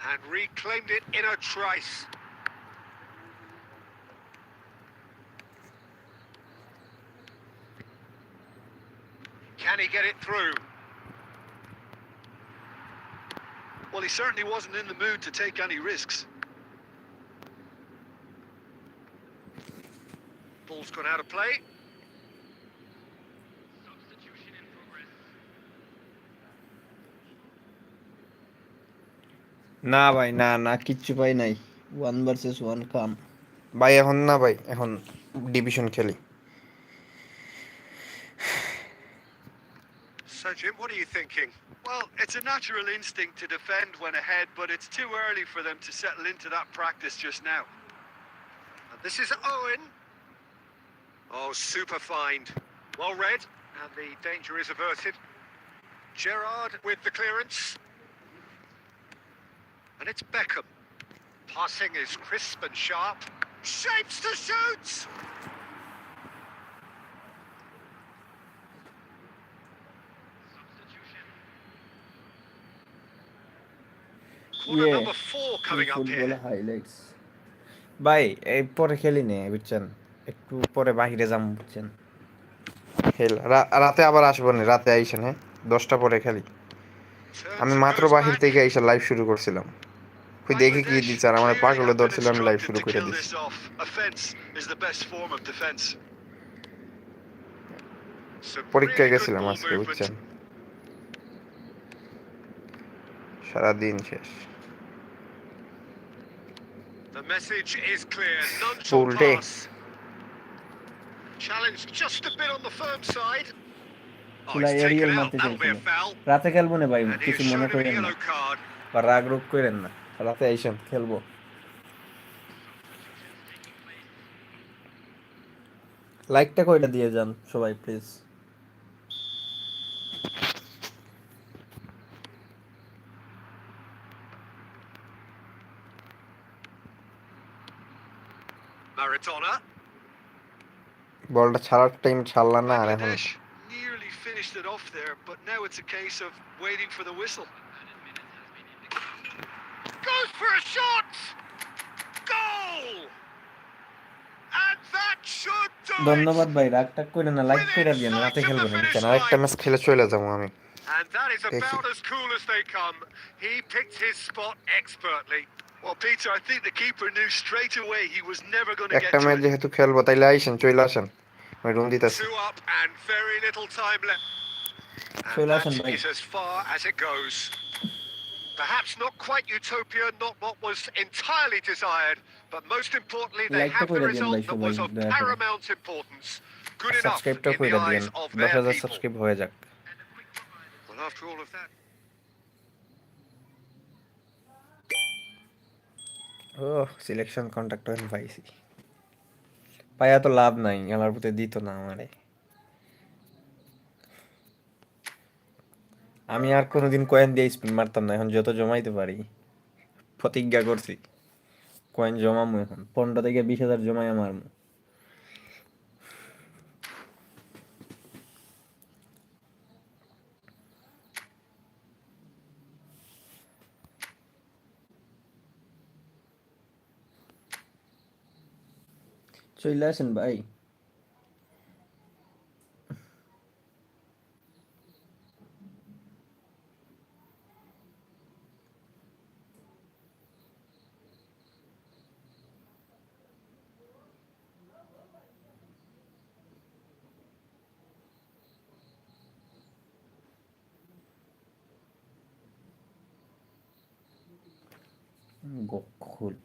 And reclaimed it in a trice. Can he get it through? Well, he certainly wasn't in the mood to take any risks. Ball's gone out of play. Substitution in progress. না ভাই, না না, কিচ্ছু পাই নাই। 1 versus 1 কাম। ভাই এখন না ভাই, এখন ডিভিশন খেলি। So, Jim, what are you thinking? Well, it's a natural instinct to defend when ahead, but it's too early for them to settle into that practice just now. And this is Owen. Oh, super find. Well read, and the danger is averted. Gerrard with the clearance. And it's Beckham. Passing is crisp and sharp. Shapes to shoot! Corner number 4 coming up football here. Highlights. ভাই এই পরে খেলি নে, বুঝছেন? একটু পরে বাহিরে যাম, বুঝছেন? খেল রাতে আবার আসবো না, রাতে আইসেন, হ্যাঁ 10টা পরে খেলি। Turns আমি and মাত্র goes বাহির back. থেকে এসে লাইভ শুরু করছিলাম। তুই দেখি কি Bangladesh দিচ্ছে, আর আমার clearly পাগলে have been ধরছিলাম, লাইভ instructed শুরু to করে kill দিছি। this off. Offense is the best form of defense. Some পরীক্ষায় really good গেছিলাম ball আজকে, movement. বুঝছেন? সারাদিন শেষ। The message is clear. None shall full day. pass. Challenge just a bit on the firm side. Oh, ফুলা he's taken Arial out. মারতে That'll be চাইছিল। a foul. রাতে খেলবো না ভাই, And he কিছু is মনে shown him a করেন না, yellow card. বা রাগ রোগ করেন না। রাতে আইসেন, খেলবো। লাইকটা কইটা দিয়ে যান সবাই প্লিজ। Maradona. বলটা ছাড়ার টাইম ছাড়লা না, আর এখন Bangladesh nearly finished it off there, but now it's a case of waiting for the whistle. Goes for a shot! Goal! And that should do ধন্যবাদ it! ভাই, রাগ টাগ কইরা না, লাইক কইরা দিয়েন, রাতে খেলবো না, বুঝছেন? আরেকটা ম্যাচ খেলে চলে যাবো আমি। And that is দেখি। about as cool as they come. He picked his spot expertly. Well, Peter, I think the keeper knew straight away he was never going to একটা get to ম্যাচ it. যেহেতু খেলবো, তাইলে আইসেন, চলে আসেন, আমি room দিতেছি। 2 up and very little time left. And চলে that আসেন ভাই। is as far as it goes. Perhaps not quite utopia, not what was entirely desired, but most importantly, they লাইকটা have the কইরা দিয়েন result ভাই that সবাই, was of দয়া করে। paramount importance. Good enough সাবস্ক্রাইবটা in the কইরা দিয়েন, eyes of 10,000 their people. Subscribe হয়ে যাক। Well, after all of that, ও সিলেকশন কন্ট্যাক্ট হন পাইছি। পাইয়া তো লাভ নাই, আমার প্রতি দিত না আমারে। আমি আর কোনোদিন কয়েন দিয়ে স্পিন মারতাম না, এখন যত জমাইতে পারি প্রতিজ্ঞা করছি কয়েন জমামু, এখন 15 থেকে 20,000 জমাই আমার। চলে আসেন ভাই। গোকুল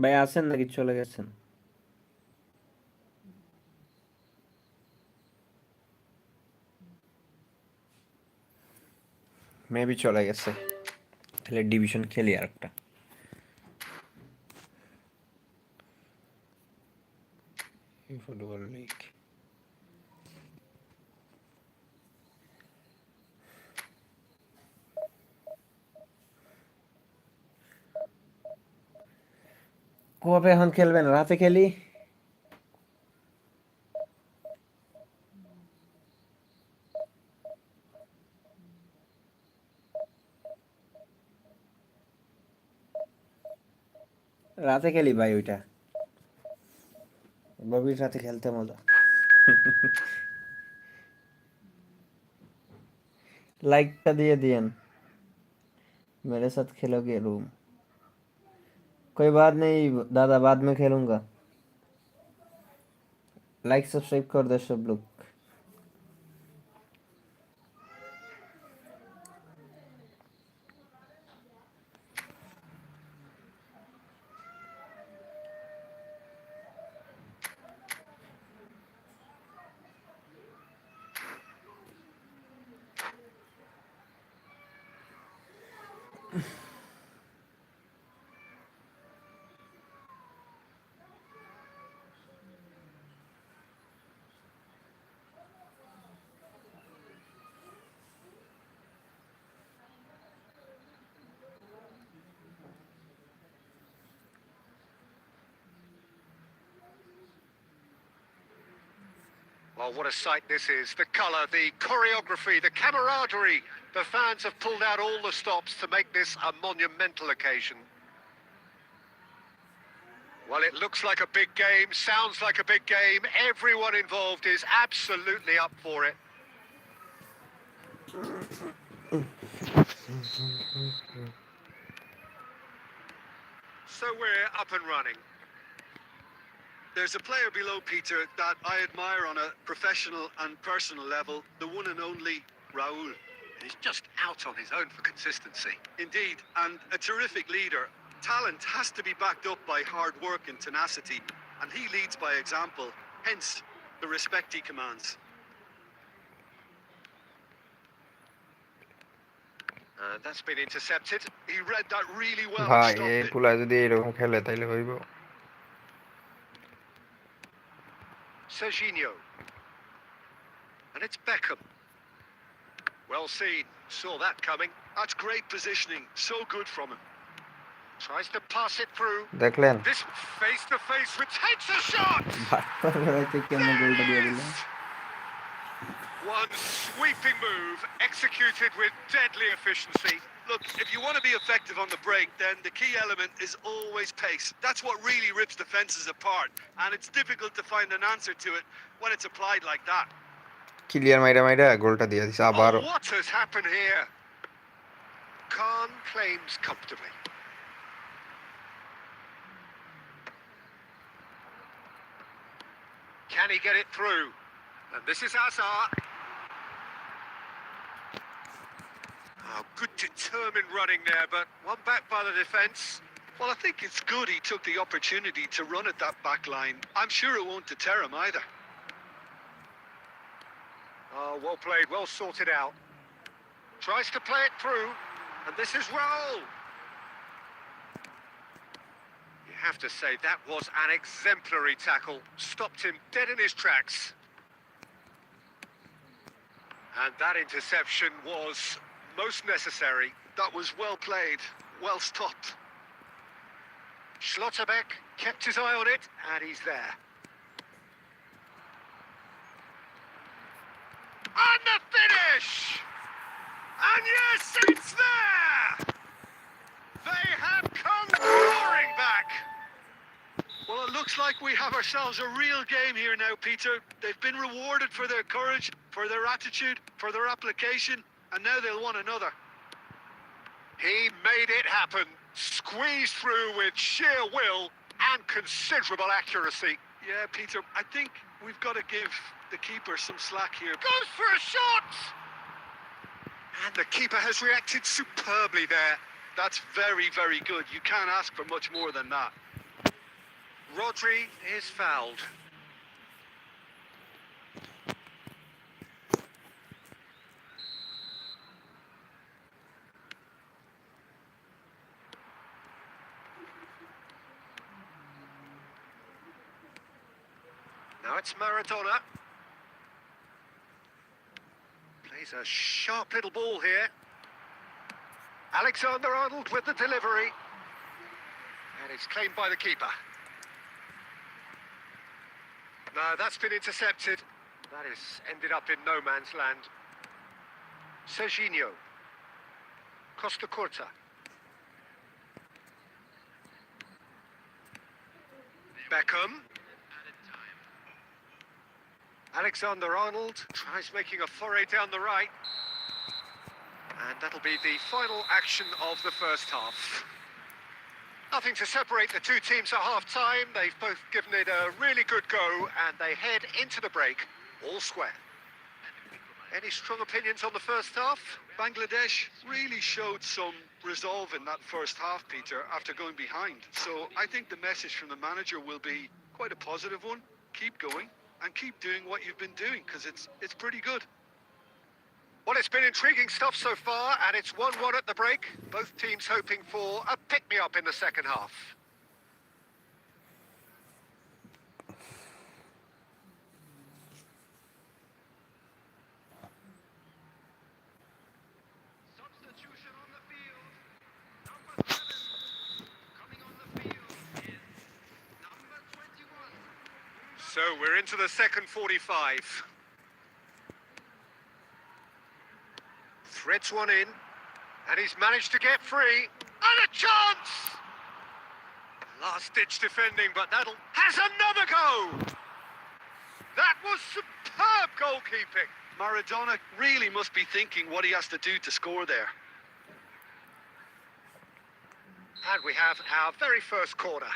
ভাই আছেন নাকি চলে গেছেন? মেবি চলে গেছে, তাহলে ডিভিশন খেলি আরেকটা। ফুটবল লিগ কবে এখন খেলবেন? রাতে খেলি। রাতে খেলি ভাই ওইটা। ববির রাতে খেলতে মজা। लाइक दिए दियन। मेरे साथ खेलोगे रूम? कोई बात नहीं दादा, बाद में खेलूंगा। लाइक सब्सक्राइब कर दो सब लोग। Well, what a sight this is. The colour, the choreography, the camaraderie. The fans have pulled out all the stops to make this a monumental occasion. Well, it looks like a big game, sounds like a big game. Everyone involved is absolutely up for it. So we're up and running. There's a player below, Peter, that I admire on a professional and personal level, the one and only Raul. He's just out on his own for consistency. Indeed, and a terrific leader. Talent has to be backed up by hard work and tenacity, and he leads by example, hence the respect he commands. That's been intercepted. He read that really well and ভাই stopped এই it. পোলা যদি এরকম খেলে তাইলে হইব। Serginho. And it's Beckham. Well seen. Saw that coming. That's great positioning. So good from him. Tries to pass it through. দেখলেন? This face-to-face with takes a shot! কেমন গোলটা দিয়ে দিল। One sweeping move, executed with deadly efficiency. Look, if you want to be effective on the break, then the key element is always pace. That's what really rips defenses apart, and it's difficult to find an answer to it when it's applied like that. Clear মাইরা মাইরা গোলটা দিয়ে দিছে আবারও। Oh, what has happened here? Khan claims comfortably. Can he get it through? And this is Hazard. Oh, good determined running there, but one back by the defence. Well, I think it's good he took the opportunity to run at that back line. I'm sure it won't deter him either. Oh, well played, well sorted out. Tries to play it through, and this is Raul. You have to say that was an exemplary tackle. Stopped him dead in his tracks. And that interception was most necessary. That was well played, well stopped. Schlotterbeck kept his eye on it, and he's there. And the finish! And yes, it's there! They have come roaring back! Well, it looks like we have ourselves a real game here now, Peter. They've been rewarded for their courage, for their attitude, for their application, and now they'll want another. He made it happen, squeezed through with sheer will and considerable accuracy. Yeah, Peter, I think we've got to give the keeper some slack here. Goes for a shot! And the keeper has reacted superbly there. That's very, very good. You can't ask for much more than that. Rodri is fouled. Now it's Maradona. Plays a sharp little ball here. Alexander-Arnold with the delivery. And it's claimed by the keeper. No, that's been intercepted. That has ended up in no man's land. Serginho. Costa Curta. Beckham. Alexander-Arnold tries making a foray down the right. And that'll be the final action of the first half. Nothing to separate the two teams at half-time. They've both given it a really good go, and they head into the break all square. Any strong opinions on the first half? Bangladesh really showed some resolve in that first half, Peter, after going behind. So I think the message from the manager will be quite a positive one. Keep going and keep doing what you've been doing, because it's pretty good. Well, it's been intriguing stuff so far, and it's 1-1 at the break. Both teams hoping for a pick-me-up in the second half. Substitution on the field. Number 7 coming on the field is number 21. So we're into the second 45. Threads one in, and he's managed to get free. And a chance! Last-ditch defending, but that'll... Has another go! That was superb goalkeeping. Maradona really must be thinking what he has to do to score there. And we have our very first corner.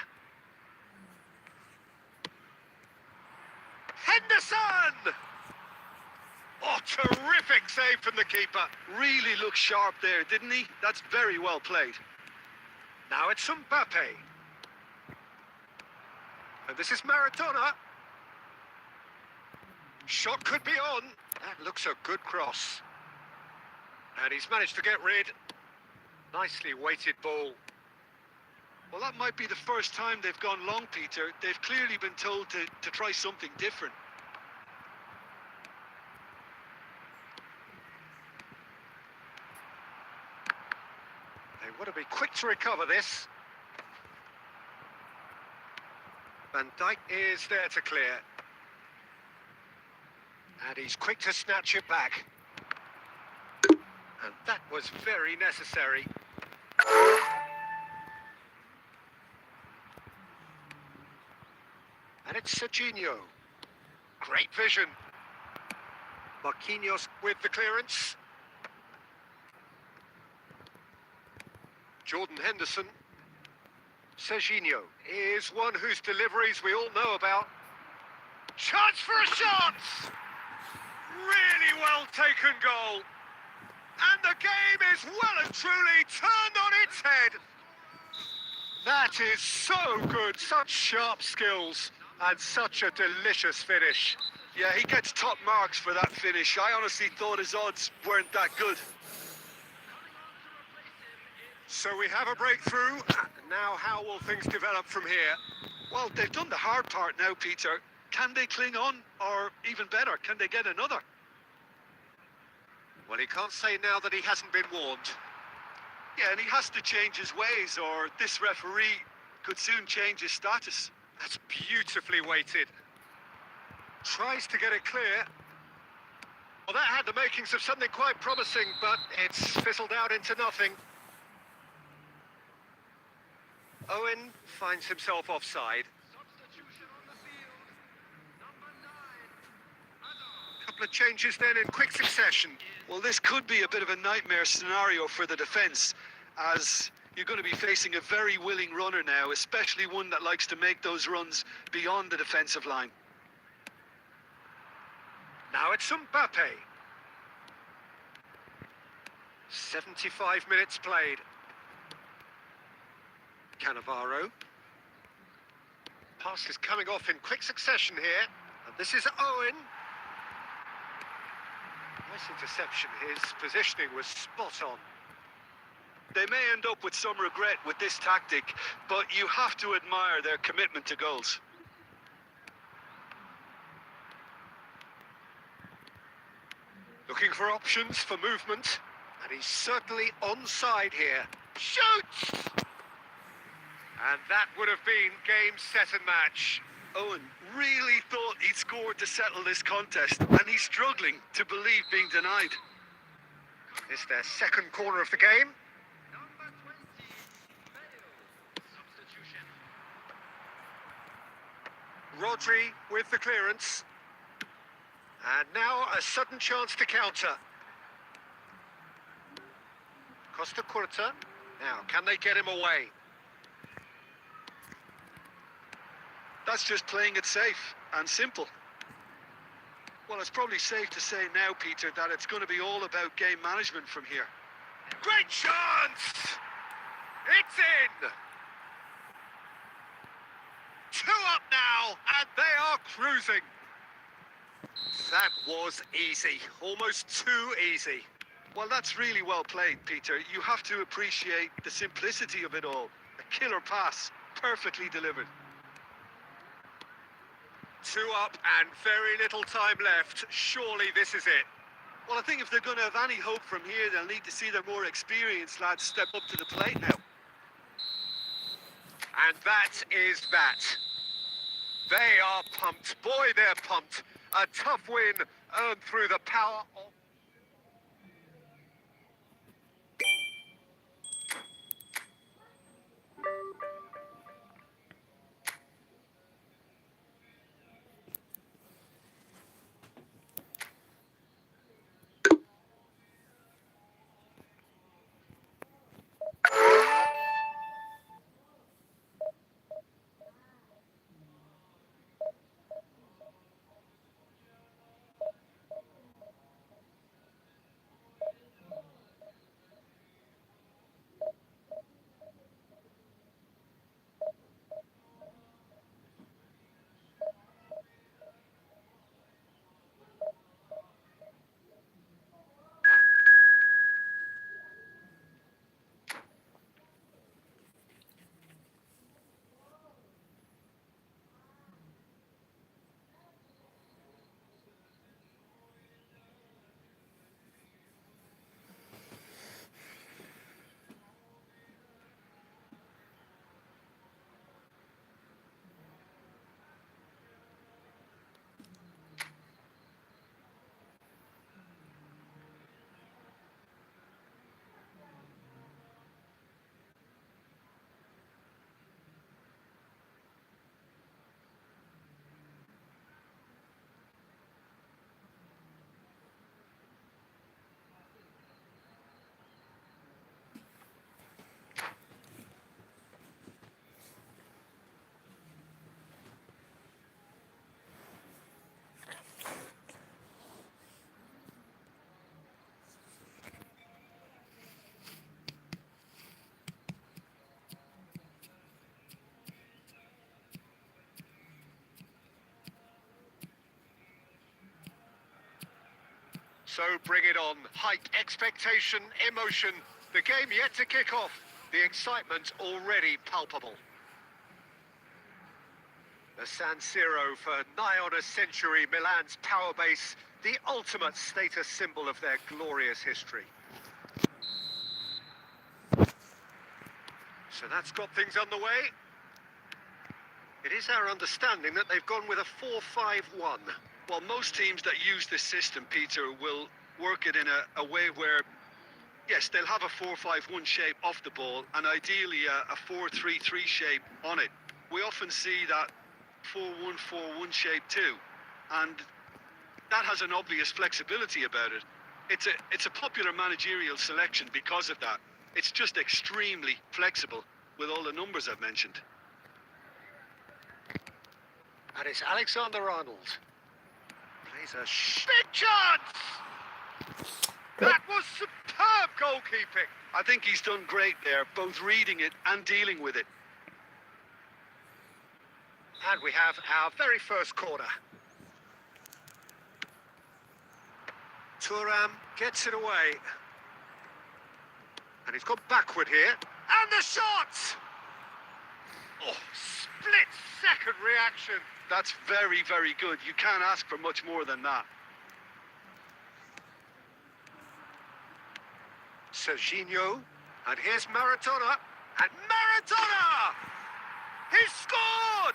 Henderson! Oh, terrific save from the keeper. Really looked sharp there, didn't he? That's very well played. Now it's Mbappe. And this is Maradona. Shot could be on. That looks a good cross. And he's managed to get rid. Nicely weighted ball. Well, that might be the first time they've gone long, Peter. They've clearly been told to try something different. They want to be quick to recover this. Van Dijk is there to clear. And he's quick to snatch it back. And that was very necessary. And it's Serginho. Great vision. Marquinhos with the clearance. Jordan Henderson. Serginho is one whose deliveries we all know about. Chance for a shot! Really well taken goal. And the game is well and truly turned on its head. That is so good. Such sharp skills and such a delicious finish. Yeah, he gets top marks for that finish. I honestly thought his odds weren't that good. So we have a breakthrough. Now how will things develop from here? Well, they've done the hard part now, Peter. Can they cling on? Or even better, can they get another? Well, he can't say now that he hasn't been warned. Yeah, and he has to change his ways, or this referee could soon change his status. That's beautifully weighted. Tries to get it clear. Well, that had the makings of something quite promising, but it's fizzled out into nothing. Owen finds himself offside. Substitution on the field. Number 9. Couple of changes then in quick succession. Well, this could be a bit of a nightmare scenario for the defence, as you're going to be facing a very willing runner now, especially one that likes to make those runs beyond the defensive line. Now it's Mbappe. 75 minutes played. Cannavaro. Pass is coming off in quick succession here. And this is Owen. Nice interception. His positioning was spot on. They may end up with some regret with this tactic, but you have to admire their commitment to goals. Looking for options for movement. And he's certainly onside here. Shoots! And that would have been game, set and match. Owen really thought he'd scored to settle this contest, and he's struggling to believe being denied. It's their second corner of the game. Number 20, Bale. Substitution. Rodri with the clearance. And now a sudden chance to counter. Costa Curta. Now, can they get him away? That's just playing it safe and simple. Well, it's probably safe to say now, Peter, that it's going to be all about game management from here. Great chance! It's in! 2 up now, and they are cruising. That was easy, almost too easy. Well, that's really well played, Peter. You have to appreciate the simplicity of it all. A killer pass, perfectly delivered. 2 up and very little time left. Surely this is it. Well, I think if they're going to have any hope from here, they'll need to see their more experienced lads step up to the plate now. And that is that. They are pumped. Boy, they're pumped. A tough win earned through the power of... So bring it on. Height, expectation, emotion. The game yet to kick off. The excitement already palpable. The San Siro for nigh on a century, Milan's power base, the ultimate status symbol of their glorious history. So that's got things underway. It is our understanding that they've gone with a 4-5-1. Well, most teams that use this system, Peter, will work it in a way where, yes, they'll have a 4-5-1 shape off the ball and ideally a 4-3-3 shape on it. We often see that 4-1-4-1 shape too, and that has an obvious flexibility about it. It's a popular managerial selection because of that. It's just extremely flexible with all the numbers I've mentioned. And it's Alexander-Arnold. Plays a big chance! That was superb goalkeeping. I think he's done great there, both reading it and dealing with it. And we have our very first corner. Thuram gets it away. And he's gone backward here. And the shot! Oh, split-second reaction. That's very, very good. You can't ask for much more than that. Serginho. And here's Maradona. And Maradona! He scored!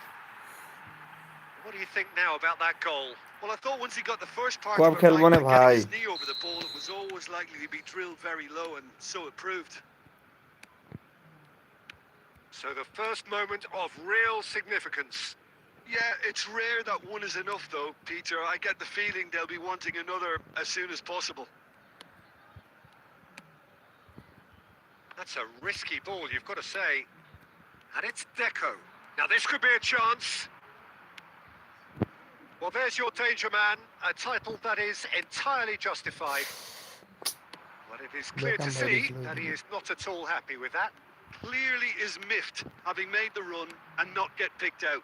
What do you think now about that goal? Well, I thought once he got the first part com of it খেলবো right না by ভাই। getting his knee over the ball, it was always likely to be drilled very low, and so it proved. So the first moment of real significance. Yeah, it's rare that one is enough, though, Peter. I get the feeling they'll be wanting another as soon as possible. That's a risky ball, you've got to say. And it's Deco. Now this could be a chance. Well, there's your danger man, a title that is entirely justified. Well, it is clear to see that he is not at all happy with that. Clearly is miffed, having made the run and not get picked out.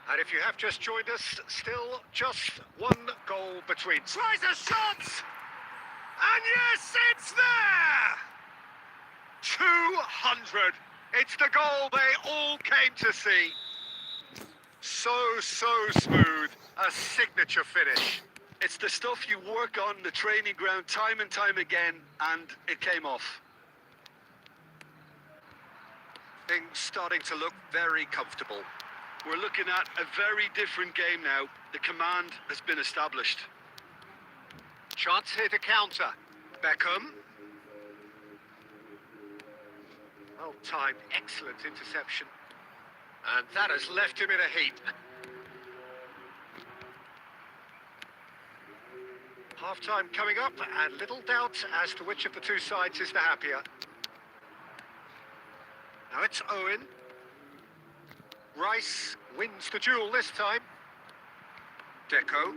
And if you have just joined us, still just one goal between. Tries a shot! And yes, it's there! 200. It's the goal they all came to see. So smooth. A signature finish. It's the stuff you work on the training ground time and time again, and it came off. Things starting to look very comfortable. We're looking at a very different game now. The command has been established. Chance here to counter. Beckham. Well timed, excellent interception. And that has left him in a heap. Half-time coming up, and little doubt as to which of the two sides is the happier. Now it's Owen. Rice wins the duel this time. Deco.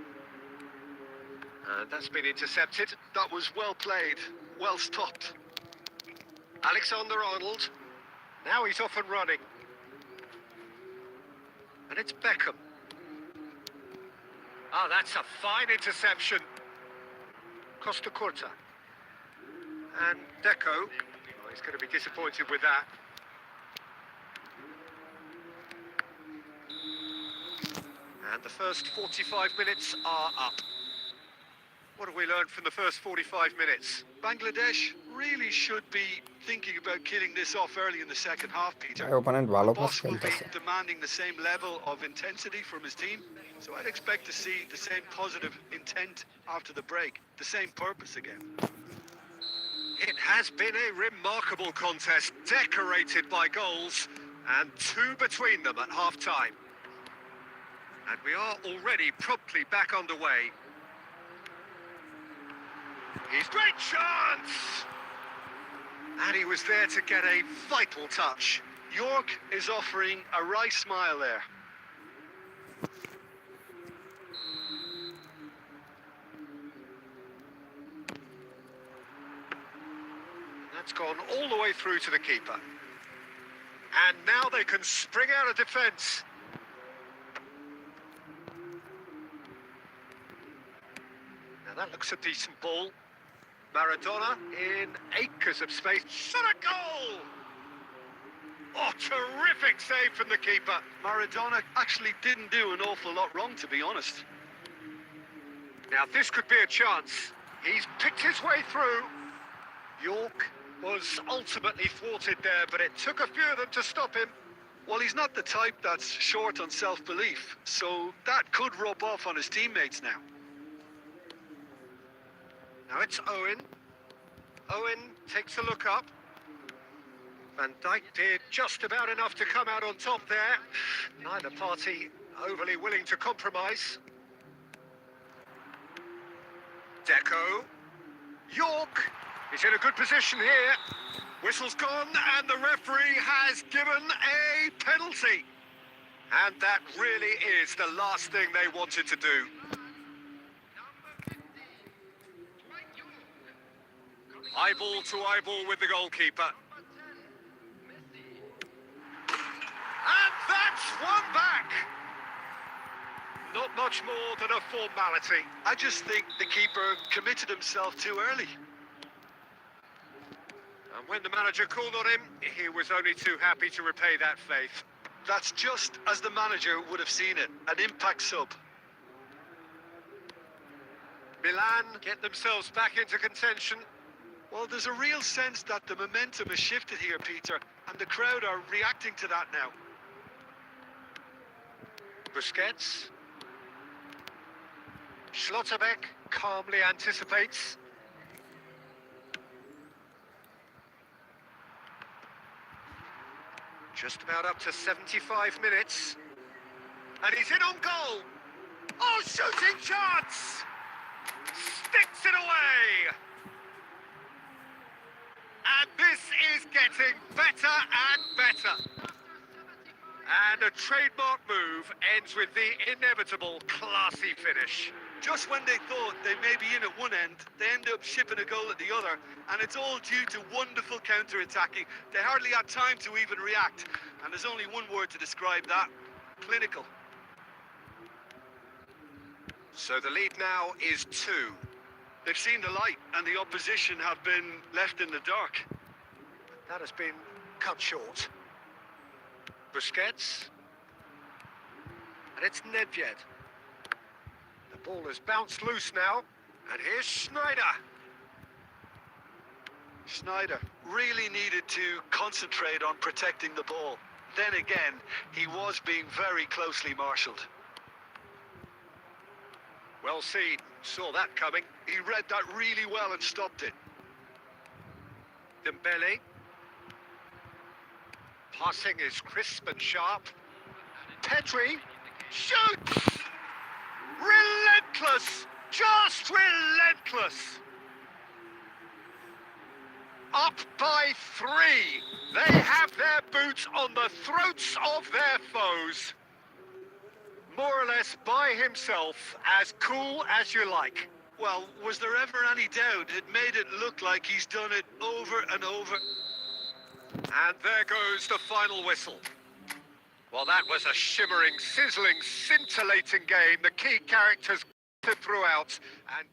And that's been intercepted. That was well played, well stopped. Alexander-Arnold. Now he's off and running. And it's Beckham. Ah, that's a fine interception. Costa Curta. And Deco. Oh, he's going to be disappointed with that. And the first 45 minutes are up. What have we learned from the first 45 minutes? Bangladesh really should be thinking about killing this off early in the second half, Peter. opponent ভালো The pass boss will be খেলতেছে। demanding the same level of intensity from his team, so I'd expect to see the same positive intent after the break, the same purpose again. It has been a remarkable contest, decorated by goals, and two between them at half-time. And we are already promptly back underway. His great chance! And he was there to get a vital touch. York is offering a wry smile there. That's gone all the way through to the keeper. And now they can spring out of defence. Now that looks a decent ball. Maradona in acres of space. Shot a goal! Oh, terrific save from the keeper. Maradona actually didn't do an awful lot wrong, to be honest. Now this could be a chance. He's picked his way through. York was ultimately thwarted there, but it took a few of them to stop him. Well, he's not the type that's short on self-belief, so that could rub off on his teammates now. Now it's Owen. Owen takes a look up. Van Dijk did just about enough to come out on top there. Neither party overly willing to compromise. Deco. York is in a good position here. Whistle's gone and the referee has given a penalty. And that really is the last thing they wanted to do. Eyeball to eyeball with the goalkeeper. And that's one back. Not much more than a formality. I just think the keeper committed himself too early. And when the manager called on him, he was only too happy to repay that faith. That's just as the manager would have seen it, an impact sub. Milan get themselves back into contention. Well, there's a real sense that the momentum has shifted here, Peter, and the crowd are reacting to that now. Busquets. Schlotterbeck calmly anticipates. Just about up to 75 minutes. And he's in on goal. Oh, shooting chance! Sticks it away! And this is getting better and better. And a trademark move ends with the inevitable classy finish. Just when they thought they may be in at one end, they end up shipping a goal at the other, and it's all due to wonderful counter-attacking. They hardly had time to even react, and there's only one word to describe that: clinical. So the lead now is 2. They've seen the light, and the opposition have been left in the dark. That has been cut short. Busquets. And it's Nedved. The ball has bounced loose now. And here's Schneider. Schneider really needed to concentrate on protecting the ball. Then again, he was being very closely marshalled. Well seen. Saw that coming. He read that really well and stopped it. Dembele. Passing is crisp and sharp. Pedri shoots! Relentless! Just relentless! Up by 3. They have their boots on the throats of their foes. More or less by himself, as cool as you like. Well, was there ever any doubt? It made it look like he's done it over and over. And there goes the final whistle. Well, that was a shimmering, sizzling, scintillating game. The key characters throughout. And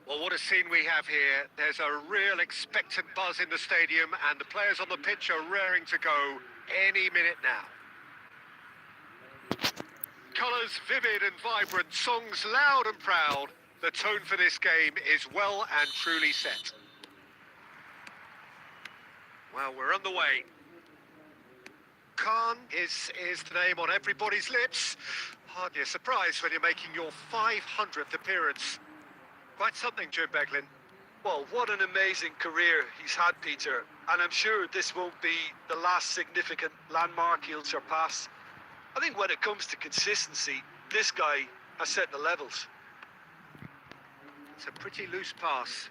well, what a scene we have here. There's a real expectant buzz in the stadium, and the players on the pitch are raring to go any minute now. Colours vivid and vibrant, songs loud and proud. The tone for this game is well and truly set. Well, we're on the way. Khan is the name on everybody's lips. Hardly a surprise when you're making your 500th appearance. Quite something, Jim Beglin. Well, what an amazing career he's had, Peter. And I'm sure this won't be the last significant landmark he'll surpass. I think when it comes to consistency, this guy has set the levels. It's a pretty loose pass.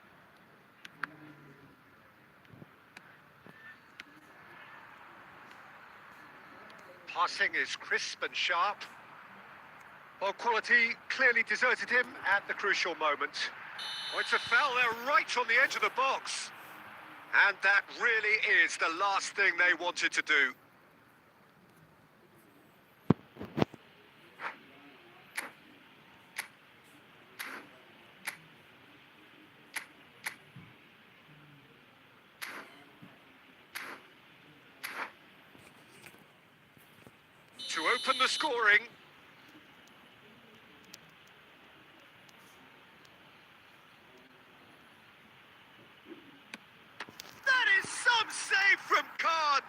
Passing is crisp and sharp. Well, quality clearly deserted him at the crucial moment. Oh, it's a foul there right on the edge of the box. And that really is the last thing they wanted to do. to open the scoring. That is some save from Khan.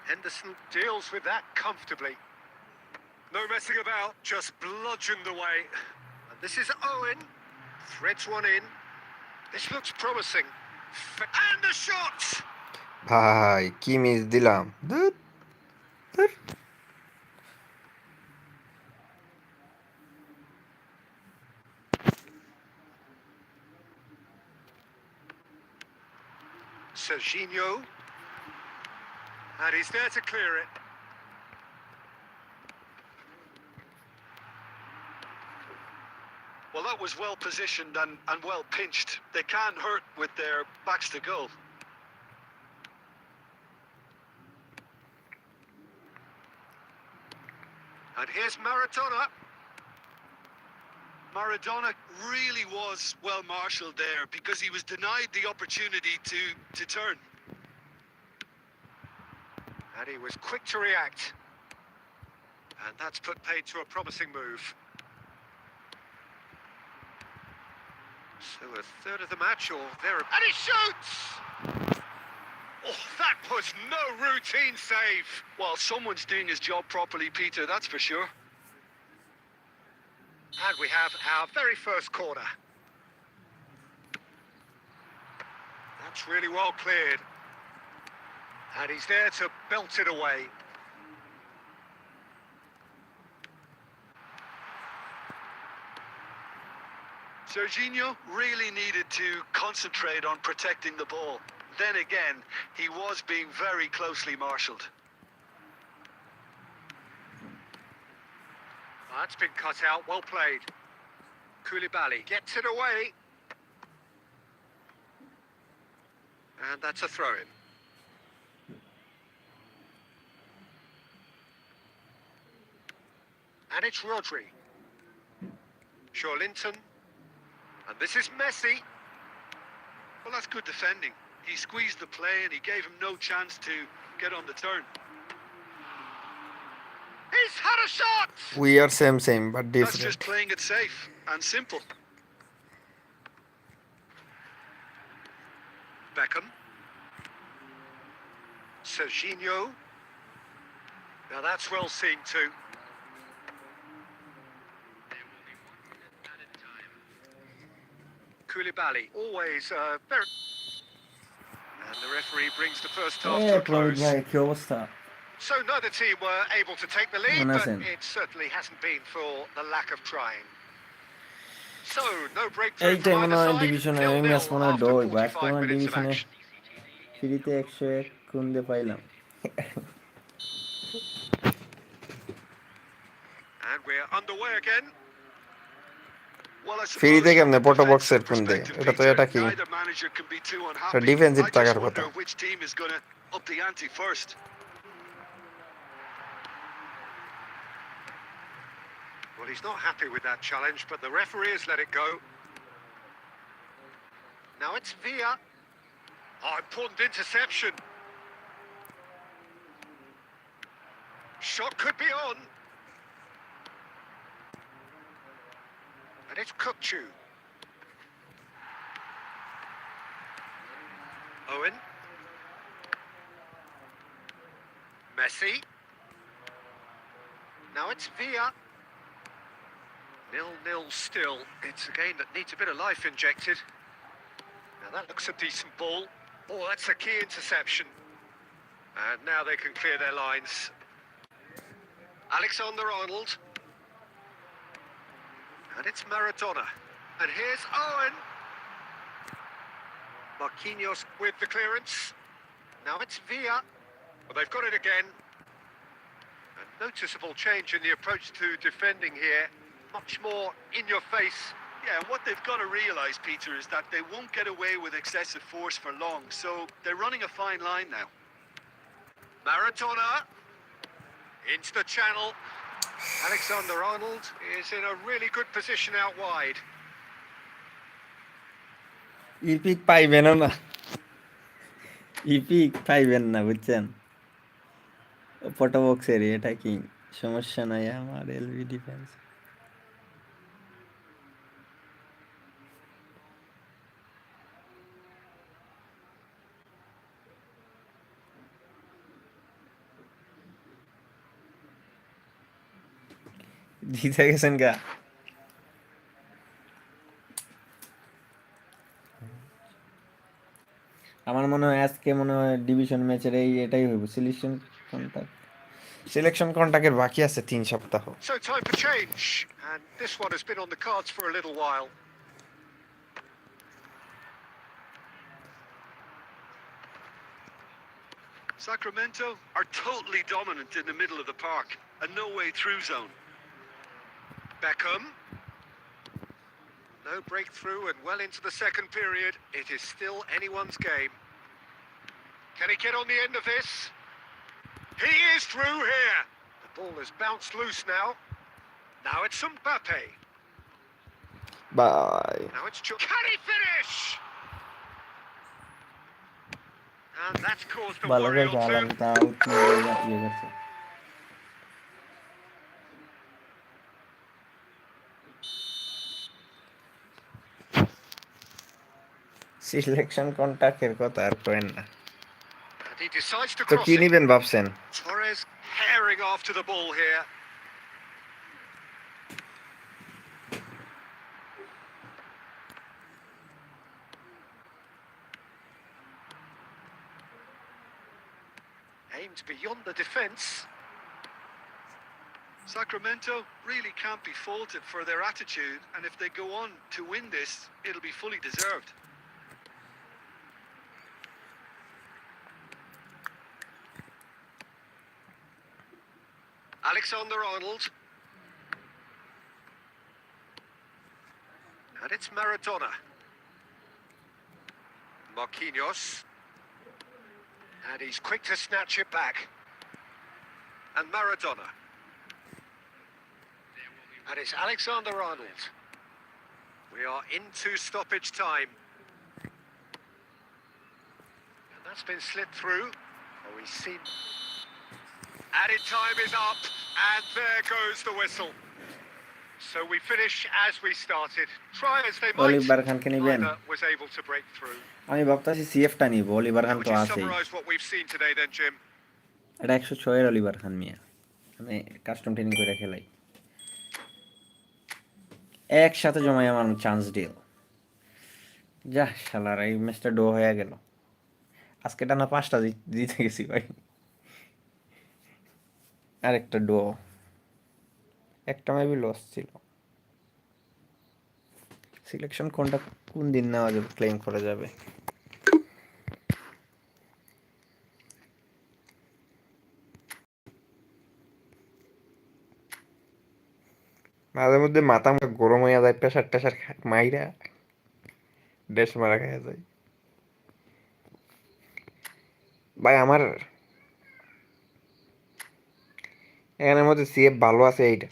Henderson deals with that comfortably. No messing about, just bludgeoned away. And this is Owen. Threads one in. This looks promising. And the shot! ভাই কি miss দিলাম ধুর, ধুর। Serginho. And he's there to clear it. Well, that was well positioned and well pinched. They can't hurt with their backs to goal. And here's Maradona. Maradona really was well marshalled there because he was denied the opportunity to turn. And he was quick to react. And that's put paid to a promising move. So a third of the match, or there. And he shoots! Oh, that was no routine save. Well, someone's doing his job properly, Peter, that's for sure. And we have our very first corner. That's really well cleared. And he's there to belt it away. Serginho really needed to concentrate on protecting the ball. Then again, he was being very closely marshalled. That's been cut out, well played. Koulibaly gets it away. And that's a throw-in. And it's Rodri. Linton. And this is Messi. Well, that's good defending. He squeezed the play and he gave him no chance to get on the turn. He's had a shot! We are same but That's different. just playing it safe and simple. Beckham. Serginho. Now that's well seen too. Koulibaly, always very... And the referee brings the first half to a প্রমিত close. ভাই কি অবস্থা? So neither team were able to take the lead, কেমন but আছেন? it certainly hasn't been for the lack of trying. So, no এই breakthrough from টাইমে either নয় side. ডিভিশনে 0-0 ম্যাচ মনে হয় after ডই বা একটা 45 minutes of ডিভিশনে action. ফ্রিতে 101 কুন্দে পাইলাম। And we're underway again. Well, I free suppose থেকে from এমনি the পোটো defensive বক্সের কোন দে perspective, এটা তো Peter, এটা কি neither manager can be too unhappy. Defensive I টাকার just কথা wonder which team is going to up the ante first. Well, he's not happy with that challenge, but the referee has let it go. Now it's Villa. Oh, important interception. Shot could be on. And it's Kukçu. Owen. Messi. Now it's Villa. 0-0 still. It's a game that needs a bit of life injected. Now that looks a decent ball. Oh, that's a key interception. And now they can clear their lines. Alexander-Arnold. And it's Maradona. And here's Owen. Marquinhos with the clearance. Now it's Villa. Well, they've got it again. A noticeable change in the approach to defending here. Much more in your face. Yeah, and what they've got to realise, Peter, is that they won't get away with excessive force for long. So they're running a fine line now. Maradona. Into the channel. Alexander-Arnold is in a really good position out wide. Epic পাইবেনও না, epic পাইবেন না বুঝছেন, ফটোবক্সের এটা কি সমস্যা নাই আমার এলবি ডিফেন্স। জিতে গেছেন গা। আমার মনে হয় আজকে মনে হয় ডিভিশন ম্যাচের এটাই হইব সিলেকশন কন্টাক্ট। সিলেকশন কন্টাক্টের বাকি আছে 3 সপ্তাহ। So time for change, and this one has been on the cards for a little while. Sacramento are totally dominant in the middle of the park. A no-way through zone. Beckham. No breakthrough and well into the second period. It is still anyone's game. Can he get on the end of this? He is through here. The ball has bounced loose now. Now it's Mbappe. Bye. Now it's Can he finish? And that's caused a ভালো worry করে or খেলা two. তাও ইয়ে করছে। Selection কন্টাক্টের কথা আর কইেন না। And he decides to তো cross কি it. নিবেন ভাবছেন? Torres herring after the ball here. Aimed beyond the defence. Sacramento really can't be faulted for their attitude, and if they go on to win this, it'll be fully deserved. Alexander-Arnold. And it's Maradona. Marquinhos. And he's quick to snatch it back. And Maradona. And it's Alexander-Arnold. We are into stoppage time. And that's been slid through. Oh, we've seen... Added time is up, and there goes the whistle. So we finish as we started. Try as they might, Oliver খানকে নিবেন? neither was able to break through. আমি ভাবতেছি সিএফটা নিব, Oliver How Khan would তো you আছেই। summarise what we've seen today then, Jim? এটা 106 এর Oliver খান মিয়া, আমি কাস্টম ট্রেনিং করে খেলাই, একসাথে জমাই আমার চান্স ডিল। যা শালার এই ম্যাচটা ডো হয়ে গেল, আজকে টানা 5টা জিতে গেছি ভাই। আরেকটা ডো, একটা মেবি লস ছিল। সিলেকশন কোনটা কোন দিন নেওয়া যাবে, ক্লেম করা যাবে? মাঝে মধ্যে মাথা গরম হয়ে যায়, প্রেশার টেশার মাইরা ড্রেস মারা খাওয়া যায় ভাই। আমার এখানের মধ্যে সিএফ ভালো আছে এইটা।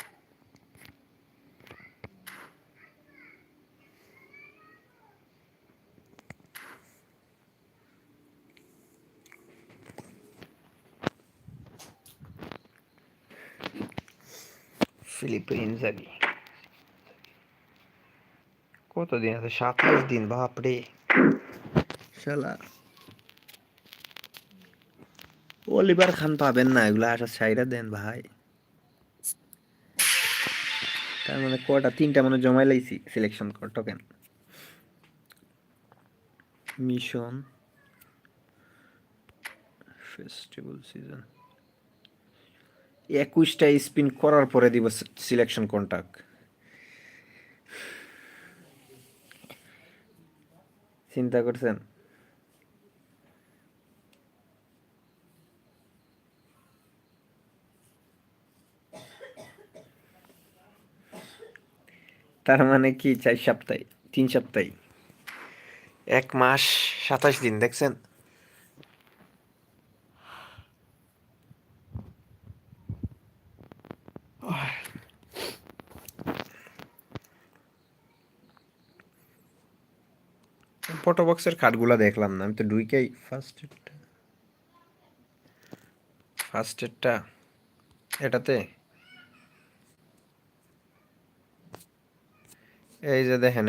ফিলিপে ইনজাগি কতদিন আছে? 27 দিন, বাপরে শালা। অলিভার খান পাবেন না, এগুলো আসা সাইরা দেন ভাই। তার মানে কটা 3টা মানে জমাই লাইছি selection token. Mission festival season 21টা স্পিন করার পরে দিব সিলেকশন কন্টাক্ট। চিন্তা করছেন? তার মানে কি 4 সপ্তাহে, 3 সপ্তাহে, 1 মাস 27 দিন, দেখছেন? ফটো বক্সের কার্ডগুলো দেখলাম না, আমি তো ঢুকেই ফার্স্ট এডটা এটাতে এই যে দেখেন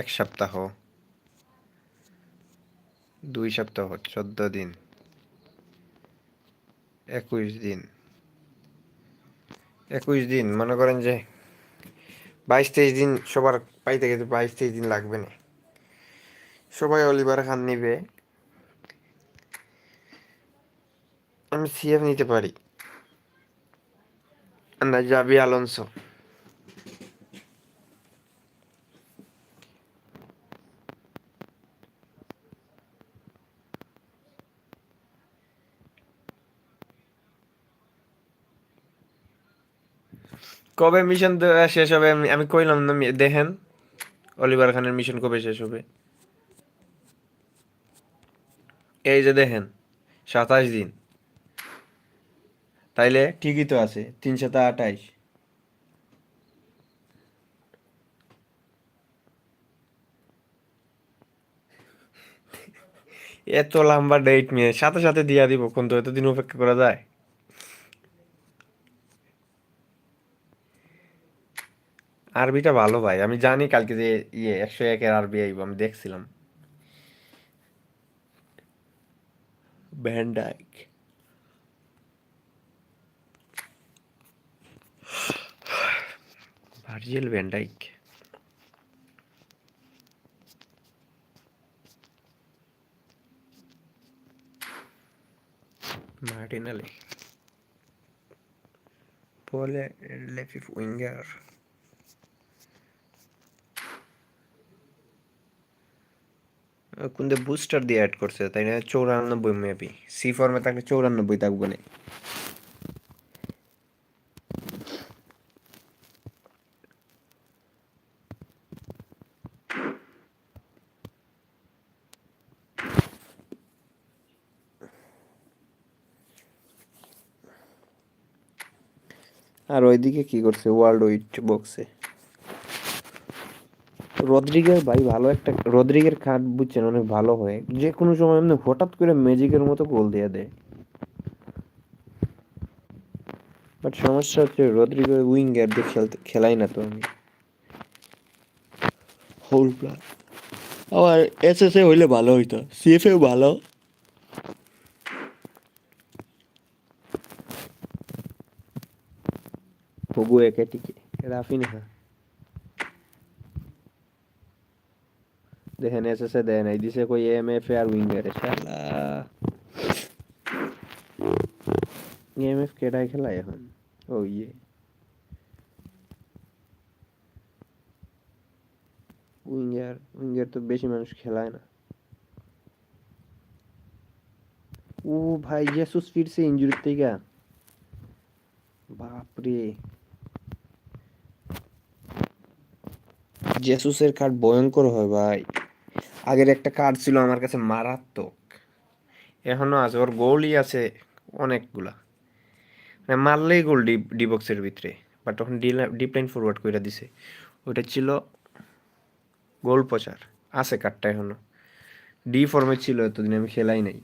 1 সপ্তাহ, 2 সপ্তাহ, 14 দিন, 21 দিন, 21 দিন, মনে করেন যে 22-23 দিন সবার পাইতে গেছে, 22-23 দিন লাগবে না। সবাই অলিভার খান নিবে, আমি সিএফ নিতে পারি না, জাবি আলোনসো। কবে মিশন শেষ হবে আমি কইলাম না, দেখেন অলিভার খানের মিশন কবে শেষ হবে। এই যে দেখেন 27 দিন, তাইলে ঠিকই তো আছে 328। এত লম্বা ডেট নিয়ে সাথে সাথে দিয়া দিব, কোন তো এতদিন অপেক্ষা করা যায়? আরবিটা ভালো ভাই, আমি জানি কালকে যে 101-এর আরবি আইব, আমি দেখছিলাম। Van Dijk, Virgil van Dijk. Martinelli, পোলে লেফট উইঙ্গার। কোনদের বুস্টার দিয়ে অ্যাড করছে তাই না? 94 মেবি, সি ফর্মে থাকলে 94 থাকবো না। আর ওইদিকে কি করছে ওয়ার্ল্ড উইট বক্সে? রদ্রিগের ভাই ভালো একটা, রদ্রিগের কার্ড বুঝছেন অনেক ভালো হয়, যে কোনো সময় এমনি হঠাৎ করে ম্যাজিকের মতো গোল দিয়ে দেয়। বাট সমস্যা হচ্ছে রদ্রিগো উইঙ্গার দিয়ে খেলাই না তো আমি, হোল প্লাস। আবার এসএসএ হইলে ভালো হইতো, সিএফএও ভালো। হবু একে টিকে রাফিন, হ্যাঁ দেখেন এসএসএ দেয় নাই, দিছে কই এমএফ আর উইঙ্গারে, শালা এমএফ কেডায় খেলায় এখন? ও উইঙ্গার, উইঙ্গার তো বেশি মানুষ খেলায় না। ও ভাই জেসুস ফিরছে ইনজুরি থেকে, বাপরে। জেসুসের কার্ড ভয়ঙ্কর হয় ভাই, আগের একটা কার্ড ছিল আমার কাছে মারাত্মক, এখনো আছে, ওর গোলই আছে অনেকগুলা, মানে মারলেই গোল ডি বক্সের ভিতরে। বাট তখন ডিপ লাইন ফরওয়ার্ড কইরা দিছে, ওইটা ছিল গোল পচার। আছে কার্ডটা এখনো, ডি ফর্মে ছিল এতদিন, আমি খেলাই নাই।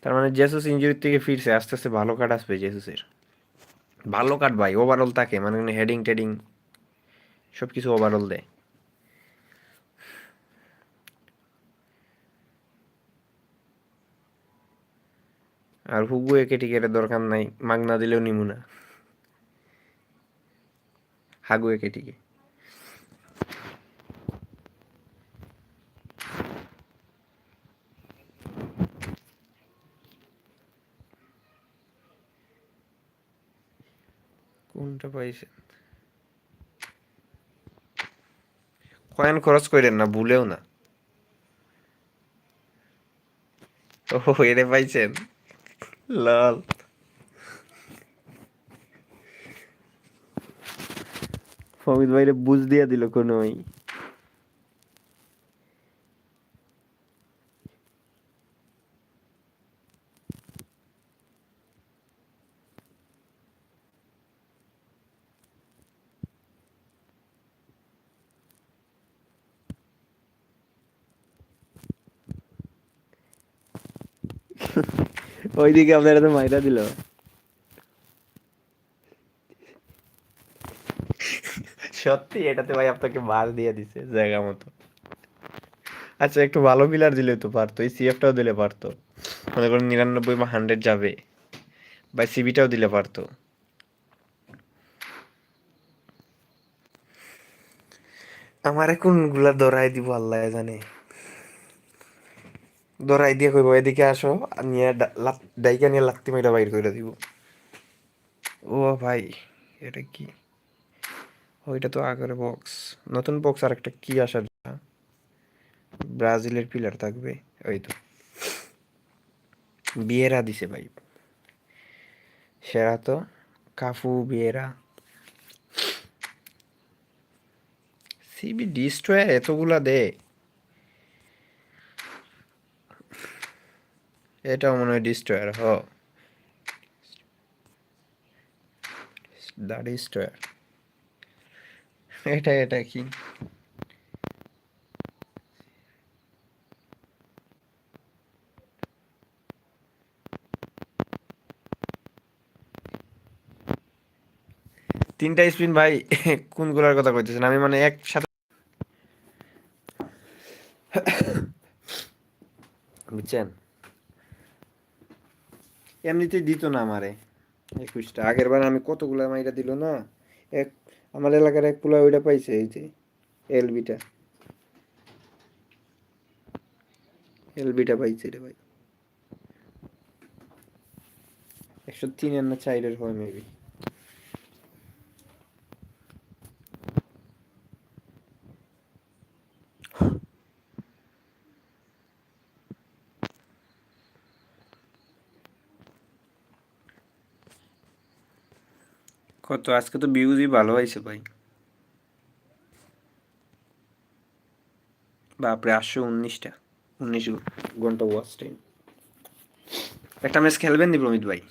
তার মানে জেসুস ইনজুরি থেকে ফিরছে, আস্তে আস্তে ভালো কার্ড আসবে জেসুসের। ভালো কার্ড ভাই, ওভারঅল থাকে, মানে হেডিং টেডিং সব কিছু ওভারঅল দেয়। আর হুগু একে টিকেটের দরকার নাই, মাগনা দিলেও নিমু না, হাগু একে টিকে। কোনটা পাইছে? কয়েন খরচ করেন না, ভুলেও না। ও এরে পাইছেন, লাল। অমিত ভাইরে বুঝ দিয়া দিল কোনোই। ওইদিকে আপনারা তো মাইরা দিল। সত্যি এটাতে ভাই আপনাকে বার দিয়ে দিছে জায়গা মতো। আচ্ছা একটু ভালো পিলার দিলে তো পারতো, এই সিএফটাও দিলে পারতো, মনে করেন 99 বা 100 যাবে, বা সিবিটাও দিলে পারতো। আমারে কোনগুলা ধরাই দিব আল্লাহ জানে। ধরাই দিয়ে কইব এদিকে আসো, আর নিয়ে ডাইকা নিয়ে লাত্তি মাইরা বাইর করে দিব। ও ভাই, এটা কি? ওইটা তো আগের বক্স, নতুন বক্স আর একটা কি আসার, ব্রাজিলের পিলার থাকবে। ওই তো বিয়েরা দিছে ভাই, সেরা তো, কাফু বিয়েরা। সিবি ডিস্ট্রয়ার এতগুলা দে, এটাও মনে হয় ডিস্ট্রয়ার। দা ডিস্ট্রয়ার, এটা কি? তিনটা স্পিন ভাই। কোনগুলার কথা কইতেছেন? আমি মানে একসাথে, বুঝছেন, এমনিতেই দিত না আমারে 21টা। আগের বার আমি কতগুলা মাইরা দিল না। এক, আমার এলাকার এক পোলা ওইটা পাইছে, এই যে এলবিটা, এলবিটা পাইছে রে ভাই। 103 এর না 4 হয় মেবি। কত আজকে তো ভিউজই ভালো হয়েছে ভাই। বাপরে, 819টা, 19 ঘন্টা ওয়াচ টাইম। একটা ম্যাচ খেলবেন নি প্রমিত ভাই,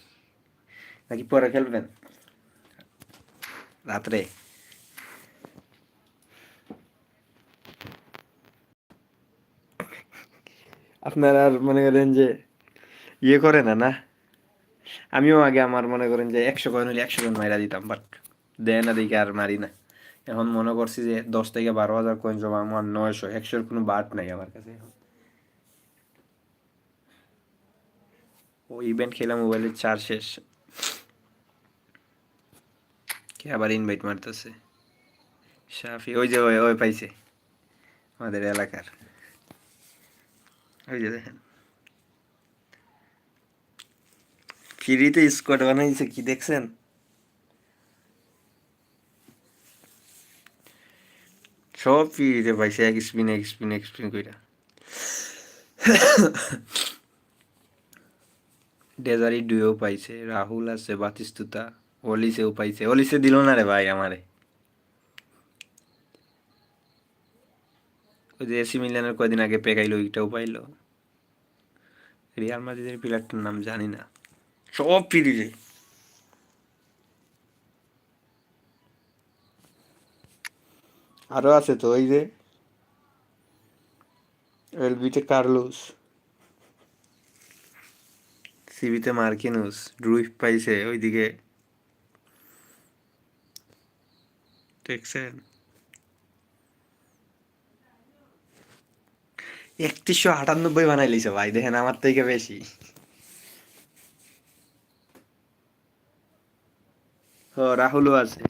নাকি পরে খেলবেন রাত্রে? আপনারা আর মনে করেন যে ইয়ে করে না না, আমিও আগে আমার মনে করেন যে 100 কয়েন হলে 100 কয়েন মাইরা দিতাম, বাট দেয় না দেখে আর মারি না। এখন মনে করছি যে 10 থেকে 12 হাজার কয়েন জমা, আমার 900, 100-র কোনো বাট নাই আমার কাছে এখন। ও ইভেন্ট খেলা, মোবাইলের চার্জ শেষ। কে আবার ইনভাইট মারতেছে? শাফি, ওই যে ওই ওই পাইছে, আমাদের এলাকার, ওই যে দেখেন ফ্রিতে স্কোয়াড বানাইছে, কি দেখছেন? সব ফ্রিতে পাইছে, এক স্পিন এক স্পিন এক স্পিন কইরা। ডেজারি ডুয়েও পাইছে, রাহুল আছে, বাতিস্তুতা, অলিসেও পাইছে। অলিসে দিল না রে ভাই আমারে। ওই যে এসি মিলানের কয়দিন আগে পেকাইলো, ওইটাও পাইলো। রিয়াল মাদ্রিদের প্লেয়ারটার নাম জানি না, সব ফ্রিতে। আরো আছে তো, ওই যে এলবিতে কার্লোস, সিবিতে মার্কিনুস, ড্রুইফ পাইছে ওইদিকে, দেখছেন? 3198 বানাই লিছে ভাই, দেখেন আমার থেকে বেশি। ও রাহুলও আছে,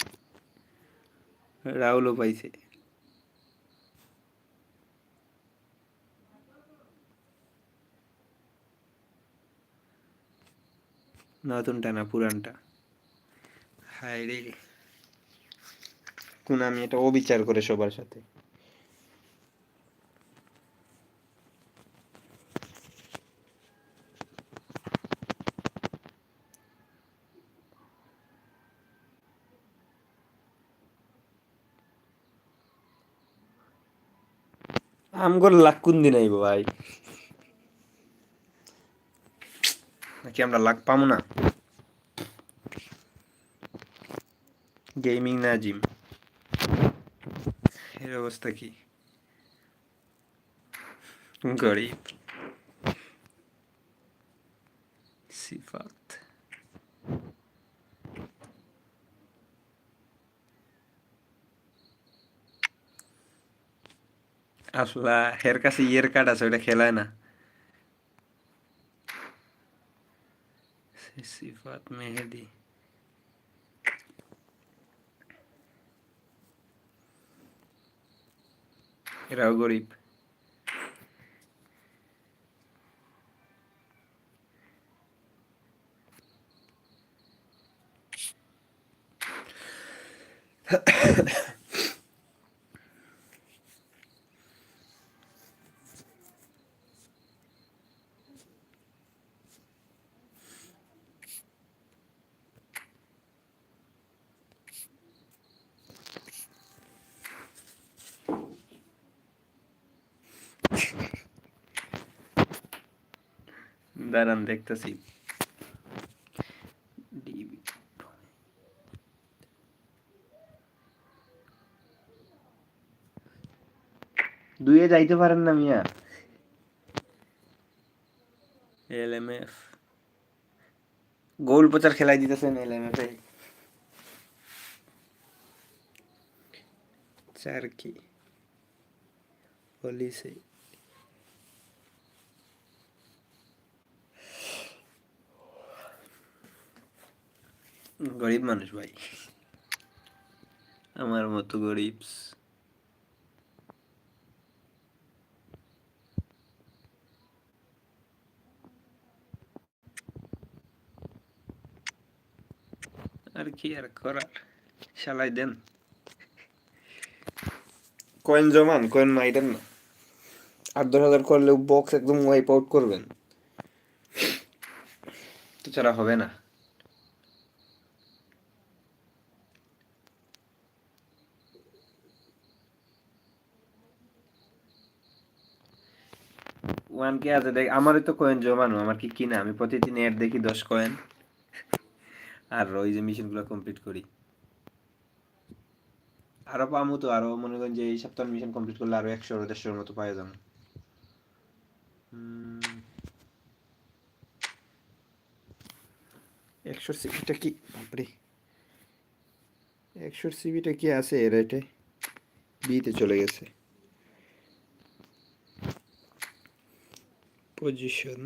রাহুলও পাইছে। নতুনটা না পুরানটা? হায় রে, কোন আমি এটা অবিচার করে সবার সাথে। আমগর লাখ কোন দিন আইব ভাই? নাকি আমরা লাখ পাবো না? গেমিং না জিম, এর অবস্থা কি? গরিব। সিফাত আসলা হের কাছে ইয়ের কার্ড আছে ওটা খেলায় না সিফাত মেহেদি এরাও গরিব দাঁড়ান দেখতেছি ডিবি দুইয়ে যাইতে পারেন না মিয়া এলএমএফ গোল প্রচার খেলাই দিতেছেন এলএমএফ এ চারকি পুলিশে গরিব মানুষ ভাই আমার মতো গরিব আর কি আর করার শালাই দেন কয়েন জমান কয়েন মাইরেন না 8-10 হাজার করলেও বক্স একদম ওয়াইপ আউট করবেন তো ছাড়া হবে না ওয়ান কে আছে দেখ আমারই তো কয়েন জমানো আমার কি কিনা আমি প্রতিদিন এর দেখি 10 কয়েন আর ওই যে মিশন গুলো কমপ্লিট করি আরো পামু তো আরো মনে করেন যে এই সপ্তাহ মিশন কমপ্লিট করলে আরো 100-150 মতো পাওয়া যাবে 100 সিবিটা কি বাপরে 100 সিবিটা কি আছে এর রেটে বিতে চলে গেছে position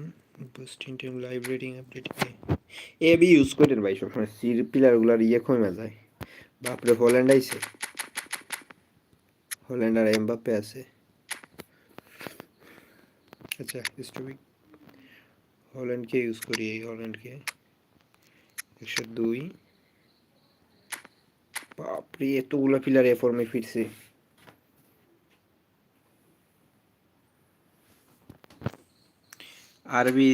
boosting time live rating update A B use করেন ভাই সবসময় সির পিলার গুলার ইয়ে কমে যায় বাপরে হল্যান্ড আইছে হল্যান্ড আর এমবাপ্পে আছে আচ্ছা স্টপিক হল্যান্ডকে ইউজ করি এই হল্যান্ডকে 102 বাপরে এতগুলো পিলার এ ফর্মে ফিরছে আরবি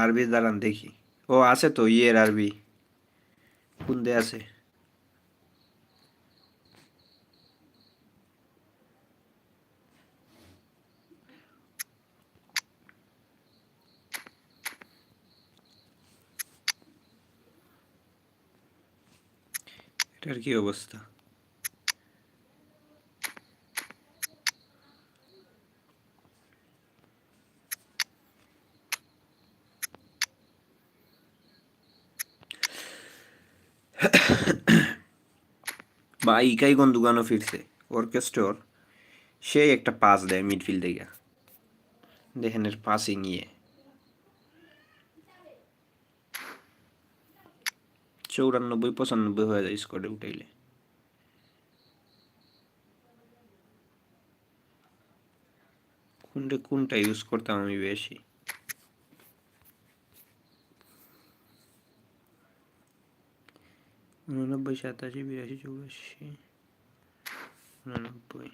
আরবি দাঁড়ান দেখি ও আছে তো ইয়ের আরবি কোন দে আছে এটার কি অবস্থা বা ইকাই গন্দুগানো ফিরছে অর্কেস্ট্রর সেই একটা পাস দেয় মিডফিল্ড থেকে দেখেন এর পাসিং ইয়ে 94-95 হয়ে যায় স্কোয়াডে উঠাইলে কোনটা ইউজ করতাম আমি বেশি 89, 87, 82, 84, 89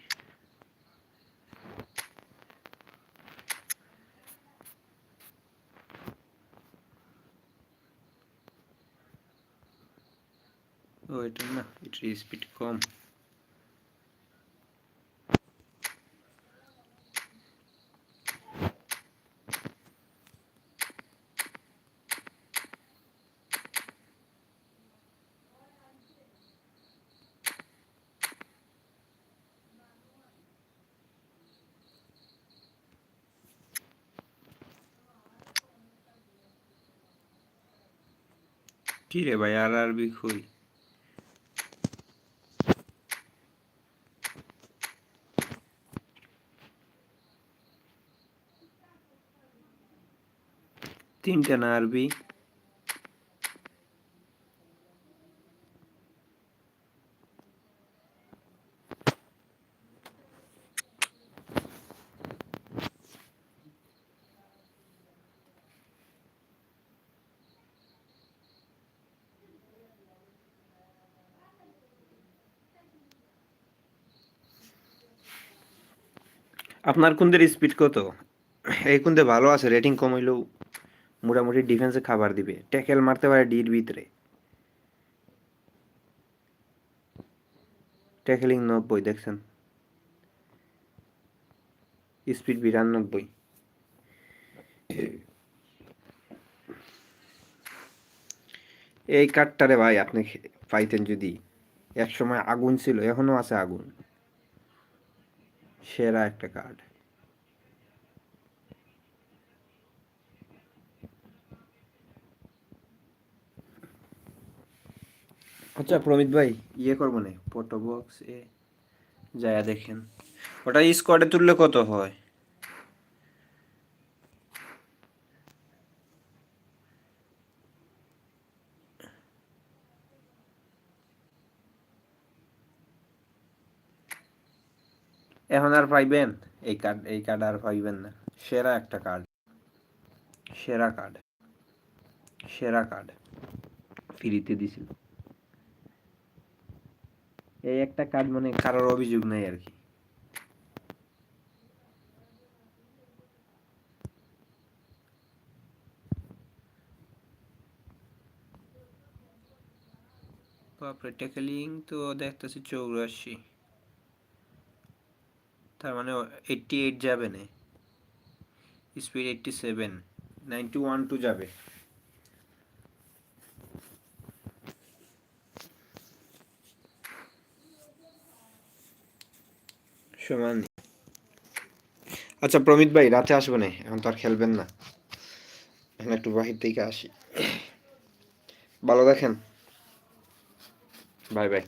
ও এটা না এটার স্পিড কম কি রে ভাই, আরআরবি কই? তিনটা না আরবি? আপনার কুন্দের স্পিড কত? এই কুন্দে ভালো আছে, রেটিং কম হইলেও মোটামুটি ডিফেন্সে খাবার দিবে, ট্যাকেল মারতে পারে ডির ভিতরে। ট্যাকেলিং 90 দেখছেন, স্পিড 92। এই কার্ডটারে ভাই আপনি পাইতেন যদি, এক সময় আগুন ছিল, এখনো আছে আগুন, সেরা একটা কার্ড। আচ্ছা প্রমিত ভাই, ইয়ে করবো না, ফটো বক্স এ যায়া দেখেন ওটা স্কোয়াডে তুললে কত হয়। এখন আর পাইবেন এই কার্ড আর পাইবেন না। সেরা একটা কার্ড, সেরা কার্ড, সেরা কার্ড ফ্রিতে দিছিল। এই একটা কার্ড মানে কারোর অভিযোগ নাই আর কি। বাপরে, ট্যাকলিং তো দেখতেছি 84, তার মানে 88 যাবে না, স্পিড 87, 91 টু যাবে। সমান। আচ্ছা প্রমিত ভাই, রাতে আসবো না, এখন তো আর খেলবেন না, এখন একটু বাহির থেকে আসি। ভালো দেখেন, বাই বাই।